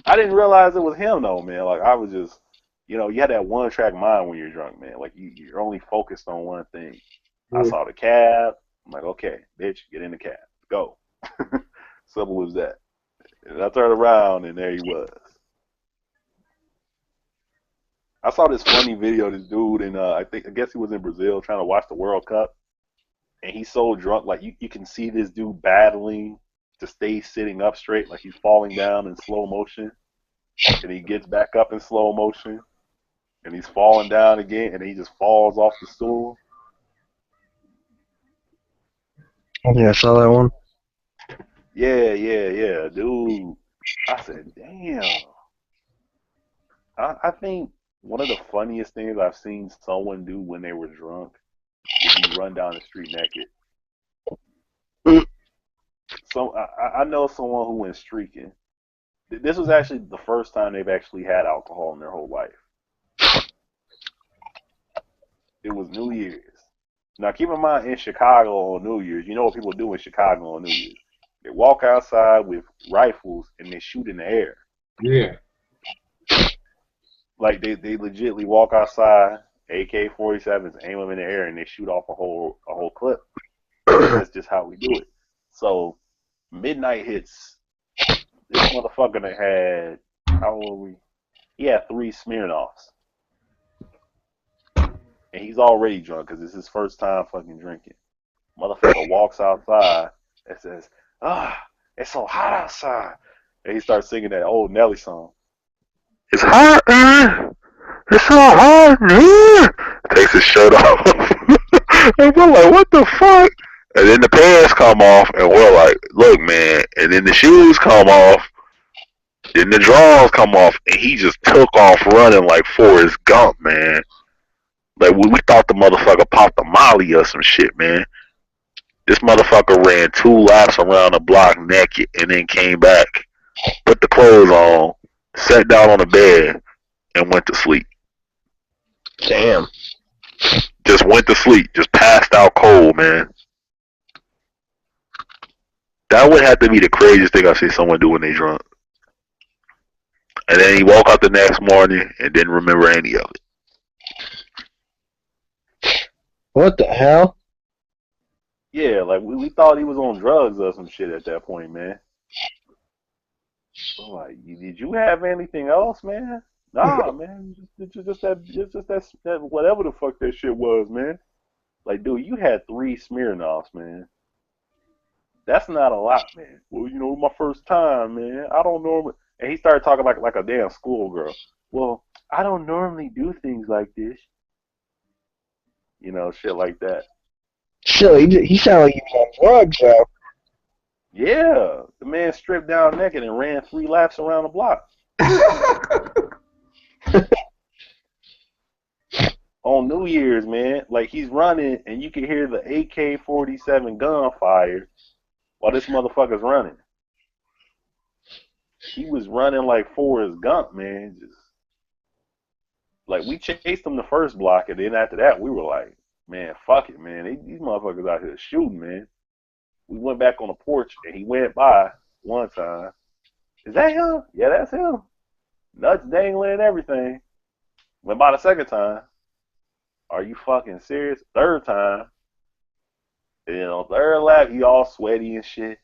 I didn't realize it was him, though, man. Like, I was just, you had that one-track mind when you're drunk, man. Like, you're only focused on one thing. I saw the cab. I'm like, okay, bitch, get in the cab. Go. Simple as that. And I turned around, and there he was. I saw this funny video of this dude, and I guess he was in Brazil trying to watch the World Cup, and he's so drunk, like you can see this dude battling to stay sitting up straight, like he's falling down in slow motion, and he gets back up in slow motion, and he's falling down again, and he just falls off the stool. Yeah, I saw that one. Yeah, dude. I said, damn. I think one of the funniest things I've seen someone do when they were drunk would be run down the street naked. So I know someone who went streaking. This was actually the first time they've actually had alcohol in their whole life. It was New Year's. Now keep in mind, in Chicago on New Year's, you know what people do in Chicago on New Year's? They walk outside with rifles and they shoot in the air. Yeah. Like they legitimately walk outside, AK-47s, aim them in the air, and they shoot off a whole clip. That's just how we do it. So midnight hits. This motherfucker that had, how old were we? He had 3 Smirnoffs, and he's already drunk because it's his first time fucking drinking. Motherfucker walks outside and says, it's so hot outside, and he starts singing that old Nelly song. It's hot, man. It's so hot, man. Takes his shirt off. And we're like, what the fuck? And then the pants come off, and we're like, look, man. And then the shoes come off. Then the drawers come off, and he just took off running like Forrest Gump, man. Like, we thought the motherfucker popped a molly or some shit, man. This motherfucker ran 2 laps around the block naked, and then came back, put the clothes on, sat down on the bed, and went to sleep. Damn. Just went to sleep. Just passed out cold, man. That would have to be the craziest thing I see someone do when they drunk. And then he woke up the next morning and didn't remember any of it. What the hell? Yeah, like we thought he was on drugs or some shit at that point, man. So like, did you have anything else, man? Nah, man. Just that whatever the fuck that shit was, man. Like, dude, you had 3 Smirnoffs, man. That's not a lot, man. Well, my first time, man. I don't normally. And he started talking like a damn schoolgirl. Well, I don't normally do things like this. Shit like that. Shit, he sounded like he was on drugs, though. Yeah, the man stripped down naked and ran 3 laps around the block. On New Year's, man, like he's running and you can hear the AK-47 gunfire while this motherfucker's running. He was running like Forrest Gump, man. Just like we chased him the first block, and then after that, we were like, man, fuck it, man. These motherfuckers out here shooting, man. We went back on the porch, and he went by one time. Is that him? Yeah, that's him. Nuts dangling and everything. Went by the second time. Are you fucking serious? Third time. And on third lap, he all sweaty and shit.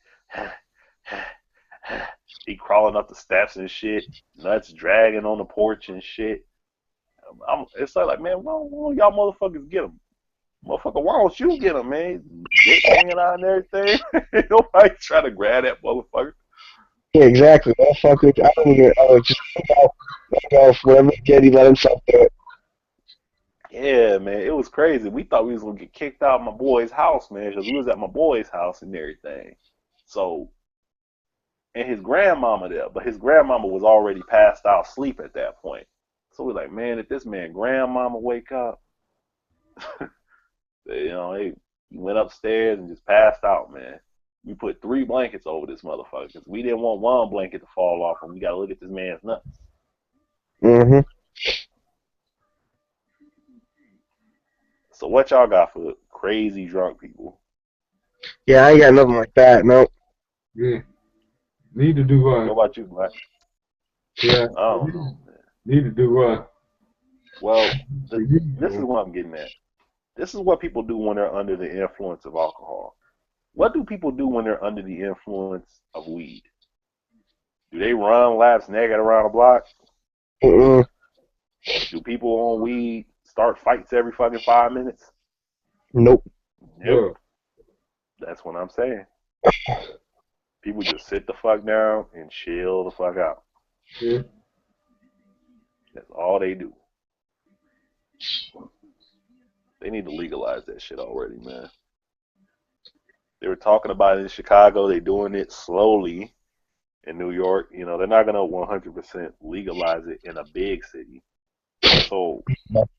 He crawling up the steps and shit. Nuts dragging on the porch and shit. It's like, man, why don't y'all motherfuckers get him? Motherfucker, why don't you get him, man? dick hanging out and everything. Nobody trying to grab that motherfucker. Yeah, exactly. Motherfucker, I don't even. Just let whatever he did, he let himself do it. Yeah, man, it was crazy. We thought we was gonna get kicked out of my boy's house, man, because we was at my boy's house and everything. So, and his grandmama there, but his grandmama was already passed out asleep at that point. So we're like, man, if this man grandmama wake up, he went upstairs and just passed out, man. We put 3 blankets over this motherfucker because we didn't want one blanket to fall off, and we got to look at this man's nuts. Mm-hmm. So what y'all got for crazy drunk people? Yeah, I ain't got nothing like that. No. Yeah. Need to do What what? about you, Black? Yeah. I don't know, man. Need to do what? Well, this is what I'm getting at. This is what people do when they're under the influence of alcohol. What do people do when they're under the influence of weed? Do they run laps naked around the block? Mm-mm. Do people on weed start fights every fucking 5 minutes? Nope. Nope. That's what I'm saying. People just sit the fuck down and chill the fuck out. Yeah. That's all they do. They need to legalize that shit already, man. They were talking about it in Chicago. They're doing it slowly in New York. You know, they're not going to 100% legalize it in a big city. So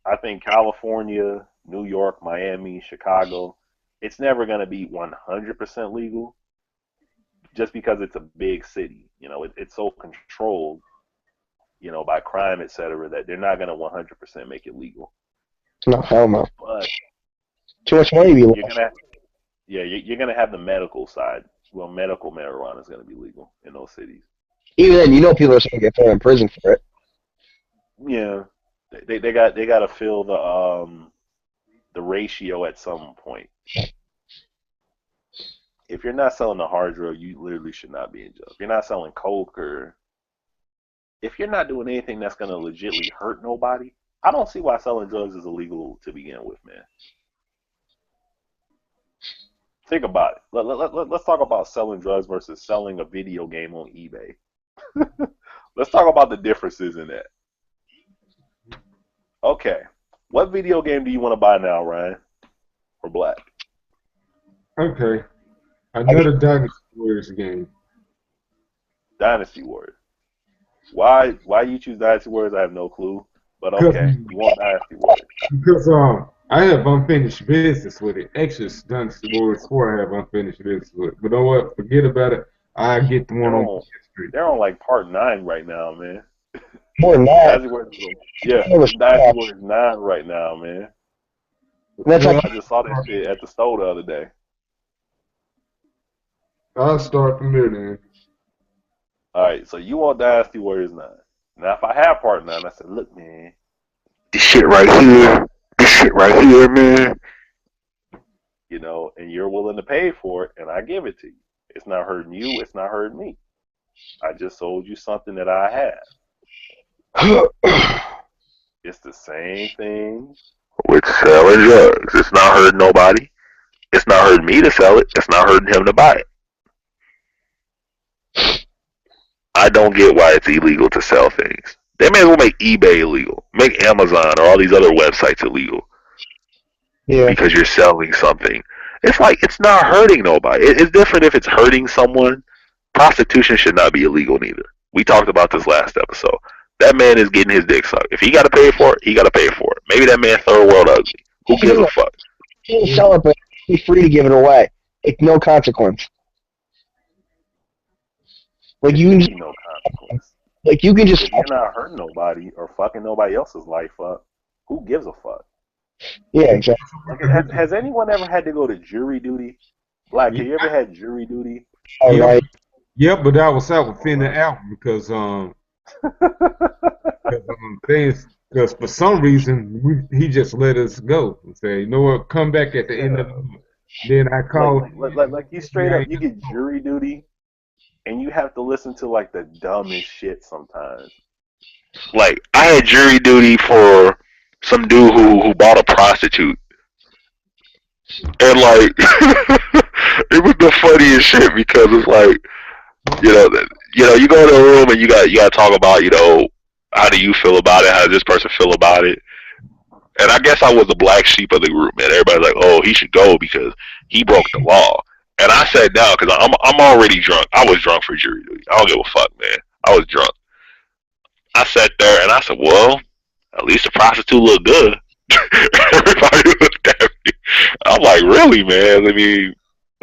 I think California, New York, Miami, Chicago, it's never going to be 100% legal just because it's a big city. You know, it's so controlled, you know, by crime, et cetera, that they're not going to 100% make it legal. No, hell no. But Too much money to be you're lost. gonna, you're gonna have the medical side. Well, medical marijuana is gonna be legal in those cities. Even then, you know people are going to get thrown in prison for it. Yeah, they got to fill the ratio at some point. If you're not selling the hard drug, you literally should not be in jail. If you're not selling coke or if you're not doing anything that's gonna legitimately hurt nobody, I don't see why selling drugs is illegal to begin with, man. Think about it. Let's talk about selling drugs versus selling a video game on eBay. Let's talk about the differences in that. Okay. What video game do you want to buy now, Ryan? Or Black? Okay. Another Dynasty Warriors game. Dynasty Warriors. Why you choose Dynasty Warriors? I have no clue. But okay, you want Dynasty Warriors. Because I have unfinished business with it. Actually, it's Dynasty Warriors 4 I have unfinished business with it. But you know what? Forget about it. I get the one on history. They're on like part 9 right now, man. More than that. Dynasty Warriors, Dynasty Warriors 9 right now, man. That's like, I just saw that shit at the store the other day. I'll start from there then. Alright, so you want Dynasty Warriors 9. Now, if I have part 9, I said, look, man. This shit right here, man. You know, and you're willing to pay for it, and I give it to you. It's not hurting you. It's not hurting me. I just sold you something that I have. It's the same thing. With selling drugs. It's not hurting nobody. It's not hurting me to sell it. It's not hurting him to buy it. I don't get why it's illegal to sell things. They may as well make eBay illegal. Make Amazon or all these other websites illegal. yeah. Because you're selling something. It's like, it's not hurting nobody. It's different if it's hurting someone. Prostitution should not be illegal neither. We talked about this last episode. That man is getting his dick sucked. If he got to pay for it, he got to pay for it. Maybe that man third world ugly. Who gives a fuck? You can sell it, but be free to give it away. Like, no consequence. Like, you can just, no consequence. like, you can just... If you're not hurting nobody or fucking nobody else's life up, who gives a fuck? Yeah, exactly. Like, has anyone ever had to go to jury duty? Black, have you ever had jury duty? All right. Yep, but I was out within the hour because because for some reason he just let us go and say, you know what, come back at the end of the month. Then I called. Like you straight up, you get jury duty, and you have to listen to like the dumbest shit sometimes. Like, I had jury duty for some dude who bought a prostitute. And like, it was the funniest shit because it's like, you go to a room and you got to talk about, how do you feel about it? How does this person feel about it? And I guess I was the black sheep of the group, man. Everybody's like, "Oh, he should go because he broke the law." And I sat down because I'm already drunk. I was drunk for jury duty. I don't give a fuck, man. I was drunk. I sat there and I said, "Well, at least the prostitute looked good." Everybody looked at me. I'm like, "Really, man? I mean,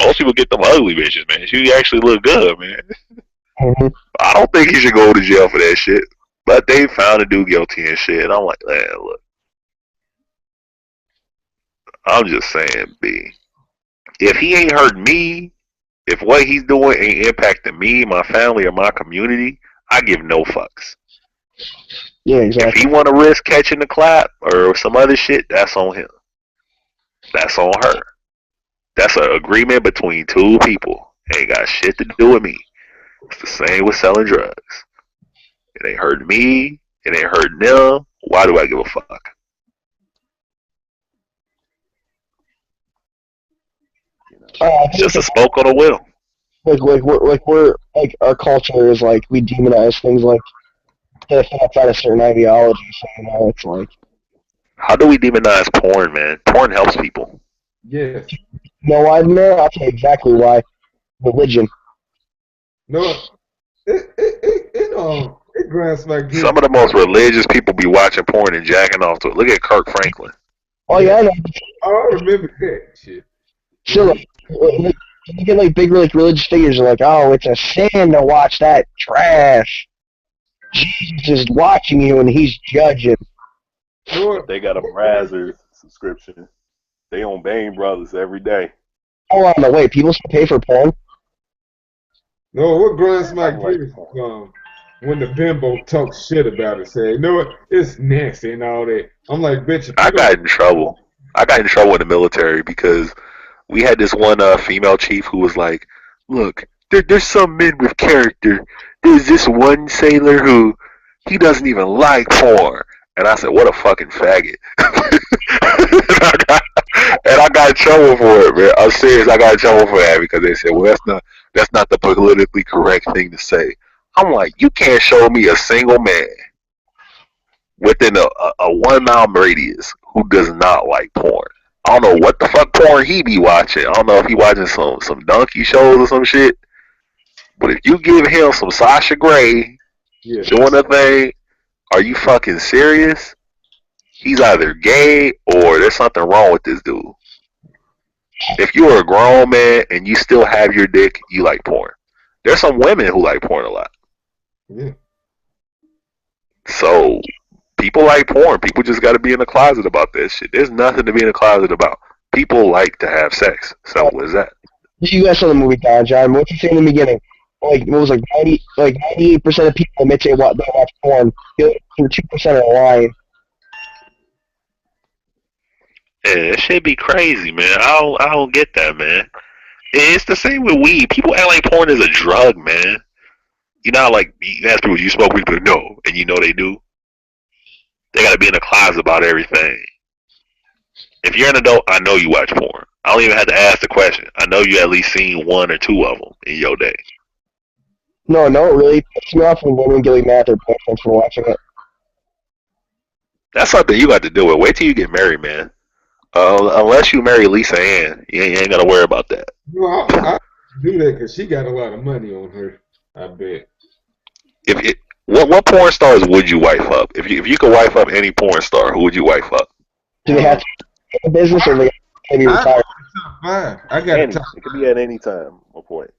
most people get them ugly bitches, man. She actually looked good, man." Mm-hmm. I don't think he should go to jail for that shit. But they found the dude guilty and shit. And I'm like, man, look, I'm just saying, B. If he ain't hurt me, if what he's doing ain't impacting me, my family, or my community, I give no fucks. Yeah, If exactly. he want to risk catching the clap or some other shit, that's on him. That's on her. That's an agreement between two people. Ain't got shit to do with me. It's the same with selling drugs. It ain't hurting me. It ain't hurting them. Why do I give a fuck? I It's think just a it's smoke on a wheel. we're like our culture is like we demonize things like to fit outside a certain ideology. So it's like How do we demonize porn, man? Porn helps people. Yes. you know why, man? I'll tell you exactly why. Religion. No. It grants my Some gears. of the most religious people be watching porn and jacking off to it. Look at Kirk Franklin. Oh Yeah. yeah, I know. I remember that shit. Still, like, you get like big like religious figures are like, oh, it's a sin to watch that trash. Jesus is watching you and he's judging. No, They got a Brazzers subscription. They on Bane Brothers every day. Hold on, no, wait, people still pay for porn? no, what grinds my I like gears porn. is when the bimbo talks shit about it, say, you know what, it's nasty and all that. I'm like, bitch, if I you don't, got in trouble. I got in trouble in the military because we had this one female chief who was like, "Look, there's some men with character. There's this one sailor who he doesn't even like porn." And I said, "What a fucking faggot!" And I got in trouble for it, man. I'm serious. I got in trouble for that because they said, "Well, that's not the politically correct thing to say." I'm like, you can't show me a single man within a 1 mile radius who does not like porn. I don't know what the fuck porn he be watching. I don't know if he watching some donkey shows or some shit. But if you give him some Sasha Grey yeah, doing a thing, are you fucking serious? He's either gay or there's something wrong with this dude. If you're a grown man and you still have your dick, you like porn. There's some women who like porn a lot. yeah. So people like porn. People just got to be in the closet about that shit. There's nothing to be in the closet about. People like to have sex. Simple as that. You guys saw the movie Don John. What you say in the beginning? Like it was like 98% of people admit they watch porn. The other 2% are lying. Yeah, that shit be crazy, man. I don't get that, man. It's the same with weed. People act like porn is a drug, man. You know, how, like you ask people, "Do you smoke weed?" But no, and you know they do. They gotta be in the closet about everything. If you're an adult, I know you watch porn. I don't even have to ask the question. I know you at least seen one or two of them in your day. No, it really pisses me off when women get like mad at their boyfriends for watching it. That's something you got to deal with. Wait till you get married, man. Unless you marry Lisa Ann, you ain't gotta worry about that. Well, I do that because she got a lot of money on her. I bet. What porn stars would you wife up? If you could wife up any porn star, who would you wife up? Do they have to be in the business or they maybe I retire? top five. I got a Any. top. It could be at any time. No point.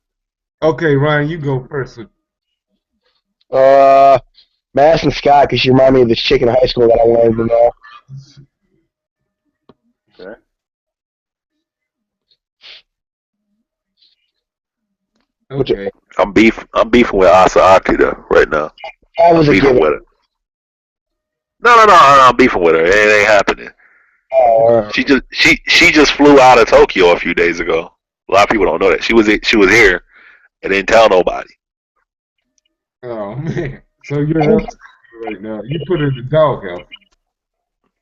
Okay, Ryan, you go first. Madison Scott, because she reminded me of this chick in high school that I wanted to know. Okay. Okay. I'm beefing with Asa Akira right now. That was I'm a beefing given. with her. No, I'm beefing with her. It ain't happening. Oh, She just flew out of Tokyo a few days ago. A lot of people don't know that. She was here and didn't tell nobody. Oh man. So you're up right now. You put her in the doghouse.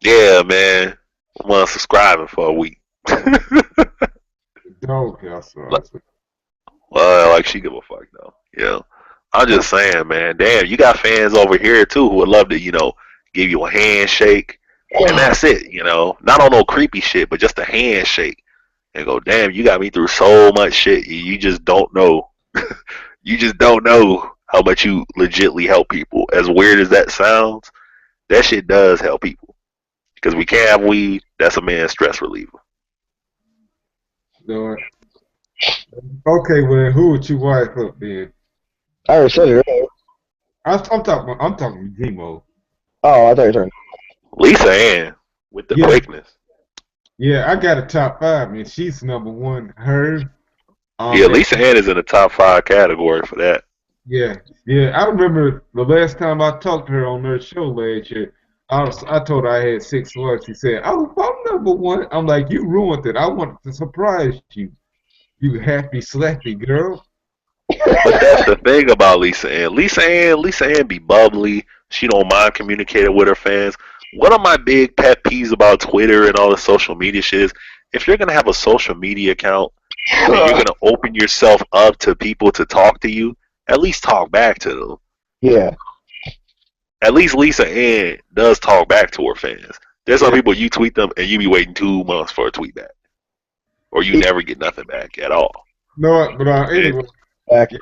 Yeah, man. I'm unsubscribing for a week. Doghouse songs. Well, like she give a fuck though. Yeah. I'm just saying, man. Damn, you got fans over here too who would love to, give you a handshake, and that's it. Not on no creepy shit, but just a handshake, and go, damn, you got me through so much shit. You just don't know. You just don't know how much you legitly help people. As weird as that sounds, that shit does help people. Because we can't have weed. That's a man's stress reliever. No, okay, well, who would you wife up then? I already said it earlier. I'm talking Gmo. Oh, I thought you were talking. Lisa Ann with the Yeah, quickness. yeah, I got a top five, and she's number one. Her, Yeah, and Lisa Ann is in the top 5 category for that. yeah, yeah. I remember the last time I talked to her on her show last year. I told her I had 6 wives. She said, "Oh, I'm number one." I'm like, "You ruined it. I wanted to surprise you, you happy slappy girl." But that's the thing about Lisa Ann. Lisa Ann be bubbly. She don't mind communicating with her fans. One of my big pet peeves about Twitter and all the social media shit is if you're gonna have a social media account and you're gonna open yourself up to people to talk to you, at least talk back to them. Yeah. At least Lisa Ann does talk back to her fans. There's some Yeah, people you tweet them and you be waiting 2 months for a tweet back, or you never get nothing back at all. no, but And anyway, Back. yeah,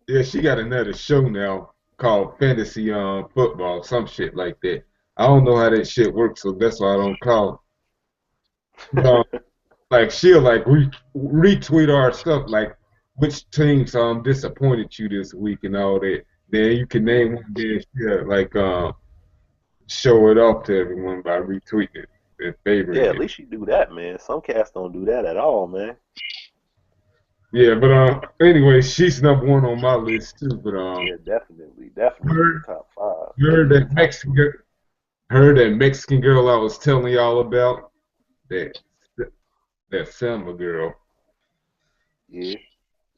yeah, she got another show now called Fantasy Football, some shit like that. I don't know how that shit works, so that's why I don't call it. But, like she'll like retweet our stuff, like which teams disappointed you this week and all that. Then you can name one. Then she'll like show it off to everyone by retweeting it and Yeah, favoring at it. least you do that, man. Some cats don't do that at all, man. Yeah, but anyway, she's number one on my list too. But Yeah, definitely in the her top five, her maybe in the that top Mexican three. girl, her that Mexican girl I was telling y'all about, that that Selma girl. Yeah,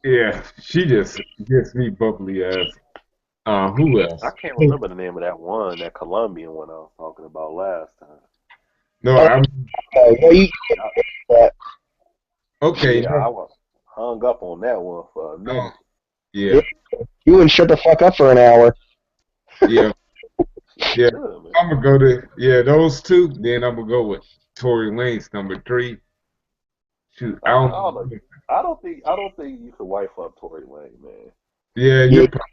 Yeah, she just gets me bubbly ass. Who I else? can't Oh, remember the name of that one, that Colombian one I was talking about last time. no, Oh, I'm well, you. I, Uh, okay. yeah, No, I was hung up on that one for a no, minute. yeah, yeah, you wouldn't shut the fuck up for an hour. yeah, Shit, you yeah. should, man. I'm gonna go to those two. Then I'm gonna go with Tory Lanez number three. Shoot, I I don't don't, know. I don't think you could wife up Tory Lane, man. Yeah, Yeah, you're probably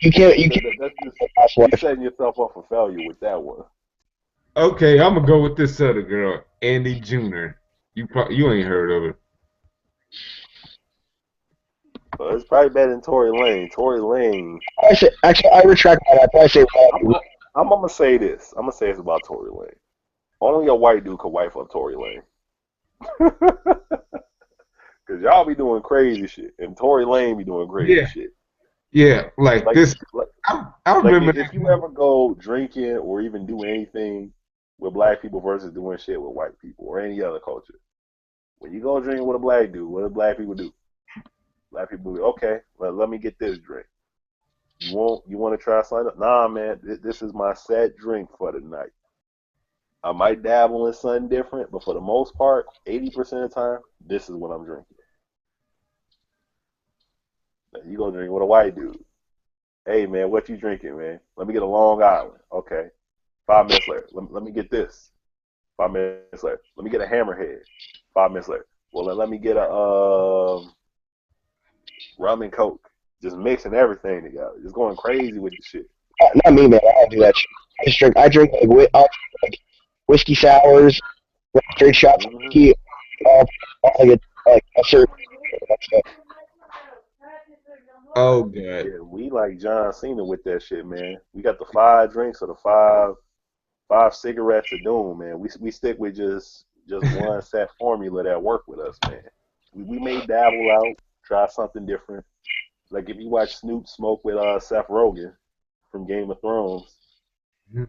you can't. You That's just can't. Housewife. you setting yourself up for failure with that one. okay. I'm gonna go with this other girl, Andy Jr. You ain't heard of her. But it's probably better than Tory Lane. Tory Lane. I say, actually, I retract that. I probably say I'm, Randy. I'm gonna say this. I'm gonna say this about Tory Lane. Only a white dude could wife up Tory Lane. Cause y'all be doing crazy shit, and Tory Lane be doing crazy Yeah, shit. yeah. Like Like, this. like, I like remember if that you one. ever go drinking or even do anything with black people versus doing shit with white people or any other culture, when you go drinking with a black dude, what do black people do? Black people be okay. Let me get this drink. You want to try something? Nah, man. This is my set drink for the night. I might dabble in something different, but for the most part, 80% of the time, this is what I'm drinking. Now, you go drink with a white dude. Hey, man, what you drinking, man? Let me get a Long Island. Okay. 5 minutes later, let me get this. 5 minutes later, let me get a Hammerhead. 5 minutes later, well, let me get a rum and coke. Just mixing everything together. Just going crazy with the shit. Not me, man. I don't do that shit. I just drink. I drink like I'll drink, like whiskey sours, straight shots of Hmm. whiskey. Like a certain. Oh God. Yeah, we like John Cena with that shit, man. We got the 5 drinks or the five cigarettes of doom, man. We stick with just one set formula that work with us, man. We may dabble out, try something different. Like if you watch Snoop smoke with Seth Rogen from Game of Thrones, You know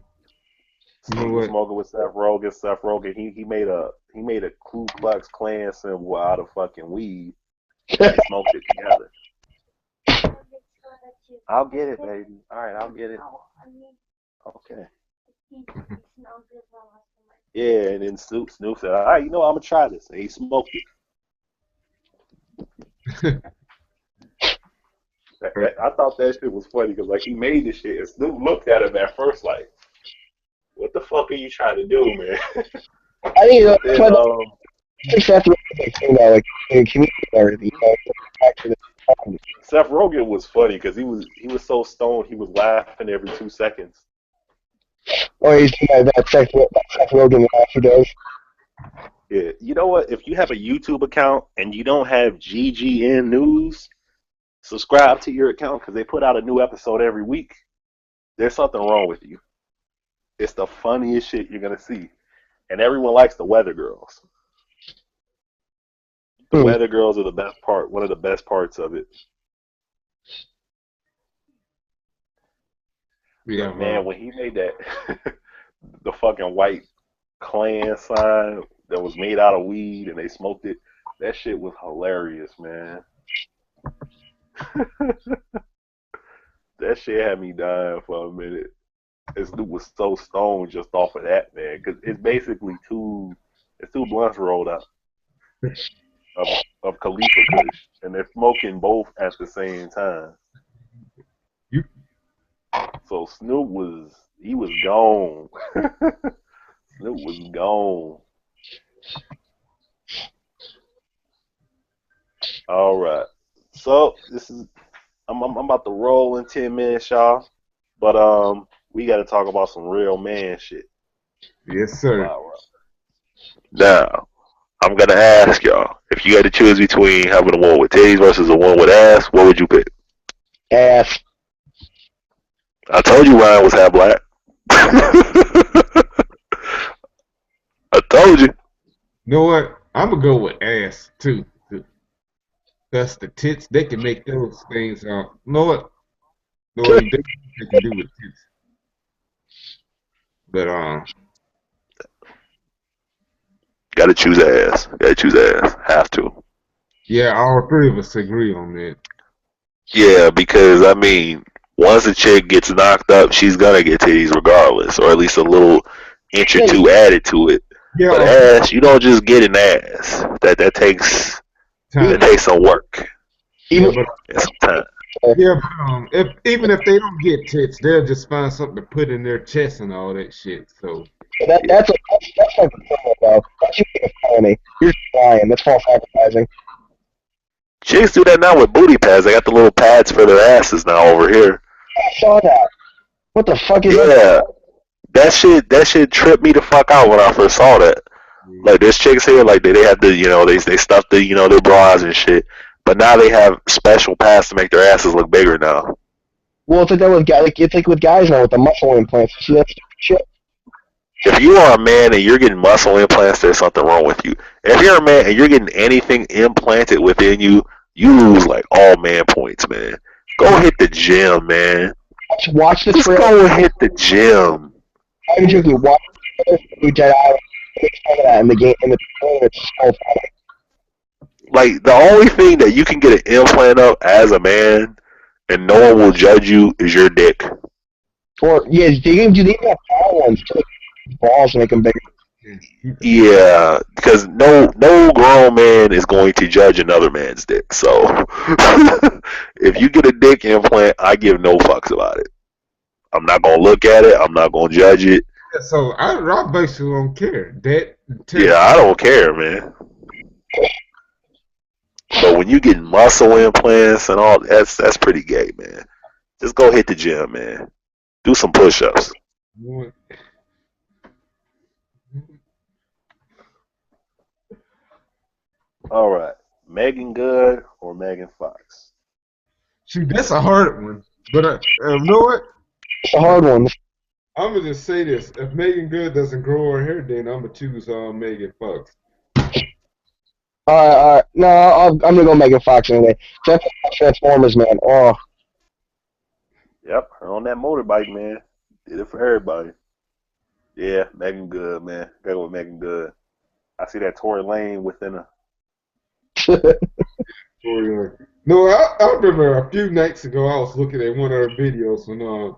Snoop was what? smoking with Seth Rogen. Seth Rogen he made a Ku Klux Klan symbol out of fucking weed, and they smoked it together. I'll get it, baby. All right, I'll get it. Okay. Yeah, and then Snoop said, all right, I'm gonna try this. And he smoked it. I thought that shit was funny because like he made this shit and Snoop looked at him at first like, "What the fuck are you trying to do, man?" I think But that's then why Seth Rogen like a comedian and everything. Back to the Seth Rogen was funny because he was so stoned he was laughing every 2 seconds. or he's that Seth Rogen laugh he does. Yeah, you know what? If you have a YouTube account and you don't have GGN News, subscribe to your account because they put out a new episode every week. There's something wrong with you. It's the funniest shit you're gonna see, and everyone likes the Weather Girls. The Hmm. Weather Girls are the best part. One of the best parts of it. Yeah, But man, when he made that the fucking white Klan sign that was made out of weed and they smoked it, that shit was hilarious, man. That shit had me dying for a minute. This dude was so stoned just off of that, man, because it's basically two blunts rolled up of of Khalifa Kush, and they're smoking both at the same time. you So Snoop was gone. Snoop was gone. All right. So this is I'm about to roll in 10 minutes, y'all. But we got to talk about some real man shit. yes, sir. Wow. Now, I'm gonna ask y'all, if you had to choose between having a one with titties versus a one with ass, what would you pick? Ass. I told you Ryan was half black. I told you. You know what? I'm gonna go with ass too. That's the tits. They can make those things. You know what? No, they can do with tits. But Gotta choose ass. Gotta choose ass. Have to. yeah, all three of us agree on that. Yeah, because I mean, once a chick gets knocked up, she's gonna get titties regardless, or at least a little inch or two added to it. Yeah, But ass, you don't just get an ass. That takes time. some work Yeah, Even but and some time. if even if they don't get tits, they'll just find something to put in their chest and all that shit. So that's like a criminal, though. That's you being a felony. You're just lying. That's false advertising. Chicks do that now with booty pads. They got the little pads for their asses now over here. I saw that. What the fuck is that? Yeah, that shit tripped me the fuck out when I first saw that. Like there's chicks here, like they have the they stuff the their bras and shit, but now they have special pads to make their asses look bigger now. Well, it's like that with guys. Like it's like with guys now with the muscle implants. See that shit? If you are a man and you're getting muscle implants, there's something wrong with you. If you're a man and you're getting anything implanted within you, you lose like all man points, man. Go hit the gym, man. Watch the Just trailer. go hit the gym. I'm joking. Watch the trailer for New Dead Island. Make fun of that in the game. In the trailer, it's so funny. Like the only thing that you can get an implant of as a man and no one will judge you is your dick. Or yeah, they even have power ones to like balls and make them bigger. Yeah, because no grown man is going to judge another man's dick. So if you get a dick implant, I give no fucks about it. I'm not gonna look at it. I'm not gonna judge it. So I basically don't care. That Yeah, I don't care, man. But when you get muscle implants and all, that's pretty gay, man. Just go hit the gym, man. Do some push-ups. All right, Megan Good or Megan Fox? Shoot, that's a hard one. But you know what? It's a hard one. I'm gonna just say this: if Megan Good doesn't grow her hair, then I'm gonna choose Megan Fox. All right. No, I'm gonna go Megan Fox anyway. Transformers, man. Oh, Yep, her on that motorbike, man. Did it for everybody. Yeah, Megan Good, man. Gotta go with Megan Good. I see that Tory Lane within her. No, I remember a few nights ago I was looking at one of her videos when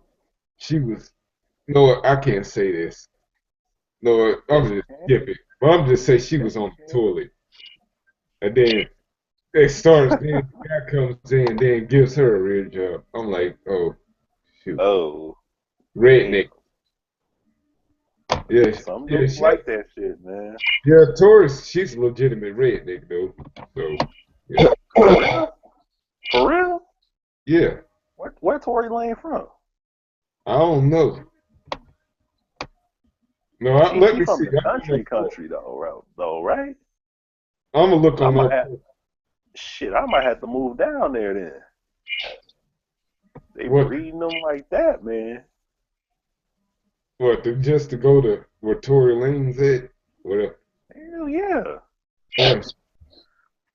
she was. No, I can't say this. No, I'm just skip it. But I'm just say she was on the toilet, and then It starts, then the guy comes in, then gives her a real job. I'm like, oh shoot, Oh, damn. redneck. Yeah, Some yeah, dudes like that shit, man. yeah. Taurus, she's a legitimate redneck though. So yeah, For real? For real? yeah. Where Tory Lane from? I don't know. No, let She me from see. the country though, right? I'm gonna look I on might up. have shit. I might have to move down there then. They What? breeding them like that, man. What? Just to go to where Tory Lane's at? What? Hell yeah. Yes.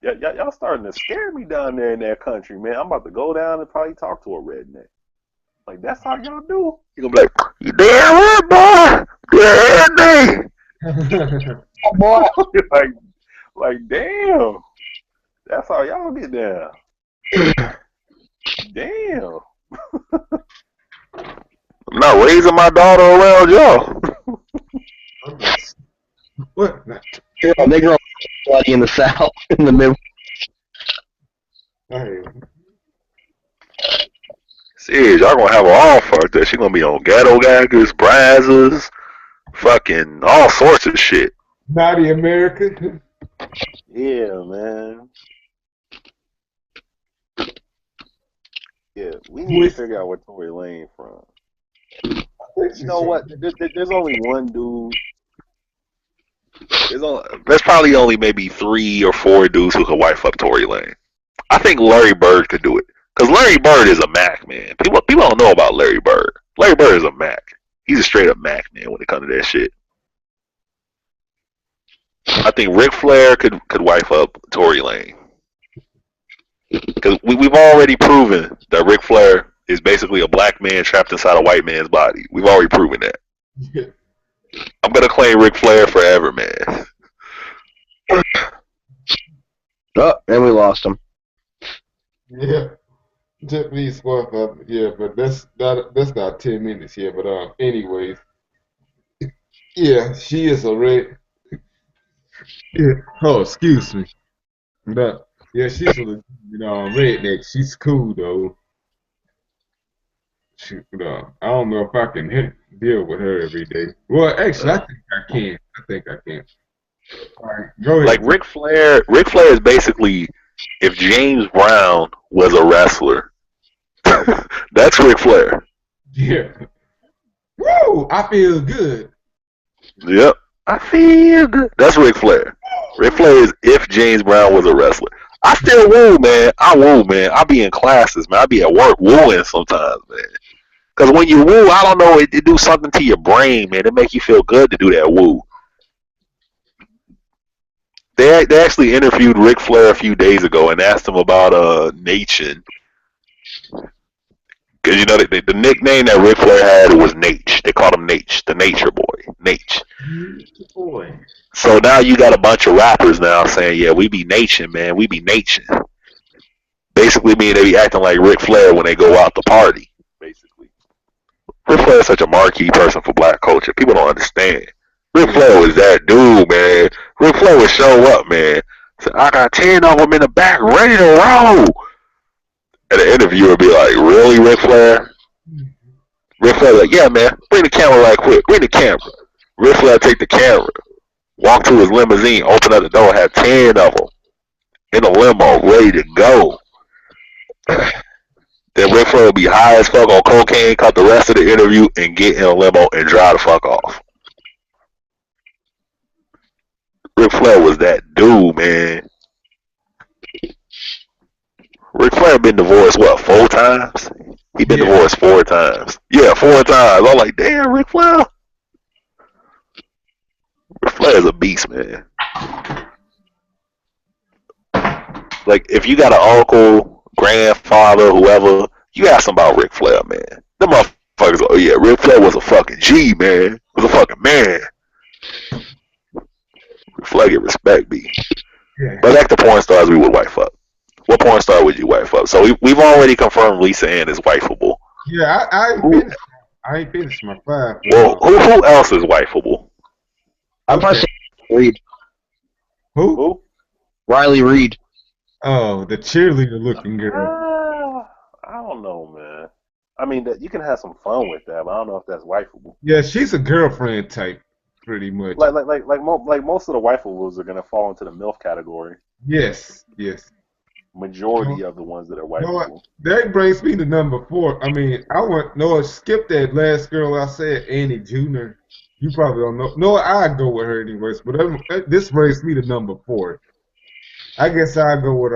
Y'all starting to scare me down there in that country, man. I'm about to go down and probably talk to a redneck. Like that's how y'all do? You gonna be like, you damn right, boy. Yeah, Oh, boy. like damn. That's how y'all get down. Damn. I'm not raising my daughter around y'all. What? They grow up bloody in the South, in the Midwest. Hey, Serious, y'all gonna have her all fucked up. She gonna be on ghetto gaggers, brazzers, fucking all sorts of shit. Naughty America. Yeah, man. Yeah, we need to figure out where Tory Lane from. You know what? There's only one dude. There's probably only maybe 3 or 4 dudes who could wife up Tory Lane. I think Larry Bird could do it. Because Larry Bird is a Mac, man. People don't know about Larry Bird. Larry Bird is a Mac. He's a straight up Mac, man, when it comes to that shit. I think Ric Flair could wife up Tory Lane. Because we've already proven that Ric Flair is basically a black man trapped inside a white man's body. We've already proven that. Yeah. I'm going to claim Ric Flair forever, man. Oh, and we lost him. Yeah. Japanese wife up. Yeah, but that's not 10 minutes here. But anyways, yeah, she is a red. Yeah. Oh, excuse me. But yeah, she's a redneck. She's cool though. I don't know if I can deal with her every day. Well, actually, I think I can. I think I can. All right, go ahead. Like Ric Flair is basically if James Brown was a wrestler. That's Ric Flair. Yeah. Woo! I feel good. Yep. I feel good. That's Ric Flair. Ric Flair is if James Brown was a wrestler. I still woo, man. I woo, man. I be in classes, man. I be at work wooing sometimes, man. Because when you woo, I don't know, it do something to your brain, man. It make you feel good to do that woo. They actually interviewed Ric Flair a few days ago and asked him about Nation. Because you know the nickname that Ric Flair had was Nate. They called him Nate, the Nature Boy. Nate. Boy. So now you got a bunch of rappers now saying, yeah, we be nation, man. We be nation. Basically meaning they be acting like Ric Flair when they go out to party. Basically. Ric Flair is such a marquee person for black culture. People don't understand. Ric Flair was that dude, man. Ric Flair would show up, man. So I got 10 of them in the back ready to roll. And the interviewer would be like, really, Ric Flair? Ric Flair like, yeah, man. Bring the camera right quick. Bring the camera. Ric Flair take the camera. Walk to his limousine, open up the door, have 10 of them in a limo, ready to go. Then Ric Flair would be high as fuck on cocaine, cut the rest of the interview, and get in a limo and drive the fuck off. Ric Flair was that dude, man. Ric Flair been divorced, what, 4 times? He been divorced 4 times. Yeah, 4 times. I'm like, damn, Ric Flair. Ric Flair is a beast, man. Like, if you got an uncle, grandfather, whoever, you ask them about Ric Flair, man. Them motherfuckers, oh yeah, Ric Flair was a fucking G, man. Was a fucking man. Ric Flair get respect, B. Yeah. But back to porn stars we would wife up. What porn star would you wife up? So we've already confirmed Lisa Ann is wifeable. Yeah, I ain't finished my 5. Well, who else is wifeable? I'm probably saying Reed. Who? Riley Reed. Oh, the cheerleader looking girl. I don't know, man. I mean, that you can have some fun with that, but I don't know if that's wifeable. Yeah, she's a girlfriend type, pretty much. Like most of the wifeables are gonna fall into the MILF category. Yes, yes. Majority of the ones that are No, wifeable. that brings me to number four. I mean, I want Noah skip that last girl I said, Annie Junior. You probably don't know. No, I go with her anyways. But this brings me to number four. I guess I go with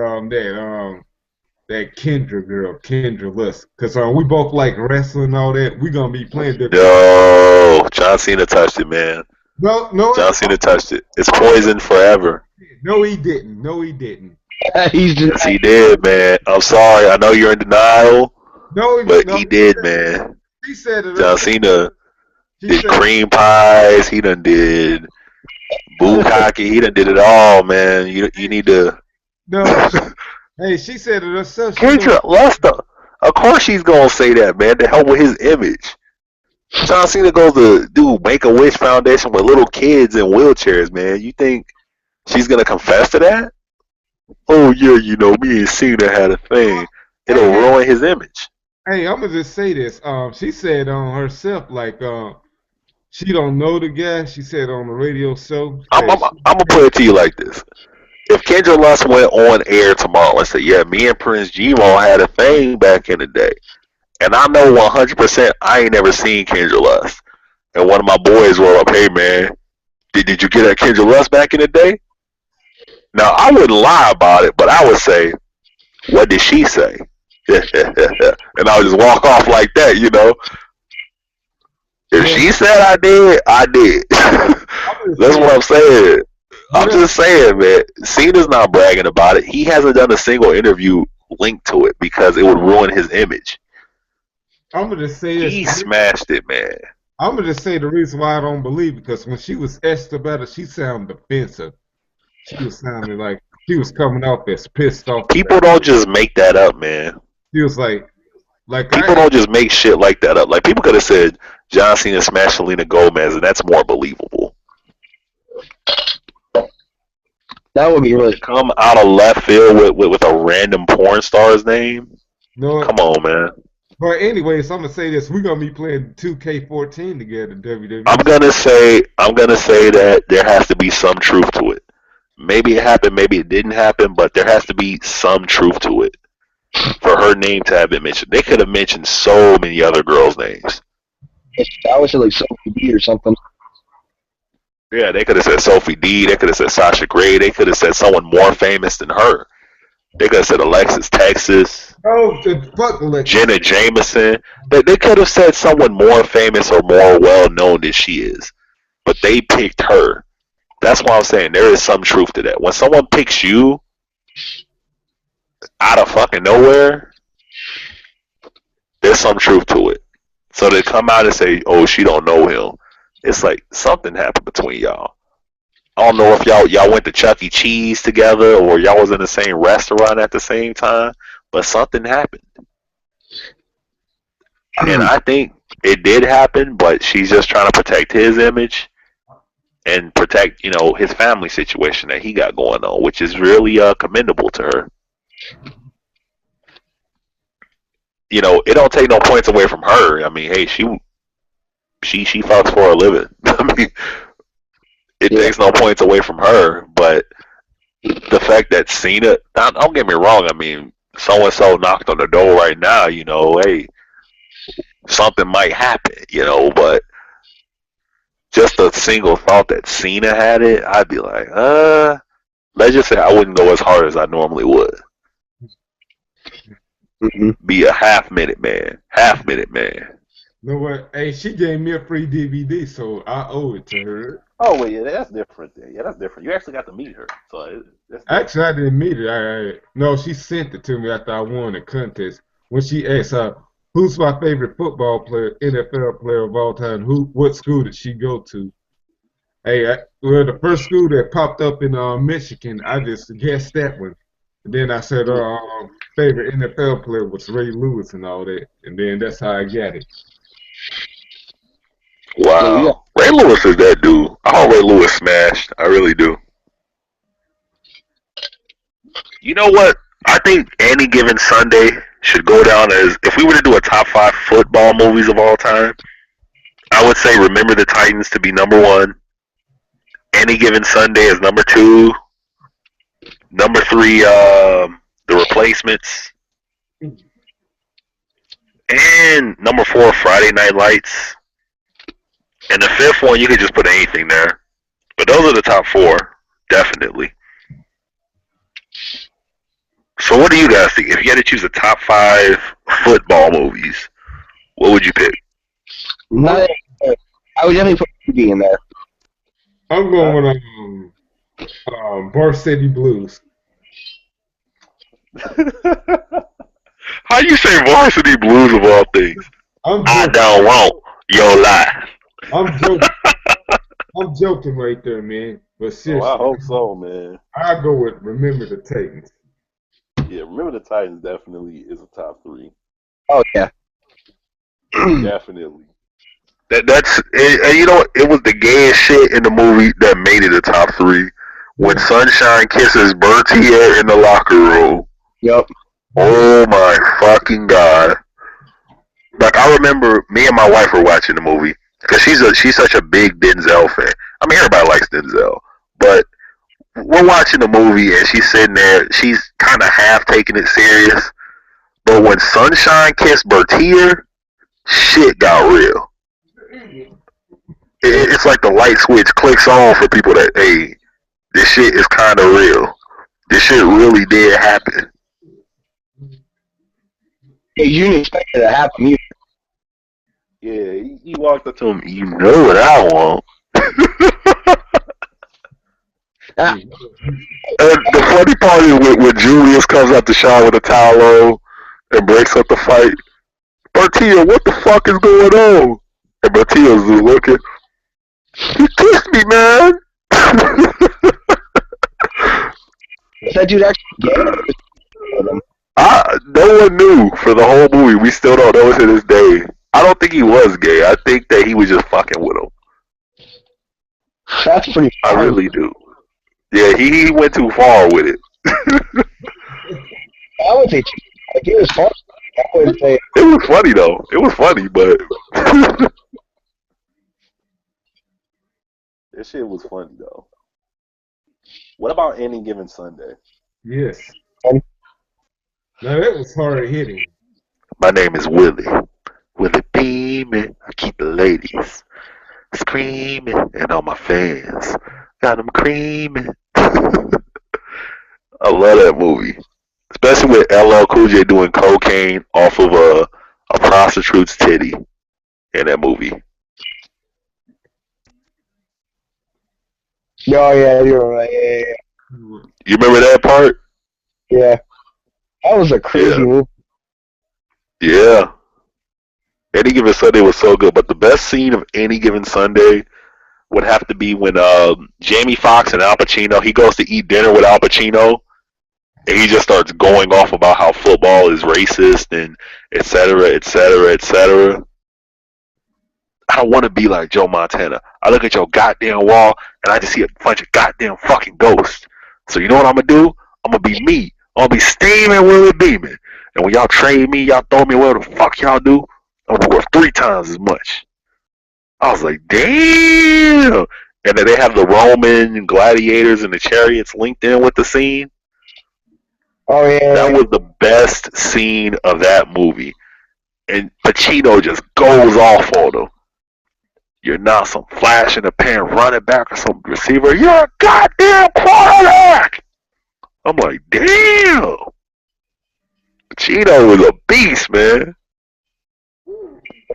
that Kendra girl, Kendra Lust, because we both like wrestling and all that. We gonna be playing different. Yo, John Cena touched it, man. No, no, John Cena touched it. It's poison forever. no, he didn't. No, he didn't. He's just Yes, he did, man. I'm sorry. I know you're in denial, No, but no. he did, man. She said it John herself. Cena She did said cream pies. He done did bukkake. He done did it all, man. You need to. no. Hey, she said it herself. She know. Kendra Luster. Of course she's gonna say that, man, to help with his image. John Cena goes to do Make a Wish Foundation with little kids in wheelchairs, man. You think she's gonna confess to that? Oh yeah, me and Cena had a thing. It'll ruin his image. Hey, I'm gonna just say this. She said on herself like she don't know the guy. She said on the radio show. I'm gonna put it to you like this: if Kendra Lust went on air tomorrow and said, "Yeah, me and Prince Gmo had a thing back in the day," and I know 100% I ain't never seen Kendra Lust, and one of my boys were up, "Hey man, did you get at Kendra Lust back in the day?" Now I wouldn't lie about it, but I would say, "What did she say?" And I would just walk off like that. If she said I did, I did. That's what I'm saying. I'm just saying, man. Cena's not bragging about it. He hasn't done a single interview linked to it because it would ruin his image. I'm gonna say this. He smashed it, man. I'm gonna just say the reason why I don't believe it, because when she was asked about it, she sounded defensive. She was sounding like she was coming off as pissed off. People don't just make that up, man. She was like people don't just make shit like that up. Like people could have said John Cena smashed Selena Gomez, and that's more believable. that would be really Come out of left field with a random porn star's name. No, come on, man. But anyways, I'm gonna say this: we're gonna be playing 2K14 together, WWE. I'm gonna say that there has to be some truth to it. Maybe it happened, maybe it didn't happen, but there has to be some truth to it for her name to have been mentioned. They could have mentioned so many other girls' names. I would say like Sophie D or something. Yeah, they could have said Sophie D. They could have said Sasha Grey. They could have said someone more famous than her. They could have said Alexis Texas. Oh, fuck Alexis. Jenna Jameson. They could have said someone more famous or more well known than she is. But they picked her. That's why I'm saying there is some truth to that. When someone picks you out of fucking nowhere, there's some truth to it. So they come out and say, "Oh, she don't know him." It's like something happened between y'all. I don't know if y'all went to Chuck E. Cheese together or y'all was in the same restaurant at the same time, but something happened. And I think it did happen, but she's just trying to protect his image and protect, his family situation that he got going on, which is really commendable to her. It don't take no points away from her. I mean, hey, she fucks for a living. I mean, it takes no points away from her, but the fact that Cena, don't get me wrong, I mean, so-and-so knocked on the door right now, hey, something might happen, but just a single thought that Cena had it, I'd be like, let's just say I wouldn't go as hard as I normally would. Be a half-minute man. You know what? Hey, she gave me a free DVD, so I owe it to her. Oh, well, yeah, that's different. Yeah, that's different. You actually got to meet her. So actually, I didn't meet her. No, she sent it to me after I won the contest. When she asked, who's my favorite football player, NFL player of all time? What school did she go to? Hey, the first school that popped up in Michigan, I just guessed that one. And then I said favorite NFL player was Ray Lewis and all that. And then that's how I got it. Wow. Ray Lewis is that dude. I hope Ray Lewis smashed. I really do. You know what? I think Any Given Sunday should go down as, if we were to do a top 5 football movies of all time, I would say Remember the Titans to be number 1, Any Given Sunday is number 2, number 3, The Replacements, and number 4, Friday Night Lights, and the 5th one you could just put anything there. But those are the top 4, definitely. So what do you guys think? If you had to choose the top 5 football movies, what would you pick? Not, I would definitely put TV in there. I'm going with Varsity Blues. How you say Varsity Blues of all things? I don't want your life. I'm joking right there, man. But seriously, I hope so, man. I go with Remember the Titans. Yeah, Remember the Titans definitely is a top 3. Oh yeah. Definitely. That's you know what? It was the gayest shit in the movie that made it a top 3. When Sunshine kisses Bertier in the locker room. Yep. Oh my fucking god! Like I remember, me and my wife were watching the movie because she's such a big Denzel fan. I mean, everybody likes Denzel, but we're watching the movie and she's sitting there. She's kind of half taking it serious. But when Sunshine kissed Bertier, shit got real. It's like the light switch clicks on for people that, hey, this shit is kind of real. This shit really did happen. Yeah, you didn't expect it to happen either. Yeah, he walked up to him. You know what I want. And the funny part is when Julius comes out the shower with a towel on and breaks up the fight. Bertia, what the fuck is going on? And Bertia's just looking. He kissed me, man. That dude actually No one knew for the whole movie. We still don't know to this day. I don't think he was gay. I think that he was just fucking with him. That's pretty I really do. Yeah, he went too far with it. I would say like, it was fun. I wouldn't say it was funny though. It was funny, but this shit was funny though. What about Any Given Sunday? Yes. Now that was hard hitting. My name is Willie. Willie beaming. I keep the ladies screaming, and all my fans got them creaming. I love that movie, especially with LL Cool J doing cocaine off of a prostitute's titty in that movie. Oh yeah, you're right. Yeah. You remember that part? Yeah. That was a crazy movie. Yeah. Any Given Sunday was so good, but the best scene of Any Given Sunday would have to be when Jamie Foxx and Al Pacino, he goes to eat dinner with Al Pacino, and he just starts going off about how football is racist and et cetera, et cetera, et cetera. I don't want to be like Joe Montana. I look at your goddamn wall, and I just see a bunch of goddamn fucking ghosts. So you know what I'm going to do? I'm going to be me. I'm going to be steaming Willie Beeman. And when y'all trade me, y'all throw me whatever the fuck y'all do, I'm going to be worth 3 times as much. I was like, damn. And then they have the Roman gladiators and the chariots linked in with the scene. Oh, yeah. That was the best scene of that movie. And Pacino just goes off on them. You're not some flash in the pan running back or some receiver. You're a goddamn quarterback. I'm like, damn. Pacino was a beast, man.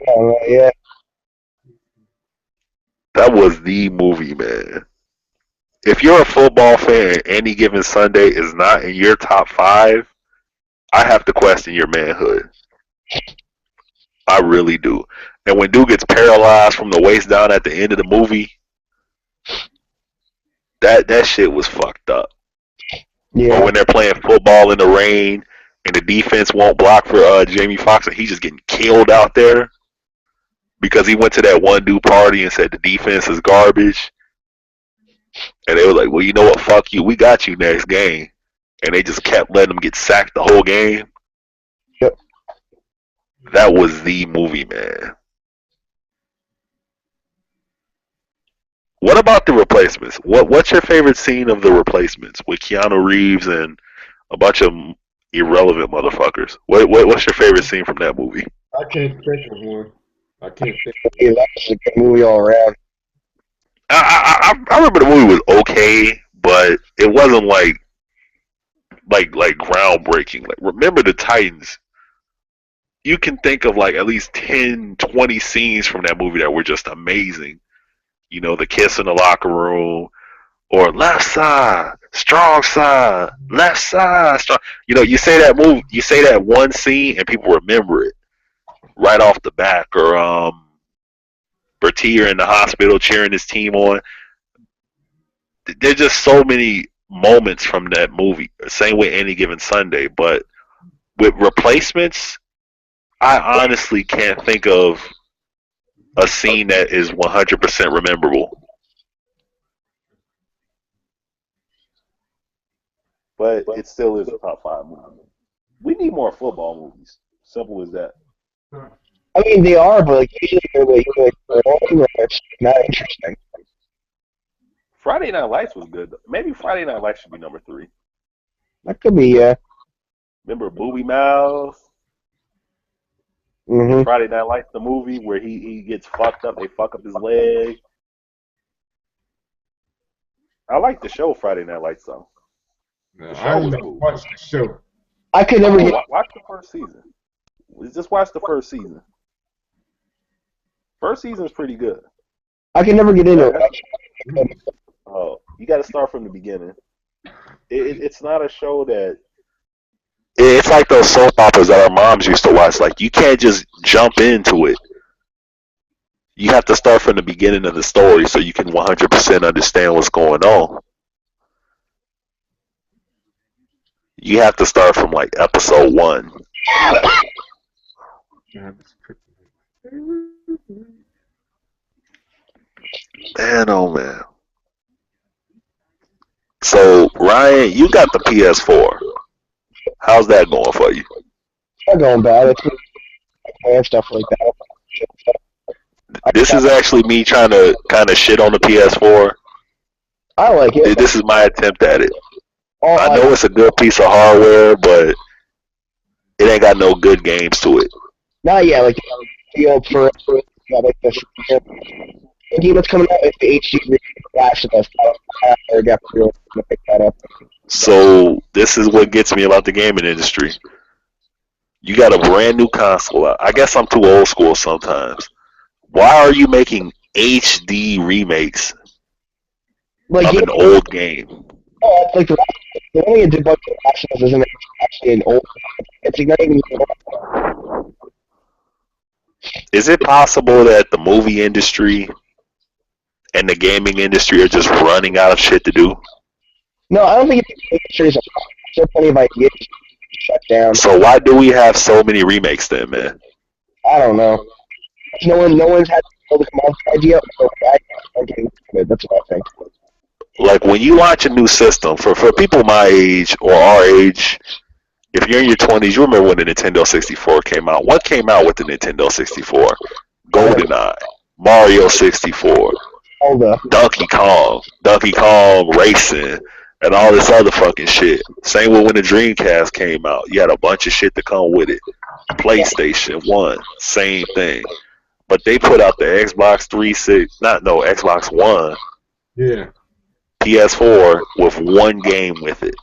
Oh, yeah. That was the movie, man. If you're a football fan, Any Given Sunday is not in your top 5, I have to question your manhood. I really do. And when dude gets paralyzed from the waist down at the end of the movie, that shit was fucked up. Yeah. Or when they're playing football in the rain and the defense won't block for Jamie Foxx and he's just getting killed out there because he went to that one dude party and said the defense is garbage. And they were like, well, you know what? Fuck you. We got you next game. and they just kept letting them get sacked the whole game. Yep. That was the movie, man. What about The Replacements? What's your favorite scene of The Replacements with Keanu Reeves and a bunch of irrelevant motherfuckers? What's your favorite scene from that movie? I can't think of one. I can't think. Yeah, that's a good movie all around. I remember the movie was okay, but it wasn't like groundbreaking. Like, Remember the Titans. You can think of like at least 10, 20 scenes from that movie that were just amazing. You know, the kiss in the locker room, or left side, strong side, left side, strong. You know, you say that one scene, and people remember it right off the back. Or Bertier in the hospital cheering his team on. There's just so many moments from that movie. Same with Any Given Sunday, but with Replacements, I honestly can't think of a scene that is 100% rememberable. But it still is a top 5 movie. We need more football movies. Simple as that. I mean, they are, but like usually they're boring or it's not interesting. Friday Night Lights was good. Maybe Friday Night Lights should be number 3. That could be, Remember Booby Mouth? Mm-hmm. Friday Night Lights, the movie where he gets fucked up. They fuck up his leg. I like the show Friday Night Lights though. No, The I show was didn't cool. watch the show. I could never get. Watch the first season. Just watch the first season. First season's pretty good. I could never get into it. Oh, you got to start from the beginning. It's not a show that. It's like those soap operas that our moms used to watch. Like, you can't just jump into it. You have to start from the beginning of the story so you can 100% understand what's going on. You have to start from like episode 1. Man, oh man. So, Ryan, you got the PS4. How's that going for you? It's not going bad. It's and stuff like that. This is actually me trying to kind of shit on the PS4. I like it. This is my attempt at it. Oh, I know it's a good piece of hardware, but it ain't got no good games to it. Not yet. Like the old for like this. The game that's coming out is the HD Last of Us. I got to pick that up. So this is what gets me about the gaming industry. You got a brand new console out. I guess I'm too old school sometimes. Why are you making HD remakes Like of an old game? Oh, it's like the only debug for Last of Us isn't actually an old. It's not even. Is it possible that the movie industry and the gaming industry are just running out of shit to do? No, I don't think it's there's still plenty of ideas to shut down. So why do we have so many remakes then, man? I don't know. No one's had to come up with an idea. So I'm getting it. That's what I think. Like, when you launch a new system, for people my age or our age, if you're in your 20s, you remember when the Nintendo 64 came out. What came out with the Nintendo 64? GoldenEye, Mario 64, Donkey Kong Racing, and all this other fucking shit. Same with when the Dreamcast came out. You had a bunch of shit to come with it. PlayStation 1, same thing. But they put out the Xbox Xbox One. Yeah. PS4 with one game with it.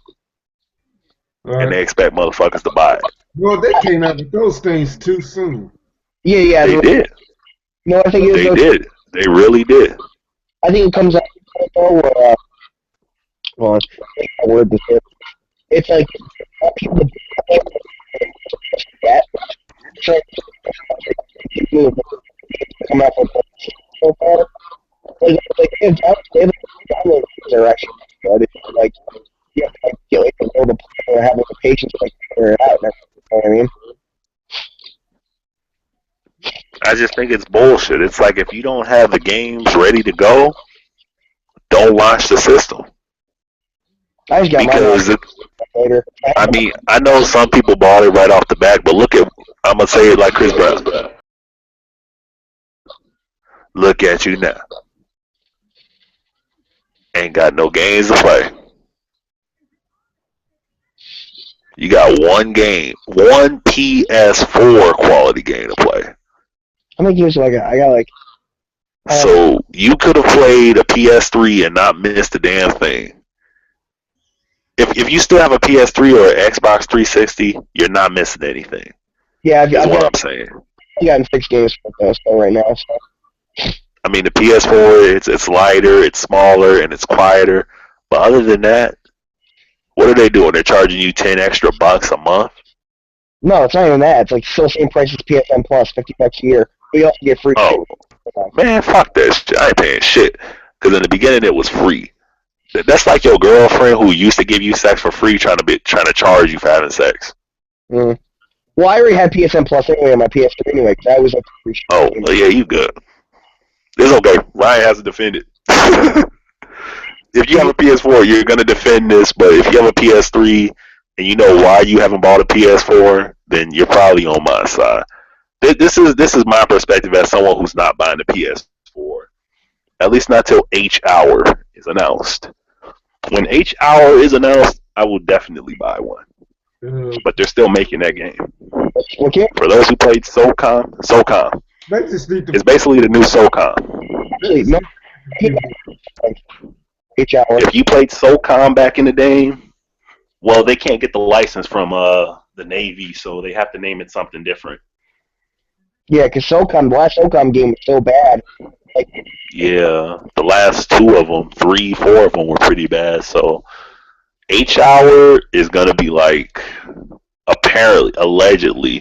And they expect motherfuckers to buy it. Well, they came out with those things too soon. Yeah. They did. No, I think they did. They really did. I think it comes out where, well, I word this here. It's like people that come out with so far. Like they're actually good. It's like you have to get like a little or having the patience to figure it out. You know what I mean? I just think it's bullshit. It's like, if you don't have the games ready to go, don't launch the system. I just got later. I mean, I know some people bought it right off the bat, but look at, I'm going to say it like Chris Brown. Look at you now. Ain't got no games to play. You got one game, one PS4 quality game to play. How many games do I got? I got like. So you could have played a PS3 and not missed a damn thing. If you still have a PS3 or an Xbox 360, you're not missing anything. Yeah, That's what I'm saying. I've gotten 6 games for those right now. So. I mean, the PS4, it's lighter, it's smaller, and it's quieter. But other than that, what are they doing? They're charging you $10 extra a month? No, it's not even that. It's like still the same price as PSN Plus, $50 a year. We also get free. Oh, man, fuck that shit. I ain't paying shit. Because in the beginning, it was free. That's like your girlfriend who used to give you sex for free trying to charge you for having sex. Mm. Well, I already had PSN Plus anyway on my PS3 anyway, because I was like free shit. Oh, well, yeah, you good. It's okay. Ryan has to defend it. If you have a PS4, you're going to defend this, but if you have a PS3 and you know why you haven't bought a PS4, then you're probably on my side. This is my perspective as someone who's not buying a PS4. At least not till H Hour is announced. When H Hour is announced, I will definitely buy one. But they're still making that game. Okay. For those who played SOCOM, it's basically the new SOCOM. Actually, no. H Hour. If you played SOCOM back in the day, well, they can't get the license from the Navy, so they have to name it something different. Yeah, because the last SOCOM game was so bad. Like, yeah, the last 2 of them, 3, 4 of them were pretty bad. So H Hour is gonna be like, apparently, allegedly,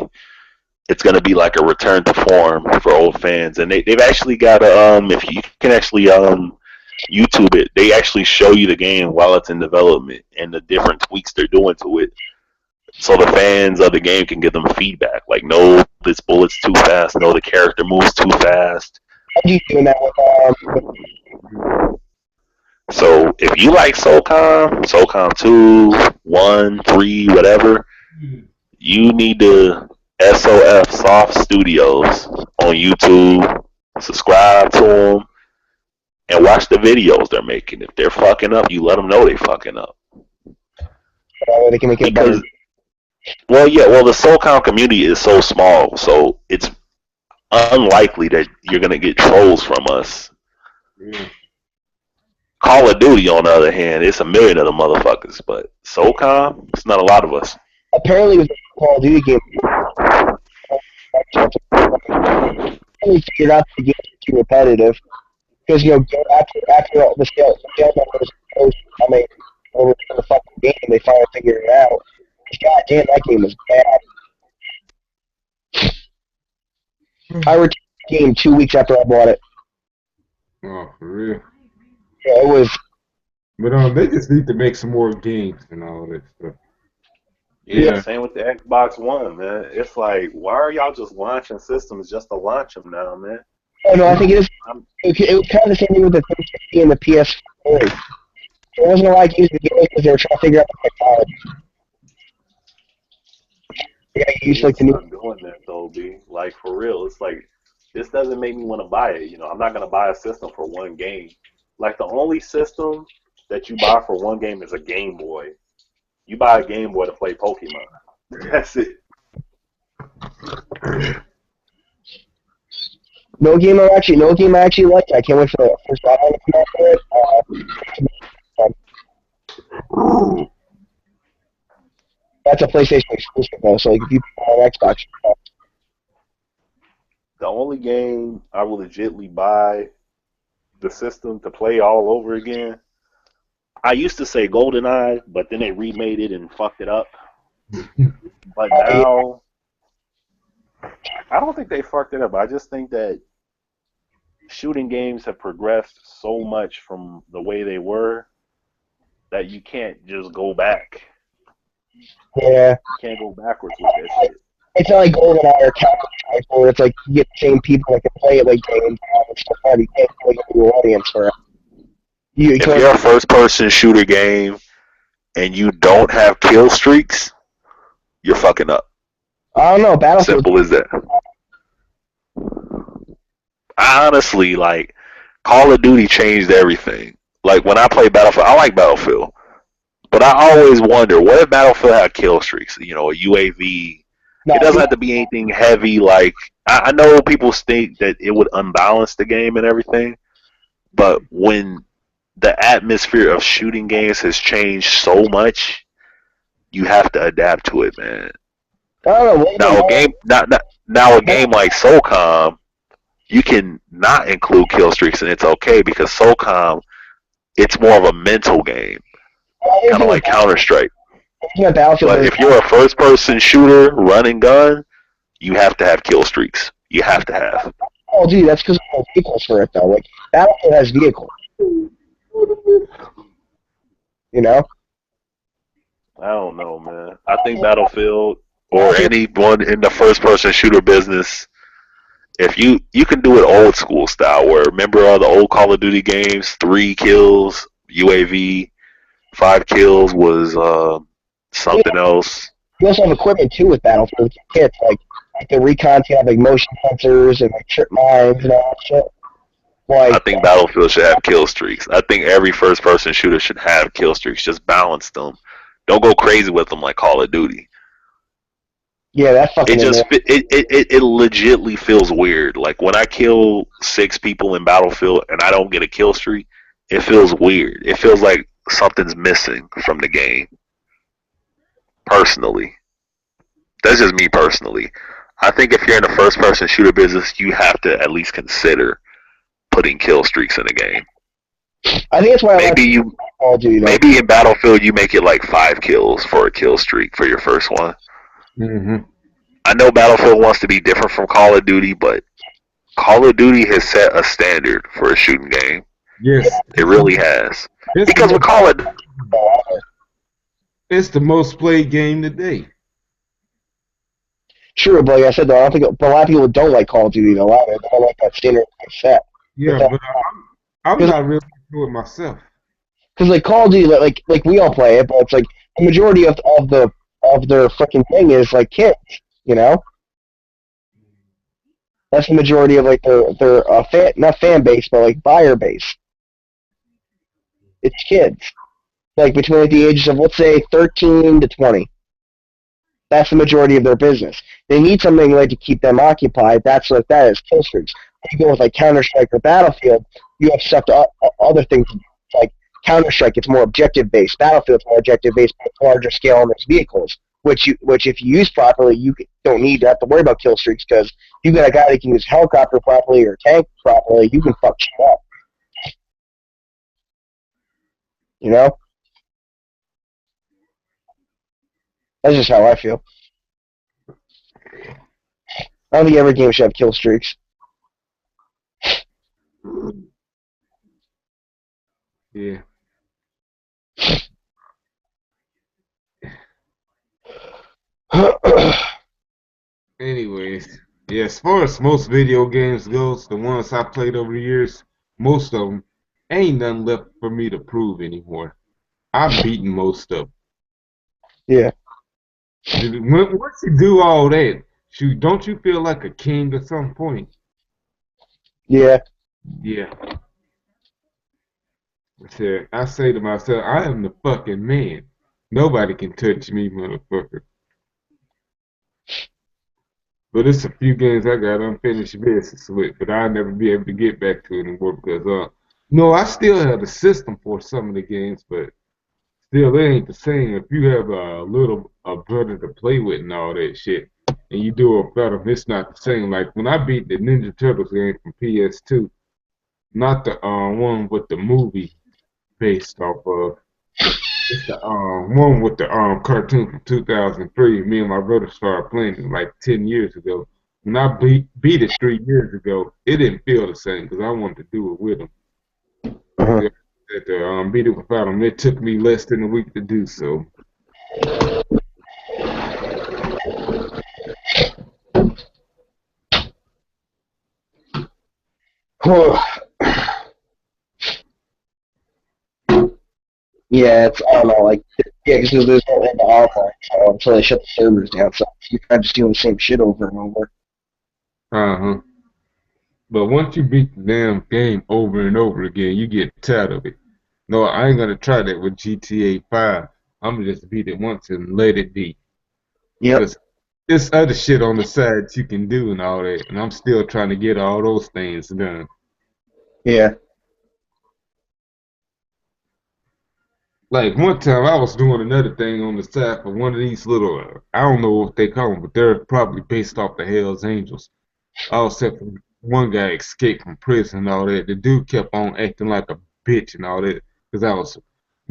it's gonna be like a return to form for old fans, and they've actually got a if you can actually YouTube it, they actually show you the game while it's in development and the different tweaks they're doing to it. So the fans of the game can give them feedback. Like, no, this bullet's too fast. No, the character moves too fast. how do you doing that with So if you like SOCOM 2, 1, 3, whatever, you need to SOF Soft Studios on YouTube. Subscribe to them and watch the videos they're making. If they're fucking up, you let them know they fucking up. they can make it better? Well, the SOCOM community is so small, so it's unlikely that you're going to get trolls from us. Call of Duty, on the other hand, it's a million of them motherfuckers, but SOCOM, it's not a lot of us. Apparently, with the Call of Duty game, I figured out the game was too repetitive. Because, after all the scale numbers coming over to the fucking game, they finally figured it out. God damn, that game was bad. I returned the game 2 weeks after I bought it. Oh, for real? Yeah, it was. But they just need to make some more games and all that stuff. Yeah, same with the Xbox One, man. It's like, why are y'all just launching systems just to launch them now, man? Oh, no, I think it is. It was kind of the same thing with the 360 and the PS4. It wasn't a lot of games to get because they were trying to figure out the technology. They got used to like the new. I'm doing that though, B. Like, for real, it's like, this doesn't make me want to buy it. I'm not gonna buy a system for one game. Like, the only system that you buy for one game is a Game Boy. You buy a Game Boy to play Pokemon. That's it. No game I actually liked. I can't wait for the first Batman to come out for it. That's a PlayStation exclusive though, so like if you play on Xbox. The only game I will legitly buy the system to play all over again, I used to say GoldenEye, but then they remade it and fucked it up. But now, I don't think they fucked it up. I just think that shooting games have progressed so much from the way they were that you can't just go back. Yeah. You can't go backwards with that shit. It's not like GoldenEye or Counter-Strike where it's like you get the same people that can play it like day and time. It's so hard. You can't play a new audience for it. If you're a first-person shooter game, and you don't have kill streaks, you're fucking up. I don't know. Battlefield. Simple as that. I honestly like Call of Duty changed everything. Like when I play Battlefield, I like Battlefield, but I always wonder what if Battlefield had kill streaks? You know, a UAV. No, It doesn't have to be anything heavy. Like I know people think that it would unbalance the game and everything, but when the atmosphere of shooting games has changed so much, you have to adapt to it, man. I don't know. Now a game, now a game like SOCOM, you can not include kill streaks and it's okay because SOCOM, it's more of a mental game, kind of like Counter Strike. But if you're a first-person shooter, run and gun, you have to have kill streaks. You have to have. Oh, dude, that's because there's vehicles for it, though. Like, Battlefield has vehicles. You know? I don't know, man. I think Battlefield or anyone in the first-person shooter business, if you can do it old school style, where remember all the old Call of Duty games, 3 kills, UAV, 5 kills was something else. You also have equipment, too, with Battlefield. Kits, like the recon have, like, motion sensors and, like, trip mines and all that shit. Like, I think Battlefield should have kill streaks. I think every first-person shooter should have kill streaks. Just balance them. Don't go crazy with them like Call of Duty. Yeah, that fucking. It legitly feels weird. Like when I kill 6 people in Battlefield and I don't get a kill streak, it feels weird. It feels like something's missing from the game. Personally, that's just me personally. I think if you're in the first-person shooter business, you have to at least consider putting kill streaks in the game. I think that's why maybe in Battlefield you make it like 5 kills for a kill streak for your first one. Mm-hmm. I know Battlefield wants to be different from Call of Duty, but Call of Duty has set a standard for a shooting game. Yes, it really has. It's because we call it. It's the most played game today. True, but like I said, though, I don't think a lot of people don't like Call of Duty. Though. They don't like that standard set. Yeah, but I'm not really into it myself. Because like Call of Duty, like we all play it, but it's like the majority of their fucking thing is like kids, you know. That's the majority of like their not fan base, but like buyer base. It's kids, like between like the ages of let's say 13 to 20. That's the majority of their business. They need something like to keep them occupied. That's what that is. Kill streaks. When you go with like Counter Strike or Battlefield, you have stuff to other things like Counter Strike. It's more objective based. Battlefield's more objective based, but it's larger scale and there's vehicles. Which if you use properly, you don't need to have to worry about kill streaks because you got a guy that can use helicopter properly or tank properly. You can fuck shit up. You know. That's just how I feel. I don't think every game should have kill streaks. Yeah. Anyways, yeah, as far as most video games goes, the ones I played over the years, most of them, ain't nothing left for me to prove anymore. I've beaten most of them. Yeah. Once you do all that, shoot, don't you feel like a king at some point? Yeah. Yeah. I say to myself, I am the fucking man. Nobody can touch me, motherfucker. But it's a few games I got unfinished business with, but I'll never be able to get back to it anymore because, no, I still have the system for some of the games, but still, it ain't the same. If you have a brother to play with and all that shit, and you do it better, it's not the same. Like when I beat the Ninja Turtles game from PS2, not the one with the movie based off of. It's the one with the cartoon from 2003. Me and my brother started playing it like 10 years ago. When I beat it 3 years ago, it didn't feel the same because I wanted to do it with him. Beat it without him. It took me less than a week to do so. Yeah, it's I don't know, like yeah, because there's no way to online, so until they shut the servers down, so you're kind of just doing the same shit over and over. Uh-huh. But once you beat the damn game over and over again, you get tired of it. No, I ain't gonna try that with GTA 5. I'm gonna just beat it once and let it be. Yep. Because there's other shit on the side you can do and all that, and I'm still trying to get all those things done. Yeah. Like one time I was doing another thing on the side for one of these little, I don't know what they call them, but they're probably based off the Hell's Angels. All except for one guy escaped from prison and all that. The dude kept on acting like a bitch and all that because I was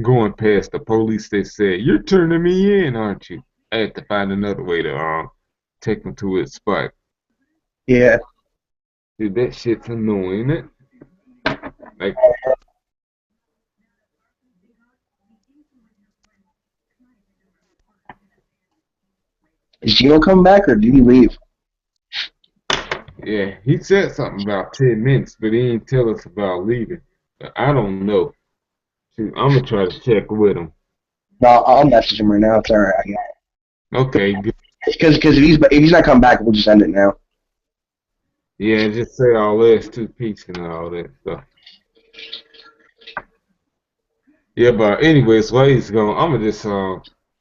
going past the police. They said, "You're turning me in, aren't you?" I had to find another way to take him to his spot. Yeah. Dude, that shit's annoying, it. Like, Is Gino come back or did he leave? yeah, he said something about 10 minutes, but he didn't tell us about leaving. But I don't know. Shoot, I'm gonna try to check with him. No, I'll message him right now. It's alright. Okay, good. Because if he's not coming back, we'll just end it now. Yeah, just say all this two piece and all that stuff. Yeah, but anyways, while he's gone, I'm gonna just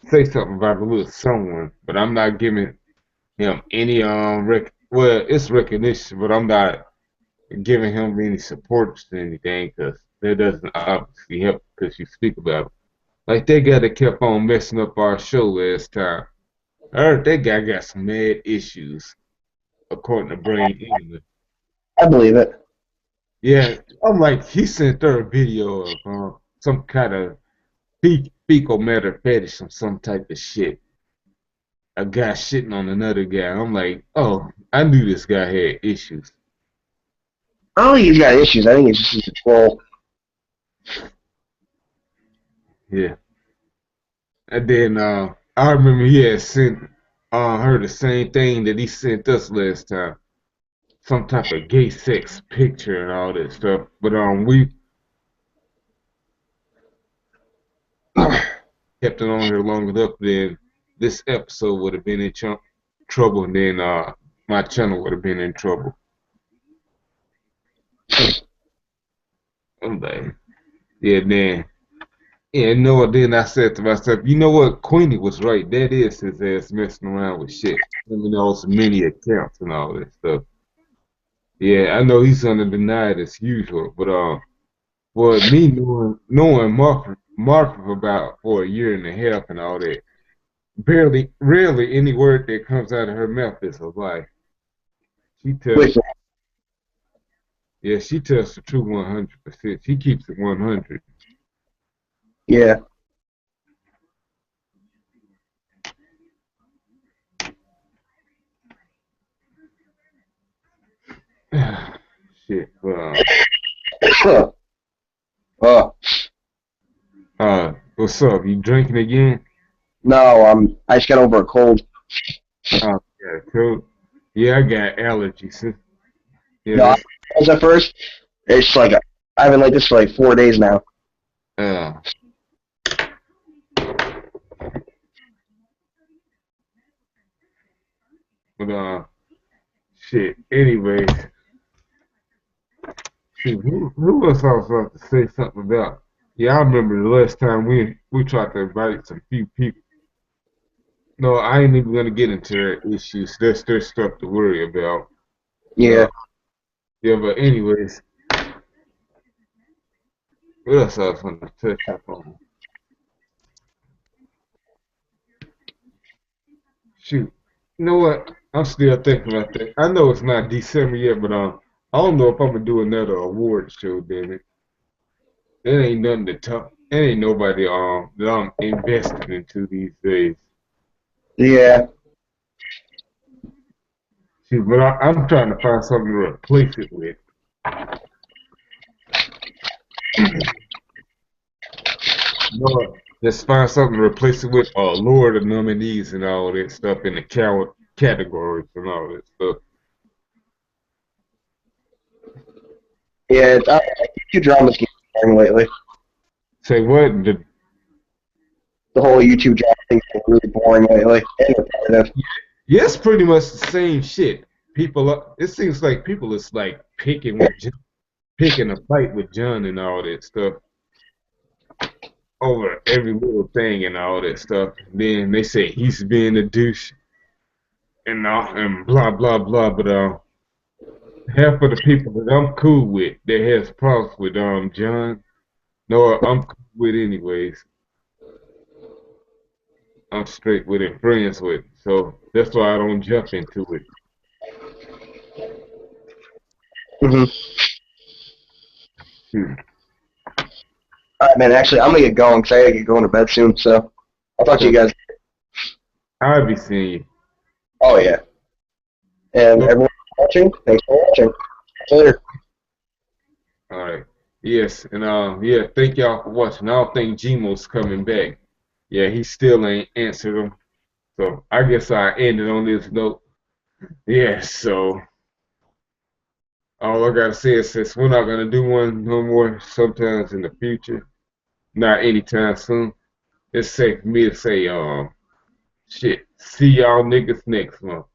say something about a little someone, but I'm not giving him any well, it's recognition, but I'm not giving him any support or anything because that doesn't obviously help because you speak about it. Like that guy that kept on messing up our show last time. I heard that guy got some mad issues, according to Brain England. I believe it. Yeah, I'm like, he sent her a video of some kind of fecal matter fetish or some type of shit. A guy shitting on another guy. I'm like, oh, I knew this guy had issues. I don't think he's got issues. I think it's just his troll. Yeah. And then I remember he had sent her the same thing that he sent us last time. Some type of gay sex picture and all that stuff. But we kept it on here long enough, then this episode would have been in trouble, and then my channel would have been in trouble. I'm like, yeah, then, yeah, then I said to myself, you know what? Queenie was right. That is his ass messing around with shit. I mean, those many accounts and all that stuff. Yeah, I know he's gonna deny it as usual, but for me knowing Martha about for a year and a half and all that, rarely any word that comes out of her mouth is a lie. She tells, Wait, yeah, she tells the truth 100%. She keeps it 100. yeah. Shit. Oh, What's up? You drinking again? no, I just got over a cold. Yeah, cool. Yeah, I got allergies. Yeah, No, I was at first. It's like I've been like this for like 4 days now. uh, but shit. Anyways, shoot, who else I was about to say something about? Yeah, I remember the last time we tried to invite some few people. No, I ain't even gonna get into their issues. That's their stuff to worry about. Yeah. Yeah, but anyways, what else I was gonna touch up on? Shoot, you know what? I'm still thinking about that. I know it's not December yet, but I don't know if I'm gonna do another award show. Damn it, there ain't nothing to talk. There ain't nobody that I'm invested into these days. Yeah. Shoot, but I'm trying to find something to replace it with. Lord, just find something to replace it with. Lower the nominees and all that stuff in the categories and all that stuff. Yeah. It's, I, two dramas keep boring lately. Say what? The whole YouTube job thing's been really boring lately and repetitive. Yeah, it's pretty much the same shit. It seems like people is like picking a fight with John and all that stuff over every little thing and all that stuff. Then they say he's being a douche and blah blah blah. But half of the people that I'm cool with that has problems with John, no, I'm cool with anyways. I'm straight with it, friends with. So that's why I don't jump into it. Mm-hmm. Hmm. All right, man. Actually, I'm gonna get going because I gotta get going to bed soon. So I'll talk to you guys. I'll be seeing you. Oh yeah. And everyone watching, thanks for watching. See you later. All right. Yes, and yeah, thank y'all for watching. I don't think Gmo's coming back. Yeah, he still ain't answered them. So I guess I ended on this note. Yeah, so all I gotta say is since we're not gonna do one no more sometimes in the future, not anytime soon, it's safe for me to say shit. See y'all niggas next month.